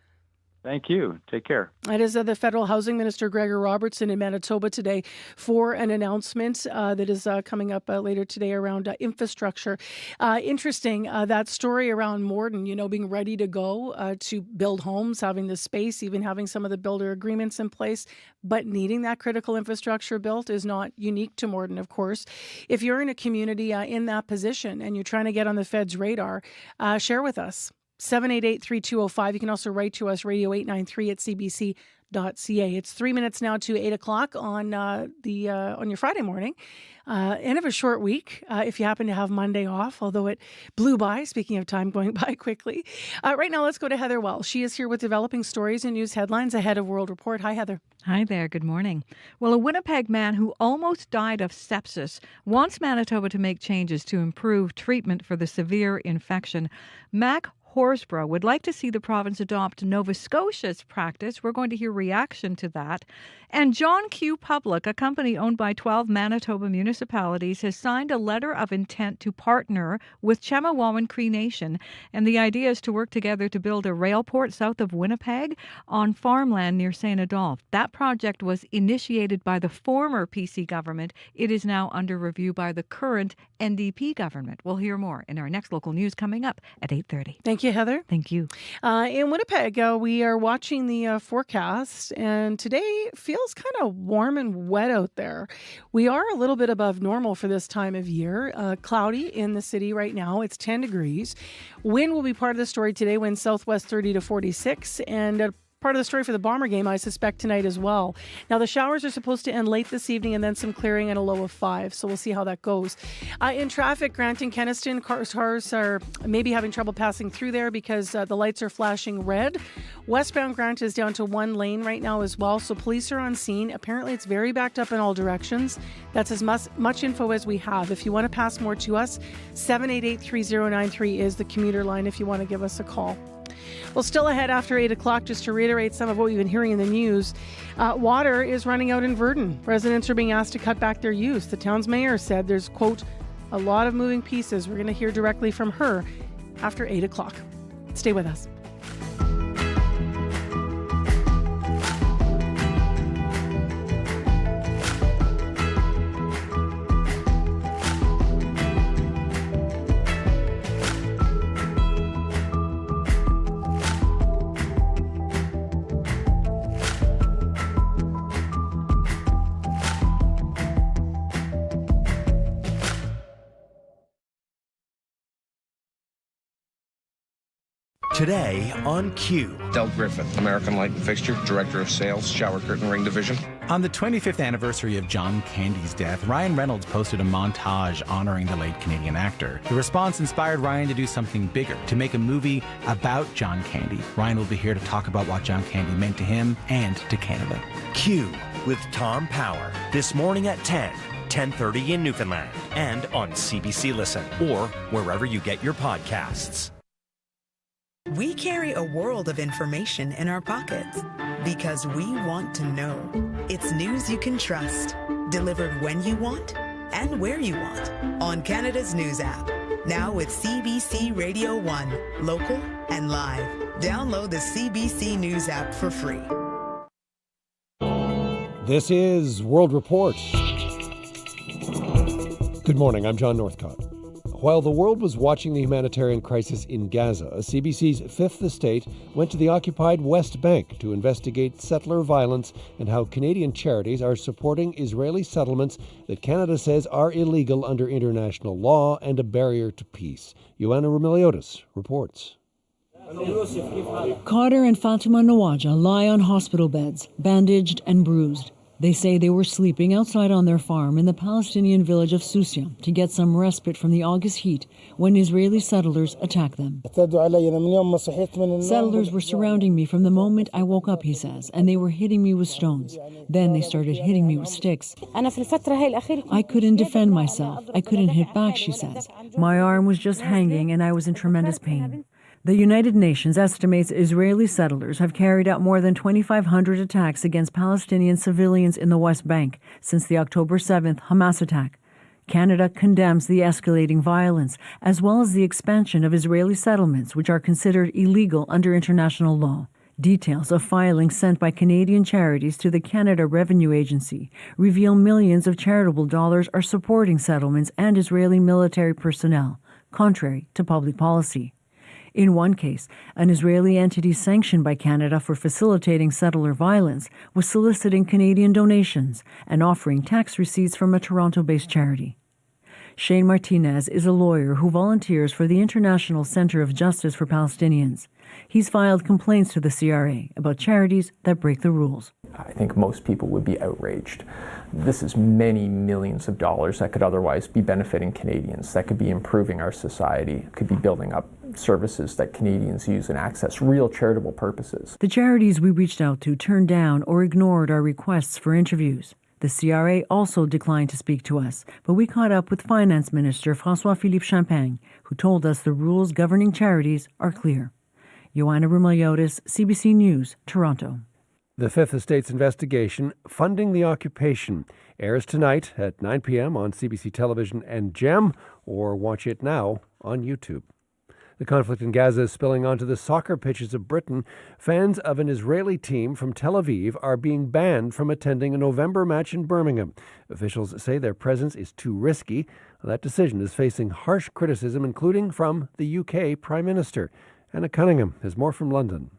Thank you. Take care. It is the Federal Housing Minister, Gregor Robertson, in Manitoba today for an announcement that is coming up later today around infrastructure. Interesting, that story around Morden, being ready to go to build homes, having the space, even having some of the builder agreements in place, but needing that critical infrastructure built is not unique to Morden, of course. If you're in a community in that position and you're trying to get on the Fed's radar, share with us. 788-3205. You can also write to us, radio893@cbc.ca. It's 3 minutes now to 8 o'clock on your Friday morning. End of a short week if you happen to have Monday off, although it blew by, speaking of time going by quickly. Right now, let's go to Heather Wells. She is here with developing stories and news headlines ahead of World Report. Hi, Heather. Hi there. Good morning. Well, a Winnipeg man who almost died of sepsis wants Manitoba to make changes to improve treatment for the severe infection. Mac Horsburgh would like to see the province adopt Nova Scotia's practice. We're going to hear reaction to that. And John Q. Public, a company owned by 12 Manitoba municipalities, has signed a letter of intent to partner with Chemawawan Cree Nation. And the idea is to work together to build a railport south of Winnipeg on farmland near St. Adolphe. That project was initiated by the former PC government. It is now under review by the current NDP government. We'll hear more in our next local news coming up at 8:30. Thank you, Heather. Thank you. In Winnipeg, we are watching the forecast, and today feels kind of warm and wet out there. We are a little bit above normal for this time of year. Cloudy in the city right now. It's 10 degrees. Wind will be part of the story today. Wind southwest 30 to 46, and part of the story for the Bomber game, I suspect, tonight as well. Now, the showers are supposed to end late this evening and then some clearing and a low of 5. So we'll see how that goes. In traffic, Grant and Keniston, cars are maybe having trouble passing through there because the lights are flashing red. Westbound Grant is down to 1 lane right now as well. So police are on scene. Apparently, it's very backed up in all directions. That's as much info as we have. If you want to pass more to us, 788-3093 is the commuter line if you want to give us a call. Well, still ahead after 8 o'clock, just to reiterate some of what we've been hearing in the news, water is running out in Virden. Residents are being asked to cut back their use. The town's mayor said there's, quote, a lot of moving pieces. We're going to hear directly from her after 8 o'clock. Stay with us. Today on Q. Del Griffith, American Light and Fixture, Director of Sales, Shower Curtain Ring Division. On the 25th anniversary of John Candy's death, Ryan Reynolds posted a montage honoring the late Canadian actor. The response inspired Ryan to do something bigger, to make a movie about John Candy. Ryan will be here to talk about what John Candy meant to him and to Canada. Q with Tom Power, this morning at 10:30 in Newfoundland, and on CBC Listen, or wherever you get your podcasts. We carry a world of information in our pockets because we want to know. It's news you can trust, delivered when you want and where you want on Canada's News app. Now with CBC Radio 1, local and live. Download the CBC News app for free. This is World Report. Good morning, I'm John Northcott. While the world was watching the humanitarian crisis in Gaza, CBC's Fifth Estate went to the occupied West Bank to investigate settler violence and how Canadian charities are supporting Israeli settlements that Canada says are illegal under international law and a barrier to peace. Ioana Romiliotis reports. Carter and Fatima Nawaja lie on hospital beds, bandaged and bruised. They say they were sleeping outside on their farm in the Palestinian village of Susia to get some respite from the August heat when Israeli settlers attacked them. Settlers were surrounding me from the moment I woke up, he says, and they were hitting me with stones. Then they started hitting me with sticks. I couldn't defend myself. I couldn't hit back, she says. My arm was just hanging and I was in tremendous pain. The United Nations estimates Israeli settlers have carried out more than 2,500 attacks against Palestinian civilians in the West Bank since the October 7th Hamas attack. Canada condemns the escalating violence, as well as the expansion of Israeli settlements, which are considered illegal under international law. Details of filings sent by Canadian charities to the Canada Revenue Agency reveal millions of charitable dollars are supporting settlements and Israeli military personnel, contrary to public policy. In one case, an Israeli entity sanctioned by Canada for facilitating settler violence was soliciting Canadian donations and offering tax receipts from a Toronto-based charity. Shane Martinez is a lawyer who volunteers for the International Center of Justice for Palestinians. He's filed complaints to the CRA about charities that break the rules. I think most people would be outraged. This is many millions of dollars that could otherwise be benefiting Canadians, that could be improving our society, could be building up services that Canadians use and access, real charitable purposes. The charities we reached out to turned down or ignored our requests for interviews. The CRA also declined to speak to us, but we caught up with Finance Minister François-Philippe Champagne, who told us the rules governing charities are clear. Joanna Rumaliotis, CBC News, Toronto. The Fifth Estate's investigation, Funding the Occupation, airs tonight at 9 p.m. on CBC Television and GEM, or watch it now on YouTube. The conflict in Gaza is spilling onto the soccer pitches of Britain. Fans of an Israeli team from Tel Aviv are being banned from attending a November match in Birmingham. Officials say their presence is too risky. That decision is facing harsh criticism, including from the UK Prime Minister. Anna Cunningham has more from London.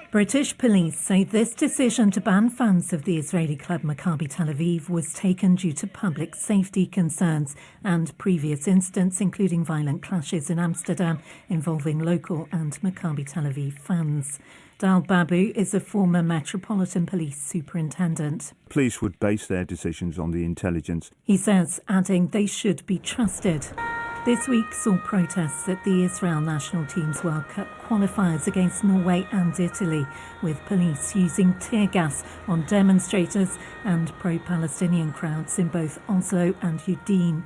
British police say this decision to ban fans of the Israeli club Maccabi Tel Aviv was taken due to public safety concerns and previous incidents, including violent clashes in Amsterdam involving local and Maccabi Tel Aviv fans. Dal Babu is a former Metropolitan Police superintendent. Police would base their decisions on the intelligence. He says, adding they should be trusted. This week saw protests at the Israel national team's World Cup qualifiers against Norway and Italy, with police using tear gas on demonstrators and pro-Palestinian crowds in both Oslo and Udine.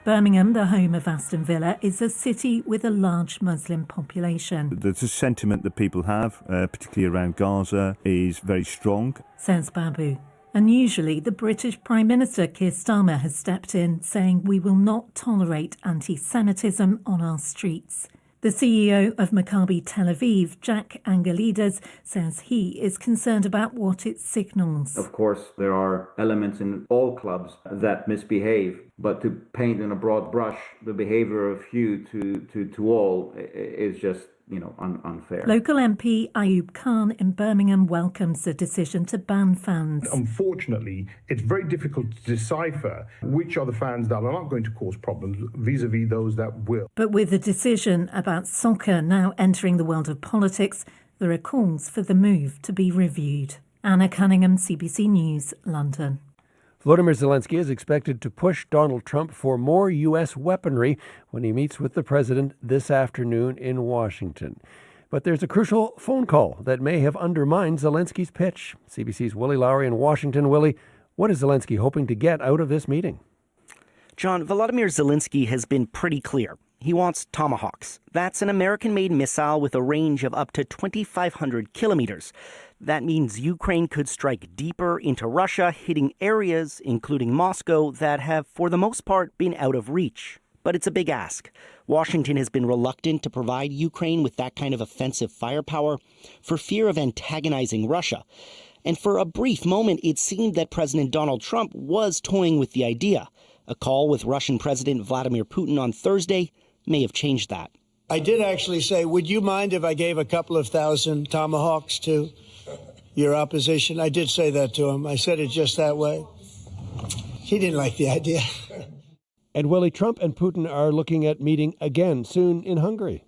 Birmingham, the home of Aston Villa, is a city with a large Muslim population. The sentiment that people have, particularly around Gaza, is very strong, says Babu. Unusually, the British Prime Minister Keir Starmer has stepped in, saying we will not tolerate anti-Semitism on our streets. The CEO of Maccabi Tel Aviv, Jack Angelides, says he is concerned about what it signals. Of course, there are elements in all clubs that misbehave, but to paint in a broad brush the behavior of few to all is just unfair. Local MP Ayub Khan in Birmingham welcomes the decision to ban fans. Unfortunately, it's very difficult to decipher which are the fans that are not going to cause problems vis-a-vis those that will. But with the decision about soccer now entering the world of politics, there are calls for the move to be reviewed. Anna Cunningham, CBC News, London. Volodymyr Zelensky is expected to push Donald Trump for more U.S. weaponry when he meets with the president this afternoon in Washington. But there's a crucial phone call that may have undermined Zelensky's pitch. CBC's Willie Lowry in Washington. Willie, what is Zelensky hoping to get out of this meeting? John, Volodymyr Zelensky has been pretty clear. He wants Tomahawks. That's an American-made missile with a range of up to 2,500 kilometers. That means Ukraine could strike deeper into Russia, hitting areas, including Moscow, that have, for the most part, been out of reach. But it's a big ask. Washington has been reluctant to provide Ukraine with that kind of offensive firepower for fear of antagonizing Russia. And for a brief moment, it seemed that President Donald Trump was toying with the idea. A call with Russian President Vladimir Putin on Thursday may have changed that. I did actually say, would you mind if I gave a couple of thousand Tomahawks to your opposition? I did say that to him. I said it just that way. He didn't like the idea. And Willie, Trump and Putin are looking at meeting again soon in Hungary.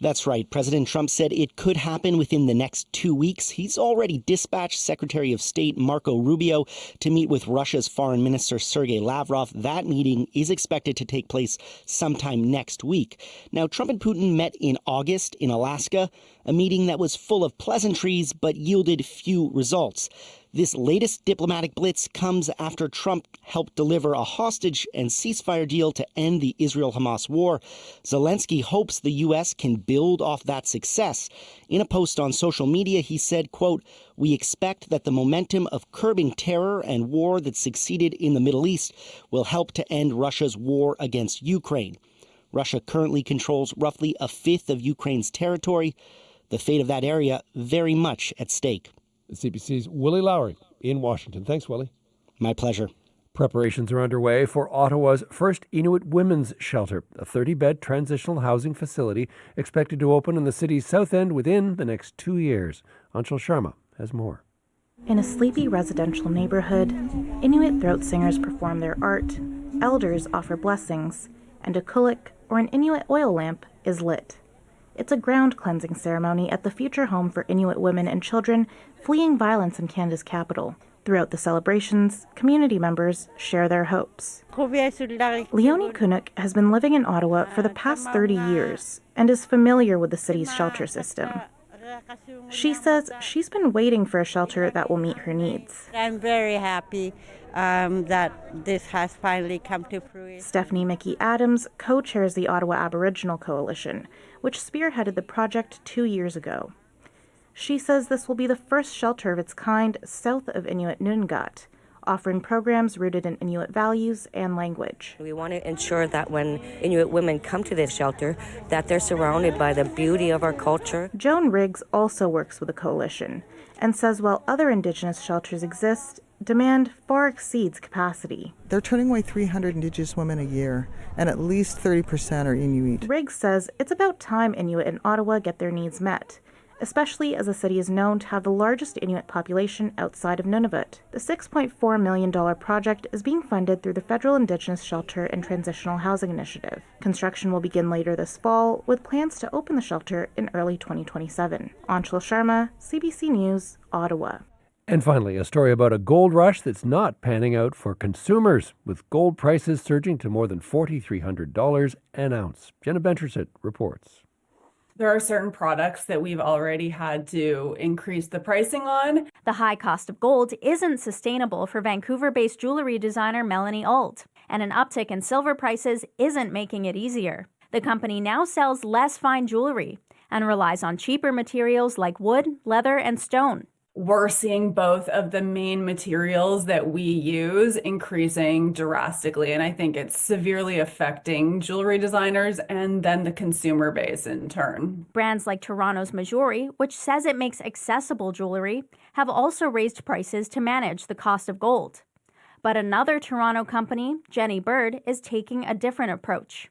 That's right. President Trump said it could happen within the next 2 weeks. He's already dispatched Secretary of State Marco Rubio to meet with Russia's Foreign Minister Sergei Lavrov. That meeting is expected to take place sometime next week. Now, Trump and Putin met in August in Alaska, a meeting that was full of pleasantries but yielded few results. This latest diplomatic blitz comes after Trump helped deliver a hostage and ceasefire deal to end the Israel-Hamas war. Zelensky hopes the U.S. can build off that success. In a post on social media, he said, quote, "We expect that the momentum of curbing terror and war that succeeded in the Middle East will help to end Russia's war against Ukraine." Russia currently controls roughly a fifth of Ukraine's territory. The fate of that area very much at stake. CBC's Willie Lowry in Washington. Thanks, Willie. My pleasure. Preparations are underway for Ottawa's first Inuit women's shelter, a 30-bed transitional housing facility expected to open in the city's south end within the next 2 years. Anshul Sharma has more. In a sleepy residential neighborhood, Inuit throat singers perform their art, elders offer blessings, and a kulak, or an Inuit oil lamp, is lit. It's a ground-cleansing ceremony at the future home for Inuit women and children fleeing violence in Canada's capital. Throughout the celebrations, community members share their hopes. Leonie Kunuk has been living in Ottawa for the past 30 years and is familiar with the city's shelter system. She says she's been waiting for a shelter that will meet her needs. I'm very happy that this has finally come to fruition. Stephanie Mickey Adams co-chairs the Ottawa Aboriginal Coalition, which spearheaded the project 2 years ago. She says this will be the first shelter of its kind south of Inuit Nungat, offering programs rooted in Inuit values and language. We want to ensure that when Inuit women come to this shelter, that they're surrounded by the beauty of our culture. Joan Riggs also works with the coalition and says while other Indigenous shelters exist, demand far exceeds capacity. They're turning away 300 Indigenous women a year, and at least 30% are Inuit. Riggs says it's about time Inuit in Ottawa get their needs met, especially as the city is known to have the largest Inuit population outside of Nunavut. The $6.4 million project is being funded through the Federal Indigenous Shelter and Transitional Housing Initiative. Construction will begin later this fall, with plans to open the shelter in early 2027. Anshul Sharma, CBC News, Ottawa. And finally, a story about a gold rush that's not panning out for consumers, with gold prices surging to more than $4,300 an ounce. Jenna Bentersit reports. There are certain products that we've already had to increase the pricing on. The high cost of gold isn't sustainable for Vancouver-based jewelry designer Melanie Ault, and an uptick in silver prices isn't making it easier. The company now sells less fine jewelry and relies on cheaper materials like wood, leather, and stone. We're seeing both of the main materials that we use increasing drastically, and I think it's severely affecting jewelry designers and then the consumer base in turn. Brands like Toronto's Majori, which says it makes accessible jewelry, have also raised prices to manage the cost of gold. But another Toronto company, Jenny Bird, is taking a different approach.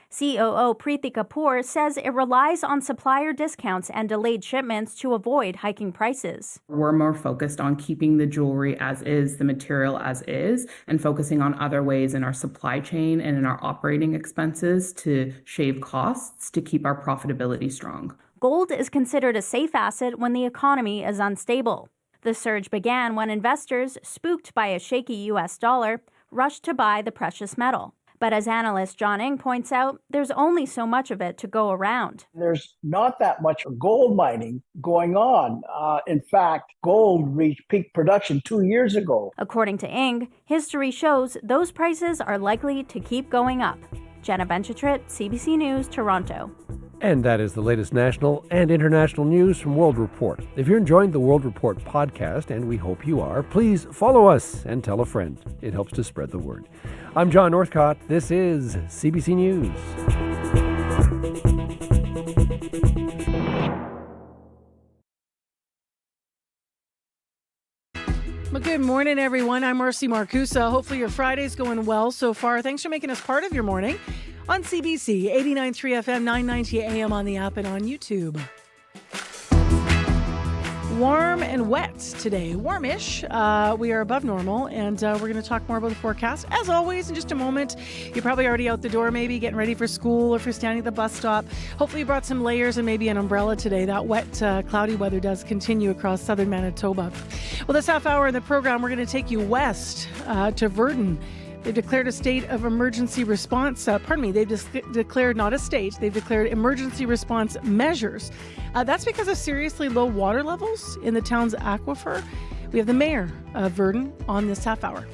COO Preeti Kapoor says it relies on supplier discounts and delayed shipments to avoid hiking prices. We're more focused on keeping the jewelry as is, the material as is, and focusing on other ways in our supply chain and in our operating expenses to shave costs to keep our profitability strong. Gold is considered a safe asset when the economy is unstable. The surge began when investors, spooked by a shaky U.S. dollar, rushed to buy the precious metal. But as analyst John Ng points out, there's only so much of it to go around. There's not that much gold mining going on. In fact, gold reached peak production 2 years ago. According to Ng, history shows those prices are likely to keep going up. Jenna Benchitrit, CBC News, Toronto. And that is the latest national and international news from World Report. If you're enjoying the World Report podcast, and we hope you are, please follow us and tell a friend. It helps to spread the word. I'm John Northcott. This is CBC News. Well, good morning, everyone. I'm Marcy Marcusa. Hopefully your Friday's going well so far. Thanks for making us part of your morning on CBC 89.3 FM, 990 AM on the app and on YouTube. Warm and wet today. Warmish. We are above normal, and we're going to talk more about the forecast. As always, in just a moment. You're probably already out the door, maybe getting ready for school, or if you're standing at the bus stop. Hopefully you brought some layers and maybe an umbrella today. That wet, cloudy weather does continue across southern Manitoba. Well, this half hour in the program, we're going to take you west to Virden. They've declared a state of emergency response. They've declared not a state. They've declared emergency response measures. That's because of seriously low water levels in the town's aquifer. We have the mayor of Virden on this half hour.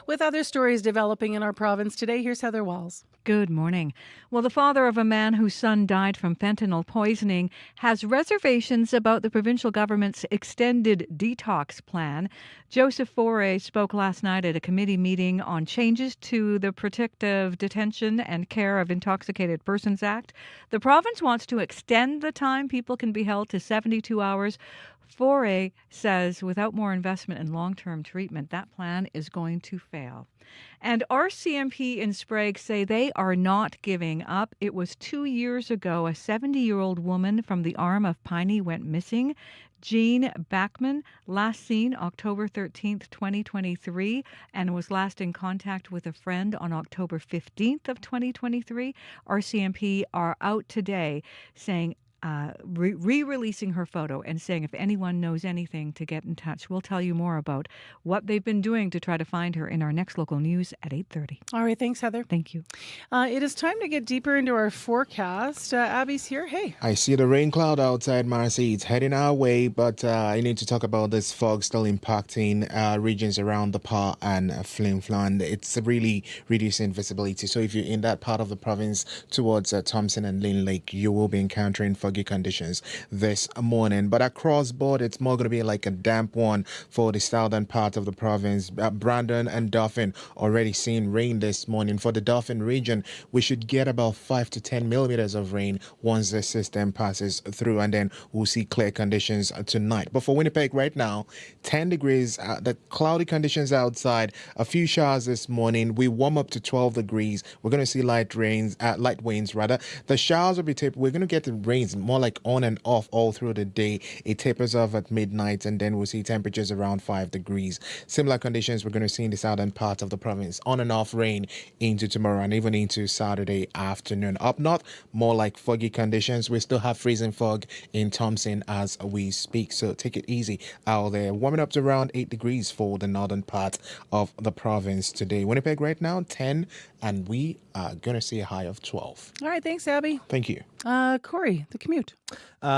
With other stories developing in our province today, here's Heather Walls. Good morning. Well, the father of a man whose son died from fentanyl poisoning has reservations about the provincial government's extended detox plan. Joseph Foray spoke last night at a committee meeting on changes to the Protective Detention and Care of Intoxicated Persons Act. The province wants to extend the time people can be held to 72 hours. Foray says without more investment in long-term treatment, that plan is going to fail. And RCMP in Sprague say they are not giving up. It was 2 years ago a 70-year-old woman from the Arm of Piney went missing. Jean Backman, last seen October 13th, 2023, and was last in contact with a friend on October 15th of 2023. RCMP are out today saying re-releasing her photo and saying if anyone knows anything to get in touch. We'll tell you more about what they've been doing to try to find her in our next local news at 8:30. All right, thanks, Heather. Thank you. It is time to get deeper into our forecast. Abby's here. Hey. I see the rain cloud outside Marcy. It's heading our way, but I need to talk about this fog still impacting regions around the Pa and Flin Flon. It's really reducing visibility. So if you're in that part of the province towards Thompson and Lynn Lake, you will be encountering foggy conditions this morning. But across board, it's more going to be like a damp one for the southern part of the province. Brandon and Dauphin already seeing rain this morning. For the Dauphin region, we should get about 5 to 10 millimeters of rain once the system passes through, and then we'll see clear conditions tonight. But for Winnipeg right now, 10 degrees, the cloudy conditions outside, a few showers this morning. We warm up to 12 degrees. We're going to see light winds. The showers will be tapered. We're going to get the rains more like on and off all through the day. It tapers off at midnight, and then we'll see temperatures around 5 degrees. Similar conditions we're going to see in the southern part of the province. On and off rain into tomorrow and even into Saturday afternoon. Up north, more like foggy conditions. We still have freezing fog in Thompson as we speak, so take it easy out there. Warming up to around 8 degrees for the northern part of the province today. Winnipeg right now, 10, and we are going to see a high of 12. All right, thanks, Abby. Thank you. Corey, the commute.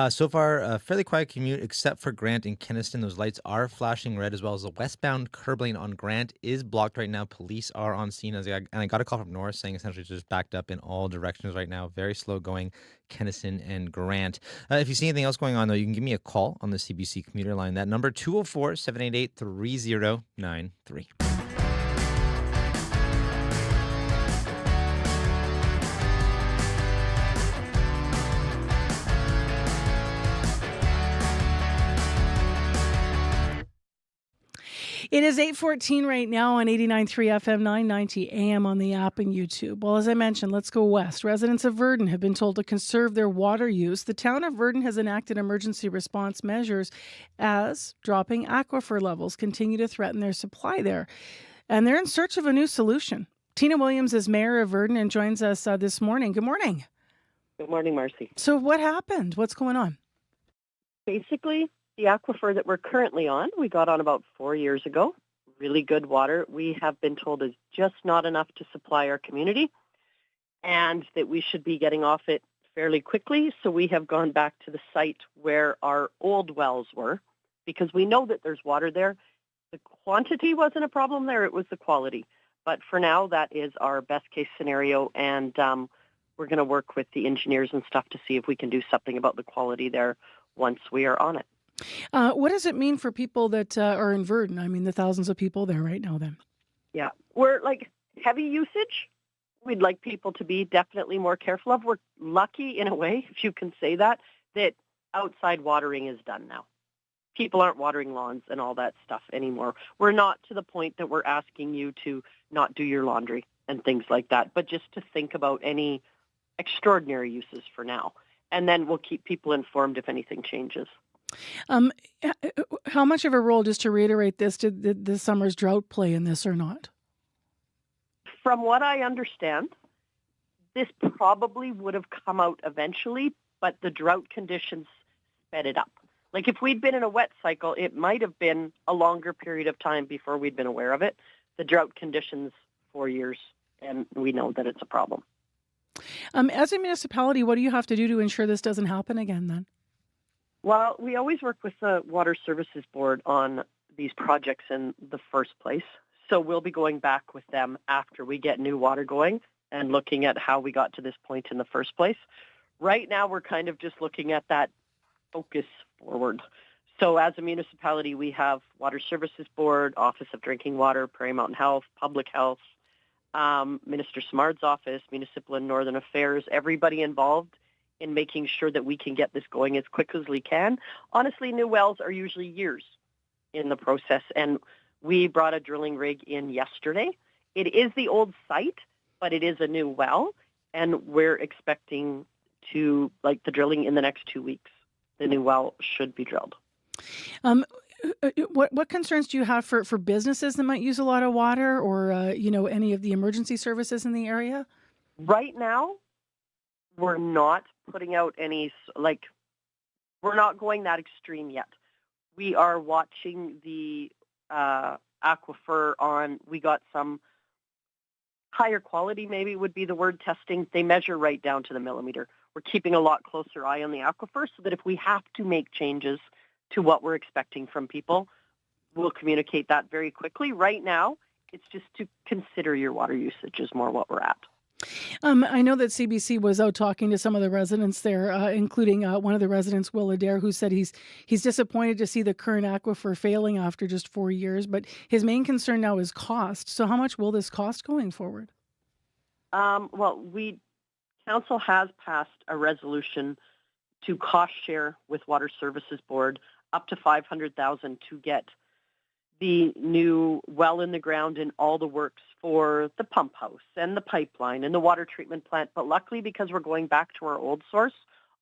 So far, a fairly quiet commute, except for Grant and Kenniston. Those lights are flashing red, as well as the westbound curb lane on Grant is blocked right now. Police are on scene, and I got a call from Norris saying essentially it's just backed up in all directions right now. Very slow going, Kenniston and Grant. If you see anything else going on, though, you can give me a call on the CBC commuter line. That number, 204-788-3093. It is 8:14 right now on 89.3 FM, 990 AM on the app and YouTube. Well, as I mentioned, let's go west. Residents of Virden have been told to conserve their water use. The town of Virden has enacted emergency response measures as dropping aquifer levels continue to threaten their supply there. And they're in search of a new solution. Tina Williams is mayor of Virden and joins us this morning. Good morning. Good morning, Marcy. So what happened? What's going on? Basically, the aquifer that we're currently on, we got on about 4 years ago. Really good water. We have been told is just not enough to supply our community, and that we should be getting off it fairly quickly. So we have gone back to the site where our old wells were, because we know that there's water there. The quantity wasn't a problem there, it was the quality. But for now, that is our best case scenario, and we're going to work with the engineers and stuff to see if we can do something about the quality there once we are on it. What does it mean for people that are in Virden? I mean, the thousands of people there right now then. Yeah, we're like heavy usage. We'd like people to be definitely more careful of. We're lucky in a way, if you can say that, that outside watering is done now. people aren't watering lawns and all that stuff anymore. We're not to the point that we're asking you to not do your laundry and things like that, but just to think about any extraordinary uses for now. And then we'll keep people informed if anything changes. Um, how much of a role, just to reiterate this, did the summer's drought play in this or not? From what I understand, this probably would have come out eventually, but the drought conditions sped it up. Like if we'd been in a wet cycle, it might have been a longer period of time before we'd been aware of it. The drought conditions, 4 years, and we know that it's a problem. As a municipality, what do you have to do to ensure this doesn't happen again then? Well, we always work with the Water Services Board on these projects in the first place. So we'll be going back with them after we get new water going and looking at how we got to this point in the first place. Right now, we're kind of just looking at that focus forward. So as a municipality, we have Water Services Board, Office of Drinking Water, Prairie Mountain Health, Public Health, Minister Simard's office, Municipal and Northern Affairs, everybody involved in making sure that we can get this going as quick as we can. Honestly, new wells are usually years in the process, and we brought a drilling rig in yesterday. It is the old site, but it is a new well, and we're expecting to, like, the drilling in the next 2 weeks. The new well should be drilled. What concerns do you have for businesses that might use a lot of water, or any of the emergency services in the area? Right now, we're not putting out any, we're not going that extreme yet. We are watching the aquifer on, we got some higher quality, maybe would be the word, testing. They measure right down to the millimeter. We're keeping a lot closer eye on the aquifer so that if we have to make changes to what we're expecting from people, we'll communicate that very quickly. Right now, it's just to consider your water usage is more what we're at. I know that CBC was out talking to some of the residents there, including one of the residents, Will Adair, who said he's disappointed to see the current aquifer failing after just 4 years, but his main concern now is cost. So how much will this cost going forward? Council has passed a resolution to cost share with Water Services Board up to $500,000 to get the new well in the ground and all the works for the pump house and the pipeline and the water treatment plant. But luckily, because we're going back to our old source,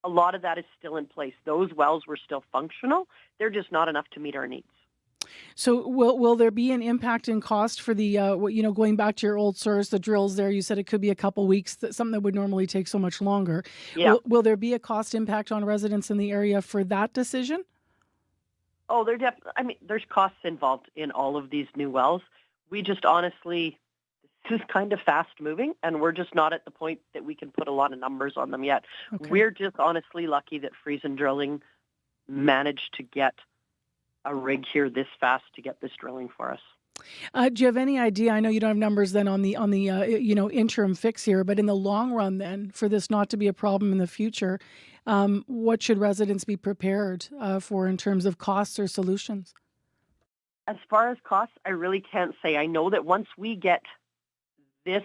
a lot of that is still in place. Those wells were still functional. They're just not enough to meet our needs. So will there be an impact in cost for the, going back to your old source, the drills there? You said it could be a couple weeks, something that would normally take so much longer. Yeah. Will there be a cost impact on residents in the area for that decision? Oh, there's costs involved in all of these new wells. We just honestly, this is kind of fast moving, and we're just not at the point that we can put a lot of numbers on them yet. Okay. We're just honestly lucky that Friesen Drilling managed to get a rig here this fast to get this drilling for us. Do you have any idea? I know you don't have numbers then on the interim fix here, but in the long run, then, for this not to be a problem in the future, what should residents be prepared for in terms of costs or solutions? As far as costs, I really can't say. I know that once we get this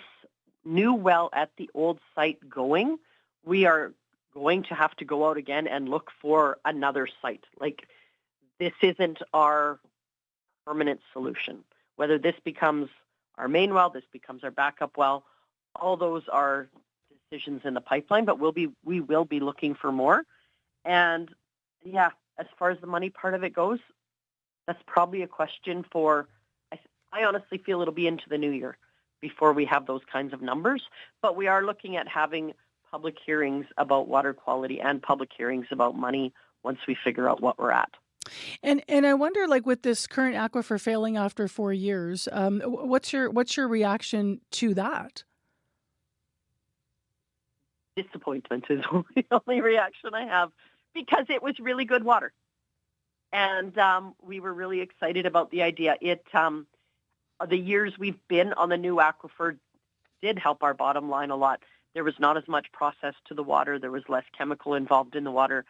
new well at the old site going, we are going to have to go out again and look for another site. This isn't our permanent solution. Whether this becomes our main well, this becomes our backup well, all those are decisions in the pipeline, but we will be looking for more. And yeah, as far as the money part of it goes, that's probably a question for, I honestly feel it'll be into the new year before we have those kinds of numbers. But we are looking at having public hearings about water quality and public hearings about money once we figure out what we're at. And I wonder, with this current aquifer failing after 4 years, what's your reaction to that? Disappointment is the only reaction I have, because it was really good water, and we were really excited about the idea. The years we've been on the new aquifer did help our bottom line a lot. There was not as much process to the water. There was less chemical involved in the water.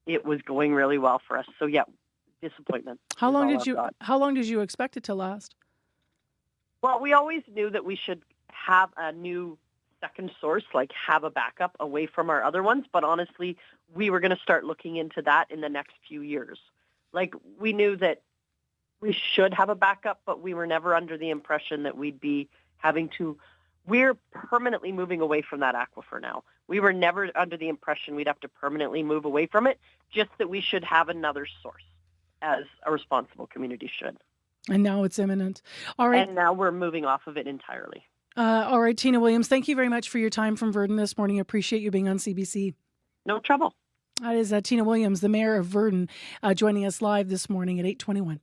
It was going really well for us. So yeah, disappointment. How long did you expect it to last? Well, we always knew that we should have a new second source, have a backup away from our other ones. But honestly, we were going to start looking into that in the next few years. Like, we knew that we should have a backup, but we were never under the impression that we'd be having to. We're permanently moving away from that aquifer now. We were never under the impression we'd have to permanently move away from it, just that we should have another source, as a responsible community should. And now it's imminent. All right. And now we're moving off of it entirely. All right, Tina Williams, thank you very much for your time from Verdun this morning. Appreciate you being on CBC. No trouble. That is Tina Williams, the mayor of Verdun, joining us live this morning at 8:21.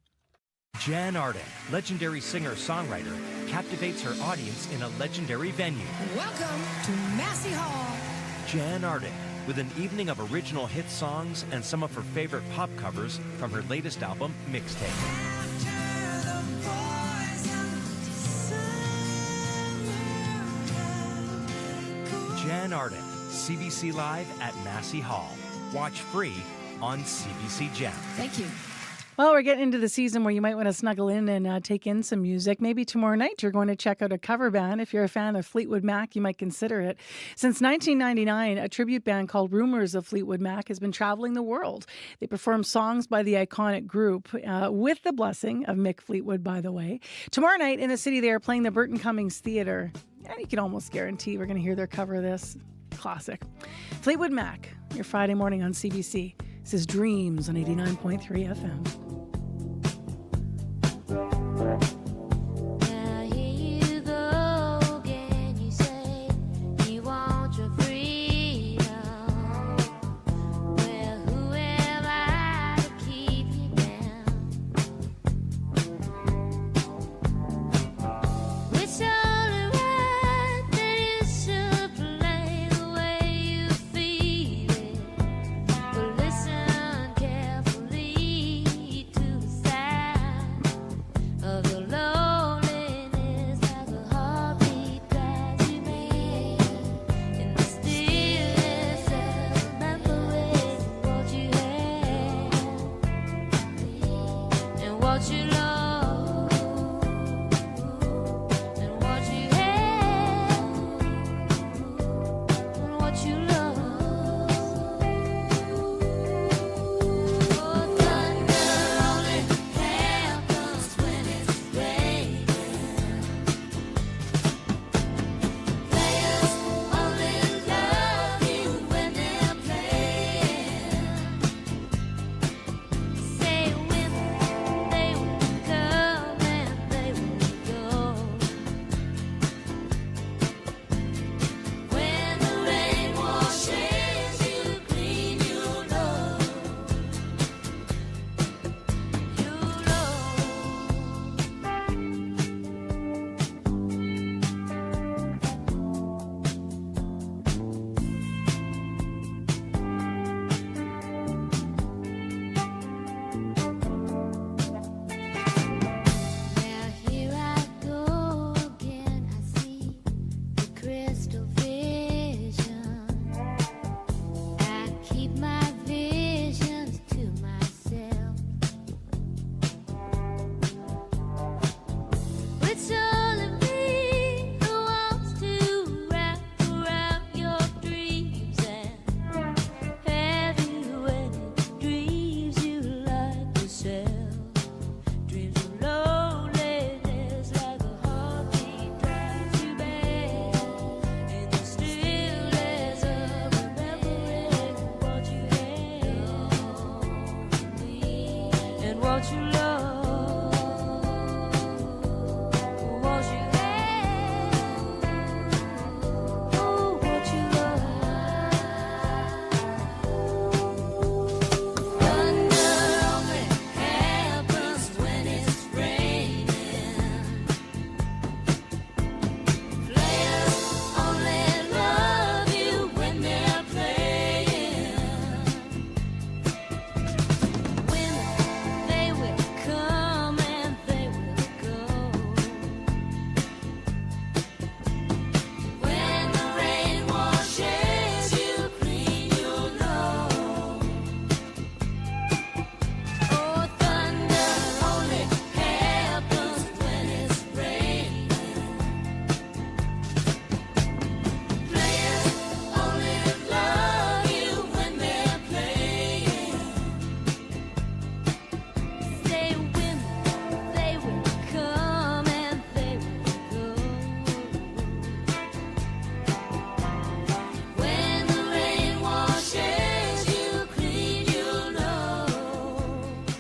Jan Arden, legendary singer-songwriter, captivates her audience in a legendary venue. Welcome to Massey Hall. Jan Arden, with an evening of original hit songs and some of her favorite pop covers from her latest album, Mixtape. Jan Arden, CBC Live at Massey Hall. Watch free on CBC Gem. Thank you. Well, we're getting into the season where you might want to snuggle in and take in some music. Maybe tomorrow night you're going to check out a cover band. If you're a fan of Fleetwood Mac, you might consider it. Since 1999, a tribute band called Rumors of Fleetwood Mac has been traveling the world. They perform songs by the iconic group with the blessing of Mick Fleetwood, by the way. Tomorrow night in the city, they are playing the Burton Cummings Theatre. And you can almost guarantee we're going to hear their cover of this classic. Fleetwood Mac, your Friday morning on CBC. This is Dreams on 89.3 FM. Listen carefully to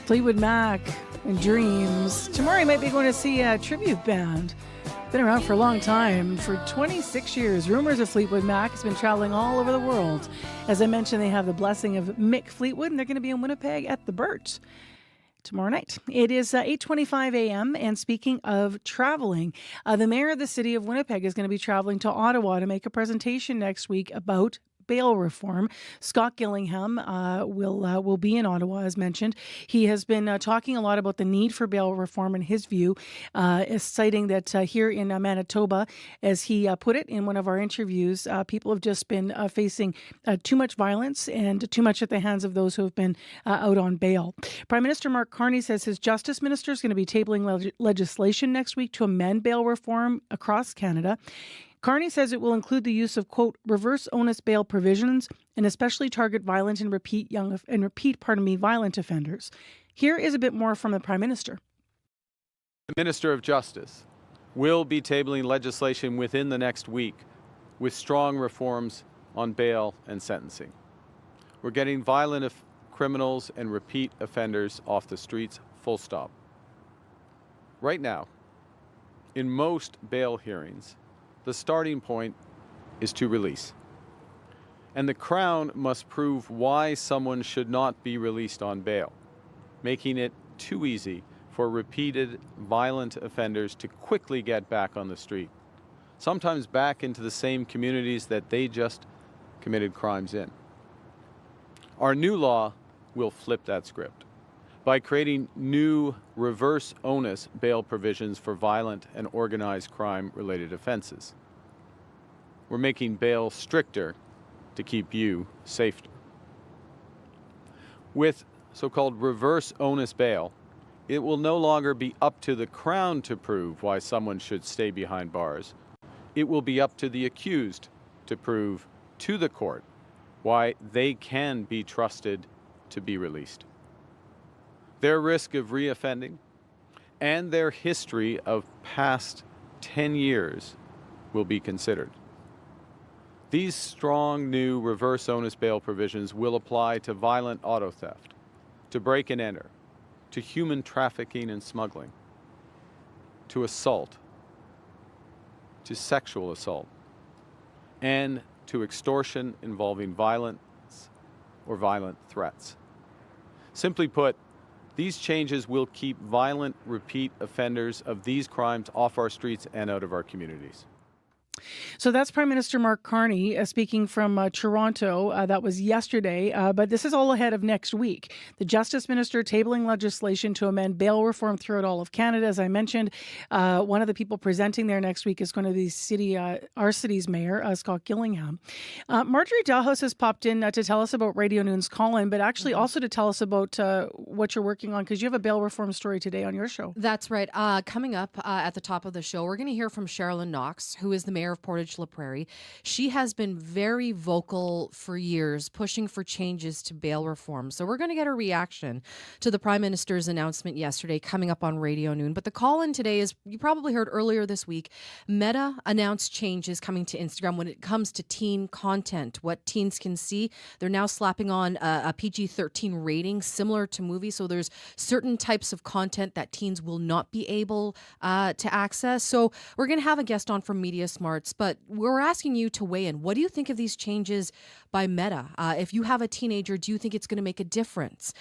Fleetwood Mac and Dreams. Tomorrow you might be going to see a tribute band. Been around for a long time, for 26 years. Rumors of Fleetwood Mac has been traveling all over the world. As I mentioned, they have the blessing of Mick Fleetwood, and they're going to be in Winnipeg at the Burt tomorrow night. It is 8:25 a.m. And speaking of traveling, the mayor of the city of Winnipeg is going to be traveling to Ottawa to make a presentation next week about bail reform. Scott Gillingham will be in Ottawa, as mentioned. He has been talking a lot about the need for bail reform in his view, citing that here in Manitoba, as he put it in one of our interviews, people have just been facing too much violence and too much at the hands of those who have been out on bail. Prime Minister Mark Carney says his justice minister is going to be tabling legislation next week to amend bail reform across Canada. Carney says it will include the use of, quote, reverse onus bail provisions and especially target violent and repeat violent offenders. Here is a bit more from the Prime Minister. The Minister of Justice will be tabling legislation within the next week with strong reforms on bail and sentencing. We're getting violent criminals and repeat offenders off the streets, full stop. Right now, in most bail hearings, the starting point is to release. And the Crown must prove why someone should not be released on bail, making it too easy for repeated violent offenders to quickly get back on the street, sometimes back into the same communities that they just committed crimes in. Our new law will flip that script by creating new reverse onus bail provisions for violent and organized crime-related offenses. We're making bail stricter to keep you safer. With so-called reverse onus bail, it will no longer be up to the Crown to prove why someone should stay behind bars. It will be up to the accused to prove to the court why they can be trusted to be released. Their risk of reoffending and their history of past 10 years will be considered. These strong new reverse onus bail provisions will apply to violent auto theft, to break and enter, to human trafficking and smuggling, to assault, to sexual assault, and to extortion involving violence or violent threats. Simply put, these changes will keep violent repeat offenders of these crimes off our streets and out of our communities. So that's Prime Minister Mark Carney speaking from Toronto. That was yesterday, but this is all ahead of next week. The Justice Minister tabling legislation to amend bail reform throughout all of Canada. As I mentioned, one of the people presenting there next week is going to be our city's mayor, Scott Gillingham. Marjorie Dalhouse has popped in to tell us about Radio Noon's Call-In, but actually also to tell us about what you're working on, because you have a bail reform story today on your show. That's right. Coming up at the top of the show, we're going to hear from Sherilyn Knox, who is the mayor of Portage-La Prairie. She has been very vocal for years, pushing for changes to bail reform. So we're going to get a reaction to the Prime Minister's announcement yesterday coming up on Radio Noon. But the call-in today is, you probably heard earlier this week, Meta announced changes coming to Instagram when it comes to teen content, what teens can see. They're now slapping on a PG-13 rating similar to movies. So there's certain types of content that teens will not be able to access. So we're going to have a guest on from Media Smarts, but we're asking you to weigh in. What do you think of these changes by Meta? If you have a teenager, do you think it's going to make a difference?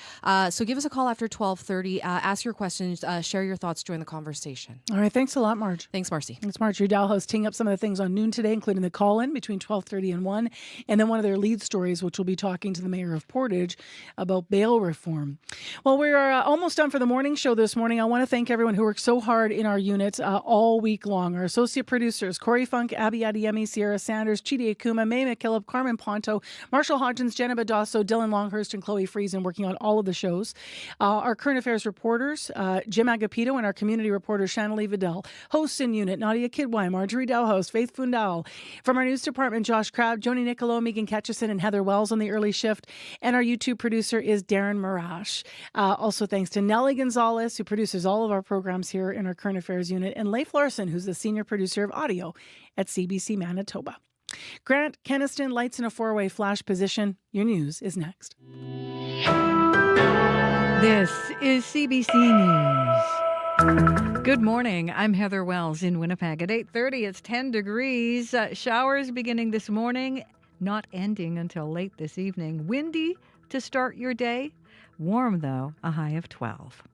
So give us a call after 12:30. Ask your questions. Share your thoughts. Join the conversation. All right. Thanks a lot, Marge. Thanks, Marcy. Thanks, Marjorie Dalhouse, teeing up some of the things on Noon today, including the call-in between 12:30 and 1, and then one of their lead stories, which will be talking to the mayor of Portage about bail reform. Well, we're almost done for the morning show this morning. I want to thank everyone who worked so hard in our unit all week long. Our associate producers, Corey Funk, Abby Adiemi, Sierra Sanders, Chidi Akuma, May McKillop, Carmen Ponto, Marshall Hodgins, Jenna Bedosso, Dylan Longhurst, and Chloe Friesen working on all of the shows. Our current affairs reporters, Jim Agapito, and our community reporter, Shanley Vidal. Hosts in unit, Nadia Kidwai, Marjorie Dalhouse, Faith Fundal. From our news department, Josh Crabb, Joni Nicolo, Megan Ketchison, and Heather Wells on the early shift. And our YouTube producer is Darren Marash. Also thanks to Nellie Gonzalez, who produces all of our programs here in our current affairs unit, and Leif Larson, who's the senior producer of audio at CBC Manitoba. Grant Keniston lights in a four-way flash position. Your news is next. This is CBC News. Good morning. I'm Heather Wells in Winnipeg. At 8:30, it's 10 degrees. Showers beginning this morning, not ending until late this evening. Windy to start your day. Warm, though, a high of 12.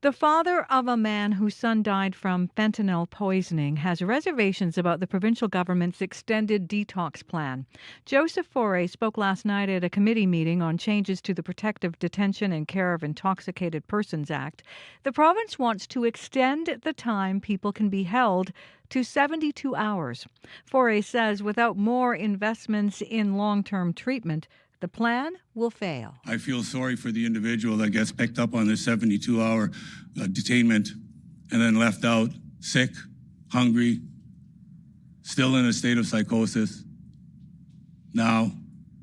The father of a man whose son died from fentanyl poisoning has reservations about the provincial government's extended detox plan. Joseph Faure spoke last night at a committee meeting on changes to the Protective Detention and Care of Intoxicated Persons Act. The province wants to extend the time people can be held to 72 hours. Faure says without more investments in long-term treatment, the plan will fail. I feel sorry for the individual that gets picked up on this 72-hour detainment and then left out sick, hungry, still in a state of psychosis. Now,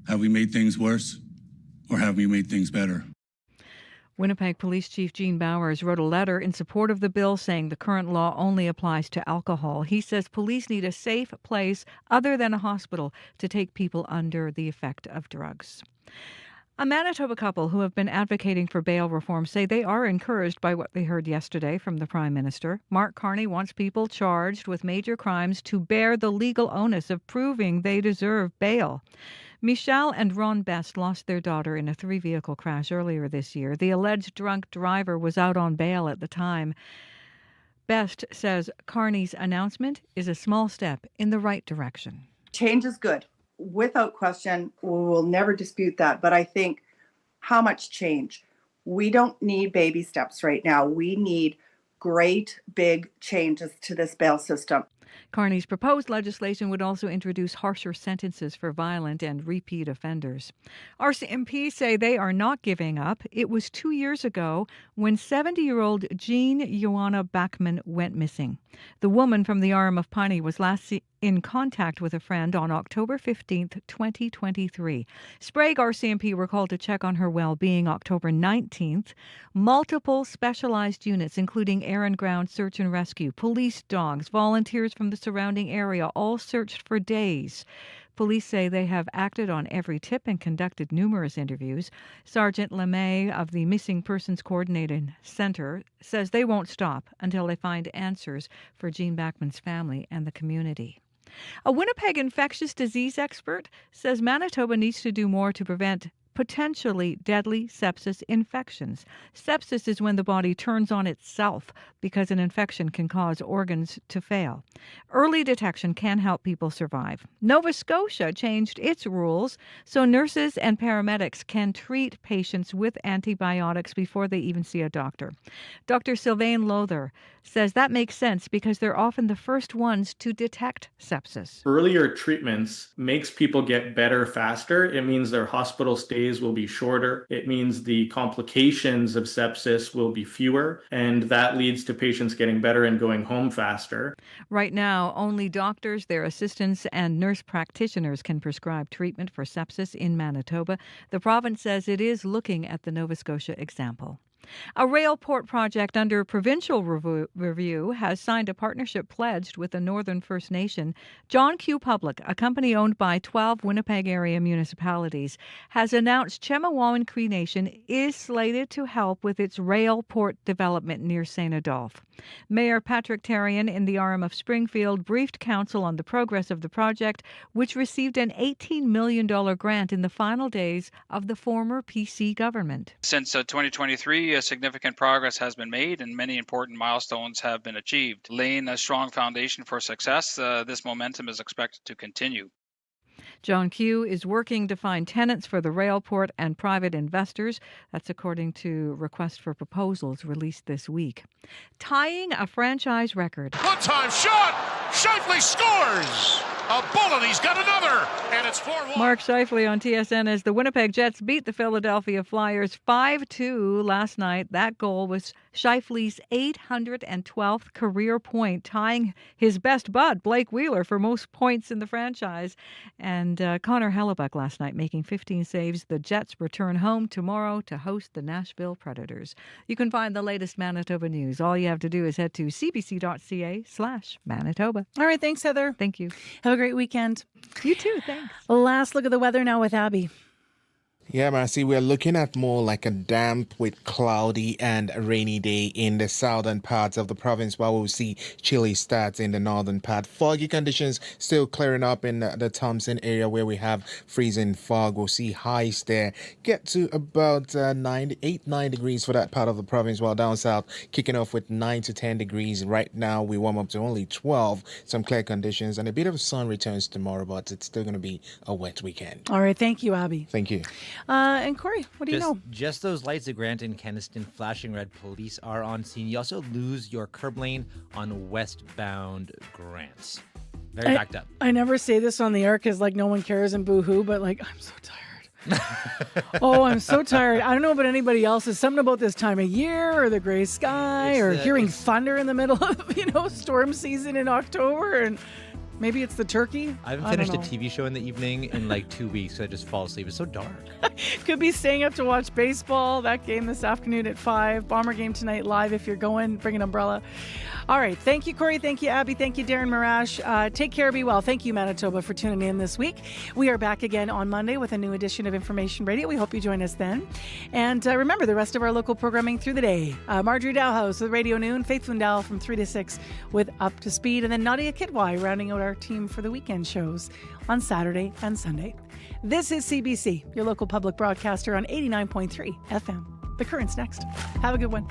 have we made things worse or have we made things better? Winnipeg Police Chief Gene Bowers wrote a letter in support of the bill saying the current law only applies to alcohol. He says police need a safe place other than a hospital to take people under the effect of drugs. A Manitoba couple who have been advocating for bail reform say they are encouraged by what they heard yesterday from the Prime Minister. Mark Carney wants people charged with major crimes to bear the legal onus of proving they deserve bail. Michelle and Ron Best lost their daughter in a 3-vehicle crash earlier this year. The alleged drunk driver was out on bail at the time. Best says Carney's announcement is a small step in the right direction. Change is good. Without question, we will never dispute that. But I think how much change? We don't need baby steps right now. We need great big changes to this bail system. Carney's proposed legislation would also introduce harsher sentences for violent and repeat offenders. RCMP say they are not giving up. It was 2 years ago when 70-year-old Jean Joanna Backman went missing. The woman from the Arm of Piney was last in contact with a friend on October 15th, 2023. Sprague RCMP were called to check on her well-being October 19th. Multiple specialized units, including air and ground search and rescue, police dogs, volunteers from the surrounding area, all searched for days. Police say they have acted on every tip and conducted numerous interviews. Sergeant LeMay of the Missing Persons Coordinating Center says they won't stop until they find answers for Jean Backman's family and the community. A Winnipeg infectious disease expert says Manitoba needs to do more to prevent potentially deadly sepsis infections. Sepsis is when the body turns on itself because an infection can cause organs to fail. Early detection can help people survive. Nova Scotia changed its rules so nurses and paramedics can treat patients with antibiotics before they even see a doctor. Dr. Sylvain Lother says that makes sense because they're often the first ones to detect sepsis. Earlier treatments makes people get better faster. It means their hospital stays will be shorter. It means the complications of sepsis will be fewer, and that leads to patients getting better and going home faster. Right now, only doctors, their assistants, and nurse practitioners can prescribe treatment for sepsis in Manitoba. The province says it is looking at the Nova Scotia example. A rail port project under provincial review has signed a partnership pledged with the Northern First Nation. John Q. Public, a company owned by 12 Winnipeg area municipalities, has announced Chemawawan Cree Nation is slated to help with its rail port development near St. Adolphe. Mayor Patrick Therrien in the Arm of Springfield briefed council on the progress of the project, which received an $18 million grant in the final days of the former PC government. Since 2023, significant progress has been made and many important milestones have been achieved. Laying a strong foundation for success, this momentum is expected to continue. John Q. is working to find tenants for the rail port and private investors. That's according to request for proposals released this week. Tying a franchise record. One-time shot! Shifley scores! A bullet, he's got another, and it's 4-1. Mark Shifley on TSN as the Winnipeg Jets beat the Philadelphia Flyers 5-2 last night. That goal was Shifley's 812th career point, tying his best bud, Blake Wheeler, for most points in the franchise. And Connor Hellebuck last night making 15 saves. The Jets return home tomorrow to host the Nashville Predators. You can find the latest Manitoba news. All you have to do is head to cbc.ca/Manitoba. All right, thanks, Heather. Thank you. Have a great weekend. You too, thanks. Last look at the weather now with Abby. Yeah, Marcy, we're looking at more like a damp with cloudy and rainy day in the southern parts of the province, while we'll see chilly starts in the northern part. Foggy conditions still clearing up in the Thompson area where we have freezing fog. We'll see highs there get to about 9 degrees for that part of the province, while down south kicking off with 9 to 10 degrees. Right now we warm up to only 12. Some clear conditions and a bit of sun returns tomorrow, but it's still going to be a wet weekend. All right. Thank you, Abby. Thank you. And Corey, what do you know? Just those lights at Grant and Keniston flashing red. Police are on scene. You also lose your curb lane on westbound Grant. Very backed up. I never say this on the air because like no one cares and boo-hoo, but like I'm so tired. Oh, I'm so tired. I don't know about anybody else. Is something about this time of year or the gray sky or hearing thunder in the middle of, storm season in October, and maybe it's the turkey. I haven't finished a TV show in the evening in like 2 weeks, so I just fall asleep. It's so dark. Could be staying up to watch baseball. That game this afternoon at 5. Bomber game tonight live if you're going. Bring an umbrella. All right. Thank you, Corey. Thank you, Abby. Thank you, Darren Marash. Take care. Be well. Thank you, Manitoba, for tuning in this week. We are back again on Monday with a new edition of Information Radio. We hope you join us then. And remember the rest of our local programming through the day. Marjorie Dowhouse with Radio Noon. Faith Fundal from 3 to 6 with Up to Speed. And then Nadia Kidwai rounding out our team for the weekend shows on Saturday and Sunday. This is CBC, your local public broadcaster on 89.3 FM. The Current's next. Have a good one.